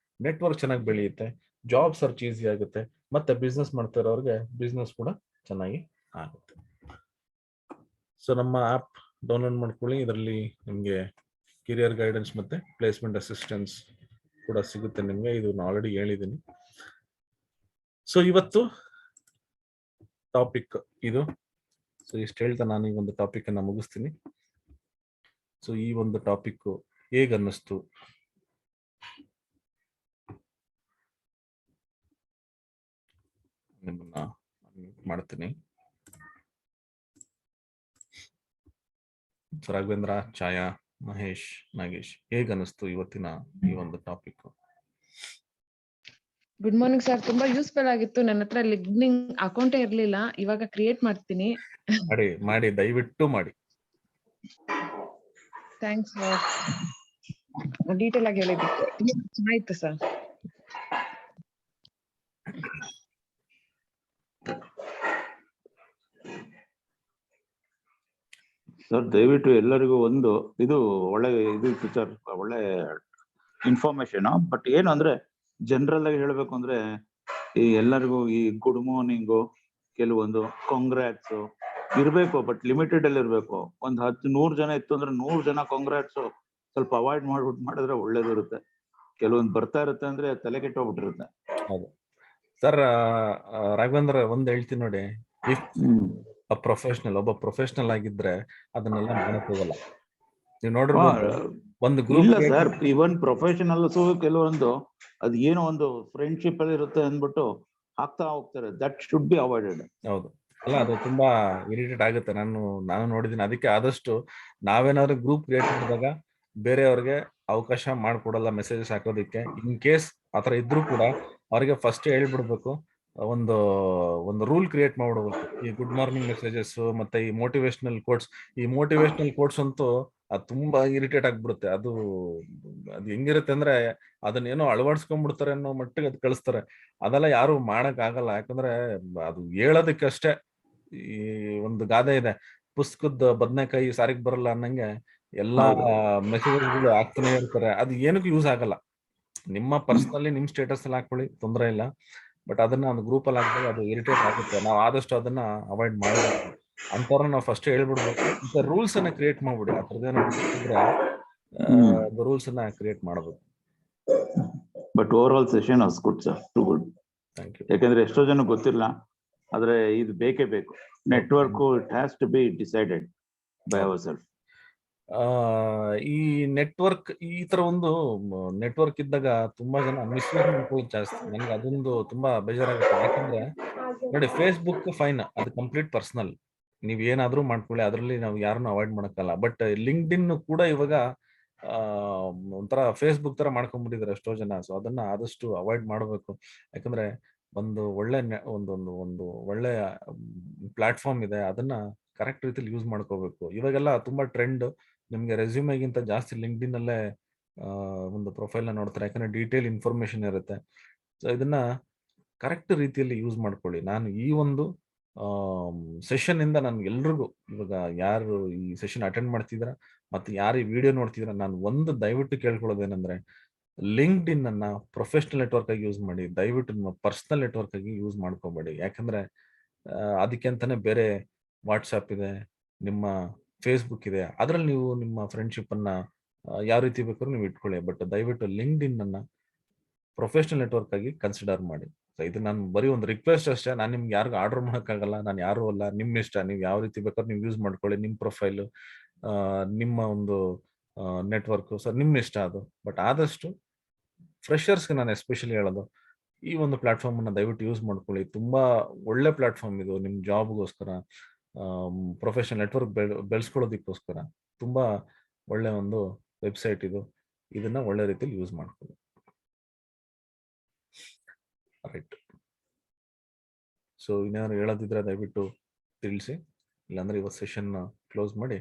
Speaker 1: ನೆಟ್ವರ್ಕ್ ಚೆನ್ನಾಗಿ ಬೆಳೆಯುತ್ತೆ, ಜಾಬ್ ಸರ್ಚ್ ಈಸಿ ಆಗುತ್ತೆ, ಮತ್ತೆ ಬಿಸ್ನೆಸ್ ಮಾಡ್ತಾ ಇರೋರಿಗೆ ಬಿಸ್ನೆಸ್ ಕೂಡ ಚೆನ್ನಾಗಿ ಆಗುತ್ತೆ. ಸೊ ನಮ್ಮ ಆಪ್ ಡೌನ್ಲೋಡ್ ಮಾಡ್ಕೊಳ್ಳಿ. ಇದರಲ್ಲಿ ನಿಮಗೆ ಕೆರಿಯರ್ ಗೈಡೆನ್ಸ್ ಮತ್ತೆ ಪ್ಲೇಸ್ಮೆಂಟ್ ಅಸಿಸ್ಟೆನ್ಸ್ ಕೂಡ ಸಿಗುತ್ತೆ ನಿಮಗೆ. ಇದು ನಾನು ಆಲ್ರೆಡಿ ಹೇಳಿದ್ದೀನಿ. ಸೊ ಇವತ್ತು ಟಾಪಿಕ್ ಇದು. ಸೊ ಇಷ್ಟು ಹೇಳ್ತಾ ನಾನು ಈ ಒಂದು ಟಾಪಿಕ್ ಅನ್ನ ಮುಗಿಸ್ತೀನಿ. ಸೊ ಈ ಒಂದು ಟಾಪಿಕ್ ಹೇಗೆ ಅನ್ನಿಸ್ತು, ನಿಮ್ಮನ್ನ ಮಾಡ್ತೀನಿ. ರಾಘವೇಂದ್ರ, ಛಾಯಾ, ಮಹೇಶ್, ನಾಗೇಶ್, ಹೇಗೆ ಅನ್ನಿಸ್ತು ಇವತ್ತಿನ ಈ ಒಂದು ಟಾಪಿಕ್?
Speaker 2: ಗುಡ್ ಮಾರ್ನಿಂಗ್ ಸರ್, ತುಂಬಾ ಯೂಸ್ಫುಲ್ ಆಗಿತ್ತು. ನನ್ನ ಹತ್ರ ಲಿಂಕ್ಡ್ಇನ್ ಅಕೌಂಟೇ ಇರ್ಲಿಲ್ಲ, ಇವಾಗ ಕ್ರಿಯೇಟ್ ಮಾಡ್ತೀನಿ.
Speaker 1: ಮಾಡಿ ದಯವಿಟ್ಟು ಮಾಡಿ.
Speaker 2: ಥ್ಯಾಂಕ್ಸ್ ಸರ್, ಡೀಟೇಲ್ ಆಗಿ ಹೇಳಿದ್ದಕ್ಕೆ. ಚೆನ್ನಾಗಿತ್ತು ಸರ್.
Speaker 3: ಸರ್ ದಯವಿಟ್ಟು ಎಲ್ಲರಿಗೂ ಒಂದು ಇದು ಒಳ್ಳೆ ಇದು ಇತ್ತು ಸರ್, ಒಳ್ಳೆ ಇನ್ಫಾರ್ಮೇಶನ್. ಬಟ್ ಏನು ಅಂದ್ರೆ ಜನರಲ್ ಆಗಿ ಹೇಳ್ಬೇಕು ಅಂದ್ರೆ ಈ ಎಲ್ಲರಿಗೂ ಈ ಗುಡ್ ಮಾರ್ನಿಂಗು, ಕೆಲವೊಂದು ಕಾಂಗ್ರಾಟ್ಸ್ ಇರ್ಬೇಕು, ಬಟ್ ಲಿಮಿಟೆಡ್ ಅಲ್ಲಿ ಇರ್ಬೇಕು. ಒಂದ್ 100 ಜನ ಇತ್ತು ಅಂದ್ರೆ 100 ಜನ ಕಾಂಗ್ರಾಟ್ಸ್ ಸ್ವಲ್ಪ ಅವಾಯ್ಡ್ ಮಾಡ್ಬಿಟ್ಟು ಮಾಡಿದ್ರೆ ಒಳ್ಳೇದಿರುತ್ತೆ. ಕೆಲವೊಂದು ಬರ್ತಾ ಇರುತ್ತೆ ಅಂದ್ರೆ ತಲೆ ಕೆಟ್ಟೋಗ್ಬಿಟ್ಟಿರುತ್ತೆ.
Speaker 1: ಹೌದು ಸರ್. ರಾಘವೇಂದ್ರ ಒಂದ್ ಹೇಳ್ತೀನಿ ನೋಡಿ, ಇಫ್ ಒಬ್ಬ ಪ್ರೊಫೆಷನಲ್ ಆಗಿದ್ರೆ ಅದನ್ನೆಲ್ಲ ಮಾಡಕ್ ಹೋಗಲ್ಲ. ನೀವು ನೋಡಿರ್ಬೋದು ಒಂದು ಗ್ರೂಪ್
Speaker 3: ಇಲ್ಲ ಸರ್, ಇವನ್ ಪ್ರೊಫೆಷನಲ್ಸ್ ಕೆಲವೊಂದು ಅದ್ ಏನೋ ಒಂದು ಫ್ರೆಂಡ್ಶಿಪ್ ಅಲ್ಲಿ ಇರುತ್ತೆ ಅಂದ್ಬಿಟ್ಟು ಹಾಕ್ತಾ ಹೋಗ್ತಾರೆ. That should be avoided.
Speaker 1: ಹೌದು, ಅಲ್ಲ ಅದು ತುಂಬಾ ಇರಿಟೇಟ್ ಆಗುತ್ತೆ. ನಾನು ನೋಡಿದ್ದೀನಿ. ಅದಕ್ಕೆ ಆದಷ್ಟು ನಾವೇನಾದ್ರು ಗ್ರೂಪ್ ಕ್ರಿಯೇಟ್ ಮಾಡಿದಾಗ ಬೇರೆಯವ್ರಿಗೆ ಅವಕಾಶ ಮಾಡ್ಕೊಡಲ್ಲ ಮೆಸೇಜಸ್ ಹಾಕೋದಿಕ್ಕೆ. ಇನ್ ಕೇಸ್ ಆತರ ಇದ್ರೂ ಕೂಡ ಅವ್ರಿಗೆ ಫಸ್ಟ್ ಹೇಳ್ಬಿಡ್ಬೇಕು, ಒಂದು ರೂಲ್ ಕ್ರಿಯೇಟ್ ಮಾಡ್ಬಿಡ್ಬೇಕು. ಈ ಗುಡ್ ಮಾರ್ನಿಂಗ್ ಮೆಸೇಜಸ್ ಮತ್ತೆ ಈ ಮೋಟಿವೇಶನಲ್ ಕೋಟ್ಸ್ ಅಂತೂ ಅದು ತುಂಬಾ ಇರಿಟೇಟ್ ಆಗ್ಬಿಡುತ್ತೆ. ಅದು ಹೆಂಗಿರುತ್ತೆ ಅಂದ್ರೆ ಅದನ್ನೇನೋ ಅಳವಡಿಸ್ಕೊಂಡ್ಬಿಡ್ತಾರೆ ಅನ್ನೋ ಮಟ್ಟಿಗೆ ಅದು ಕಳಿಸ್ತಾರೆ. ಅದೆಲ್ಲ ಯಾರು ಮಾಡಕ್ ಆಗಲ್ಲ. ಯಾಕಂದ್ರೆ ಅದು ಹೇಳೋದಕ್ಕಷ್ಟೇ. ಈ ಒಂದು ಗಾದೆ ಇದೆ, ಪುಸ್ತಕದ ಬದನೆಕಾಯಿ ಸಾರಿಗೆ ಬರಲ್ಲ ಅನ್ನಂಗೆ ಎಲ್ಲಾ ಮೆಸೇಜಸ್ಗಳು ಆಗ್ತಾನೆ ಇರ್ತಾರೆ. ಅದು ಏನಕ್ಕೂ ಯೂಸ್ ಆಗಲ್ಲ. ನಿಮ್ಮ ಪರ್ಸನಲಿ ನಿಮ್ ಸ್ಟೇಟಸ್ ಅಲ್ಲಿ ಹಾಕೊಳ್ಳಿ, ತೊಂದರೆ ಇಲ್ಲ. ಬಟ್ ಅದನ್ನ ಒಂದು ಗ್ರೂಪ್ ಅಲ್ಲಿ ಹಾಕಿದಾಗ ಅದು ಇರಿಟೇಟ್ ಆಗುತ್ತೆ. ನಾವು ಆದಷ್ಟು ಅದನ್ನ ಅವಾಯ್ಡ್ ಮಾಡಬೇಕು. ಅಂತವ್ರನ್ನ ನಾವು ಫಸ್ಟ್ ಹೇಳ್ಬಿಡ್ಬೇಕು. ಮತ್ತೆ ರೂಲ್ಸ್ ಅನ್ನ ಕ್ರಿಯೇಟ್ ಮಾಡ್ಬಿಡಿ. ಆ ಥರದ್ದೇನೋ ಇದ್ರೆ ರೂಲ್ಸ್ ಅನ್ನ ಕ್ರಿಯೇಟ್ ಮಾಡಬೇಕು.
Speaker 3: But overall session was good sir, too good.
Speaker 1: Thank you.
Speaker 3: ಯಾಕಂದ್ರೆ ಎಷ್ಟೋ ಜನ ಗೊತ್ತಿಲ್ಲ, ಆದ್ರೆ ಇದು ಬೇಕೇ ಬೇಕು. Network it has to be decided by our self.
Speaker 1: ಈ ನೆಟ್ವರ್ಕ್, ಈ ತರ ಒಂದು ನೆಟ್ವರ್ಕ್ ಇದ್ದಾಗ ತುಂಬಾ ಜನ ಮಿಸ್ಯೂಸ್ ಮಾಡ್ಕೊಳ್ಳೋದು ಜಾಸ್ತಿ. ನನಗೆ ಅದೊಂದು ತುಂಬಾ ಬೇಜಾರಾಗುತ್ತೆ. ಯಾಕಂದ್ರೆ ನೋಡಿ, ಫೇಸ್ಬುಕ್ ಫೈನ್, ಅದು ಕಂಪ್ಲೀಟ್ ಪರ್ಸನಲ್. ನೀವ್ ಏನಾದ್ರೂ ಮಾಡ್ಕೊಳ್ಳಿ, ಅದ್ರಲ್ಲಿ ನಾವು ಯಾರನ್ನು ಅವಾಯ್ಡ್ ಮಾಡಕ್ಕಲ್ಲ. ಬಟ್ ಲಿಂಕ್ಡ್ ಇನ್ ಕೂಡ ಇವಾಗ ಒಂಥರ ಫೇಸ್ಬುಕ್ ತರ ಮಾಡ್ಕೊಂಡ್ಬಿಟ್ಟಿದ್ದಾರೆ ಎಷ್ಟೋ ಜನ. ಸೊ ಅದನ್ನ ಆದಷ್ಟು ಅವಾಯ್ಡ್ ಮಾಡಬೇಕು. ಯಾಕಂದ್ರೆ ಒಂದು ಒಳ್ಳೆ ಒಂದು ಒಳ್ಳೆ ಪ್ಲಾಟ್ಫಾರ್ಮ್ ಇದೆ, ಅದನ್ನ ಕರೆಕ್ಟ್ ರೀತಿಲಿ ಯೂಸ್ ಮಾಡ್ಕೋಬೇಕು. ಇವಾಗೆಲ್ಲ ತುಂಬಾ ಟ್ರೆಂಡ್, ನಿಮ್ಗೆ ರೆಸ್ಯೂಮೆಗಿಂತ ಜಾಸ್ತಿ ಲಿಂಕ್ಡ್ ಇನ್ ಅಲ್ಲೇ ಒಂದು ಪ್ರೊಫೈಲ್ ನ ನೋಡ್ತಾರೆ. ಯಾಕಂದ್ರೆ ಡೀಟೇಲ್ ಇನ್ಫಾರ್ಮೇಶನ್ ಇರುತ್ತೆ. ಸೊ ಇದನ್ನ ಕರೆಕ್ಟ್ ರೀತಿಯಲ್ಲಿ ಯೂಸ್ ಮಾಡ್ಕೊಳ್ಳಿ. ನಾನು ಈ ಒಂದು ಸೆಷನ್ ಇಂದ ನಾನು ಎಲ್ರಿಗೂ, ಇವಾಗ ಯಾರು ಈ ಸೆಷನ್ ಅಟೆಂಡ್ ಮಾಡ್ತಿದ್ರ ಮತ್ತೆ ಯಾರು ಈ ವಿಡಿಯೋ ನೋಡ್ತಿದ್ರ, ನಾನು ಒಂದು ದಯವಿಟ್ಟು ಕೇಳ್ಕೊಳ್ಳೋದೇನೆಂದ್ರೆ, ಲಿಂಕ್ಡ್ ಇನ್ ಅನ್ನ ಪ್ರೊಫೆಷನಲ್ ನೆಟ್ವರ್ಕ್ ಆಗಿ ಯೂಸ್ ಮಾಡಿ. ದಯವಿಟ್ಟು ನಿಮ್ಮ ಪರ್ಸನಲ್ ನೆಟ್ವರ್ಕ್ ಆಗಿ ಯೂಸ್ ಮಾಡ್ಕೋಬೇಡಿ. ಯಾಕಂದ್ರೆ ಅದಕ್ಕೆ ಅಂತಾನೆ ಬೇರೆ ವಾಟ್ಸ್ಆಪ್ ಇದೆ, ನಿಮ್ಮ ಫೇಸ್ಬುಕ್ ಇದೆ. ಅದ್ರಲ್ಲಿ ನೀವು ನಿಮ್ಮ ಫ್ರೆಂಡ್ಶಿಪ್ ಅನ್ನ ಯಾವ ರೀತಿ ಬೇಕಾದ್ರೂ ನೀವು ಇಟ್ಕೊಳ್ಳಿ. ಬಟ್ ದಯವಿಟ್ಟು ಲಿಂಕ್ಡ್ ಇನ್ ಅನ್ನ ಪ್ರೊಫೆಷನಲ್ ನೆಟ್ವರ್ಕ್ ಆಗಿ ಕನ್ಸಿಡರ್ ಮಾಡಿ. ಇದು ನಾನು ಬರೀ ಒಂದು ರಿಕ್ವೆಸ್ಟ್ ಅಷ್ಟೇ. ನಾನು ನಿಮ್ಗೆ ಯಾರಿಗೂ ಆರ್ಡರ್ ಮಾಡೋಕ್ಕಾಗಲ್ಲ, ನಾನು ಯಾರು ಅಲ್ಲ. ನಿಮ್ ಇಷ್ಟ, ನೀವು ಯಾವ ರೀತಿ ಬೇಕಾದ್ರೂ ನೀವು ಯೂಸ್ ಮಾಡ್ಕೊಳ್ಳಿ. ನಿಮ್ಮ ಪ್ರೊಫೈಲ್, ನಿಮ್ಮ ಒಂದು ನೆಟ್ವರ್ಕ್, ಸರ್ ನಿಮ್ ಇಷ್ಟ ಅದು. ಬಟ್ ಆದಷ್ಟು ಫ್ರೆಷರ್ಸ್ಗೆ ನಾನು ಎಸ್ಪೆಷಲಿ ಹೇಳೋದು, ಈ ಒಂದು ಪ್ಲಾಟ್ಫಾರ್ಮ್ ಅನ್ನ ದಯವಿಟ್ಟು ಯೂಸ್ ಮಾಡ್ಕೊಳ್ಳಿ. ತುಂಬಾ ಒಳ್ಳೆ ಪ್ಲಾಟ್ಫಾರ್ಮ್ ಇದು. ನಿಮ್ ಜಾಬ್ಗೋಸ್ಕರ, ಪ್ರೊಫೆಷನಲ್ ನೆಟ್ವರ್ಕ್ ಬೆಳೆಸ್ಕೊಳ್ಳೋದಕ್ಕೋಸ್ಕರ ತುಂಬಾ ಒಳ್ಳೆ ಒಂದು ವೆಬ್ಸೈಟ್ ಇದು. ಇದನ್ನ ಒಳ್ಳೆ ರೀತಿಯಲ್ಲಿ ಯೂಸ್ ಮಾಡ್ಕೊಳ್ಳಿ. ರೈಟ್. ಸೊ ಇನ್ಯಾರು ಹೇಳೋದಿದ್ರೆ ದಯವಿಟ್ಟು ತಿಳಿಸಿ, ಇಲ್ಲಾಂದ್ರೆ ಇವತ್ತು ಸೆಷನ್ ಕ್ಲೋಸ್ ಮಾಡಿ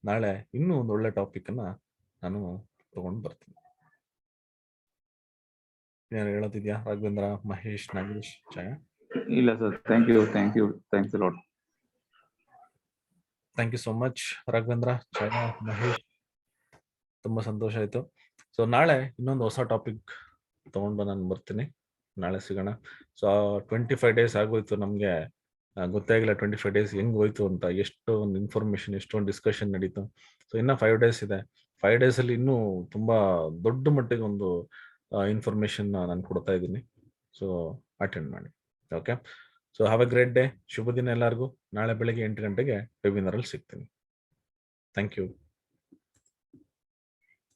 Speaker 1: ನಾಳೆ ಇನ್ನೂ ಒಂದು ಒಳ್ಳೆ ಟಾಪಿಕ್ ಅನ್ನ ನಾನು ತಗೊಂಡು ಬರ್ತೀನಿ. ಏನಾರು ಹೇಳೋದಿದ್ಯಾ ರಾಘವೇಂದ್ರ, ಮಹೇಶ್, ನಾಗೇಶ್, ಛಾಯಾ?
Speaker 3: ಇಲ್ಲ sir, thank you, thanks lot.
Speaker 1: Thank you so much Raghavendra, Chhaya, Mahesh, ತುಂಬಾ ಸಂತೋಷ ಆಯ್ತು. ಸೊ ನಾಳೆ ಇನ್ನೊಂದು ಹೊಸ ಟಾಪಿಕ್ ತಗೊಂಡು ನಾನು ಬರ್ತೀನಿ. ನಾಳೆ ಸಿಗೋಣ. ಸೊ 25 ಡೇಸ್ ಆಗೋಯ್ತು ನಮ್ಗೆ, ಗೊತ್ತೇ ಆಗಿಲ್ಲ 25 ಡೇಸ್ ಹೆಂಗ್ ಹೋಯ್ತು ಅಂತ. ಎಷ್ಟೊಂದು ಇನ್ಫಾರ್ಮೇಶನ್, ಎಷ್ಟೊಂದು ಡಿಸ್ಕಷನ್ ನಡೀತು. ಸೊ ಇನ್ನ 5 ಡೇಸ್ ಇದೆ. 5 ಡೇಸ್ ಅಲ್ಲಿ ಇನ್ನೂ ತುಂಬಾ ದೊಡ್ಡ ಮಟ್ಟಿಗೆ ಒಂದು ಇನ್ಫಾರ್ಮೇಶನ್ ನಾನು ಕೊಡ್ತಾ ಇದ್ದೀನಿ. ಸೊ ಅಟೆಂಡ್ ಮಾಡಿ. Okay, so have a great day. ಶುಭ ದಿನ ಎಲ್ಲರಿಗೂ. ನಾಳೆ ಬೆಳಗ್ಗೆ 8 ಗಂಟೆಗೆ ವೆಬಿನಾರ್ ಅಲ್ಲಿ ಸಿಗ್ತೀನಿ. Thank you.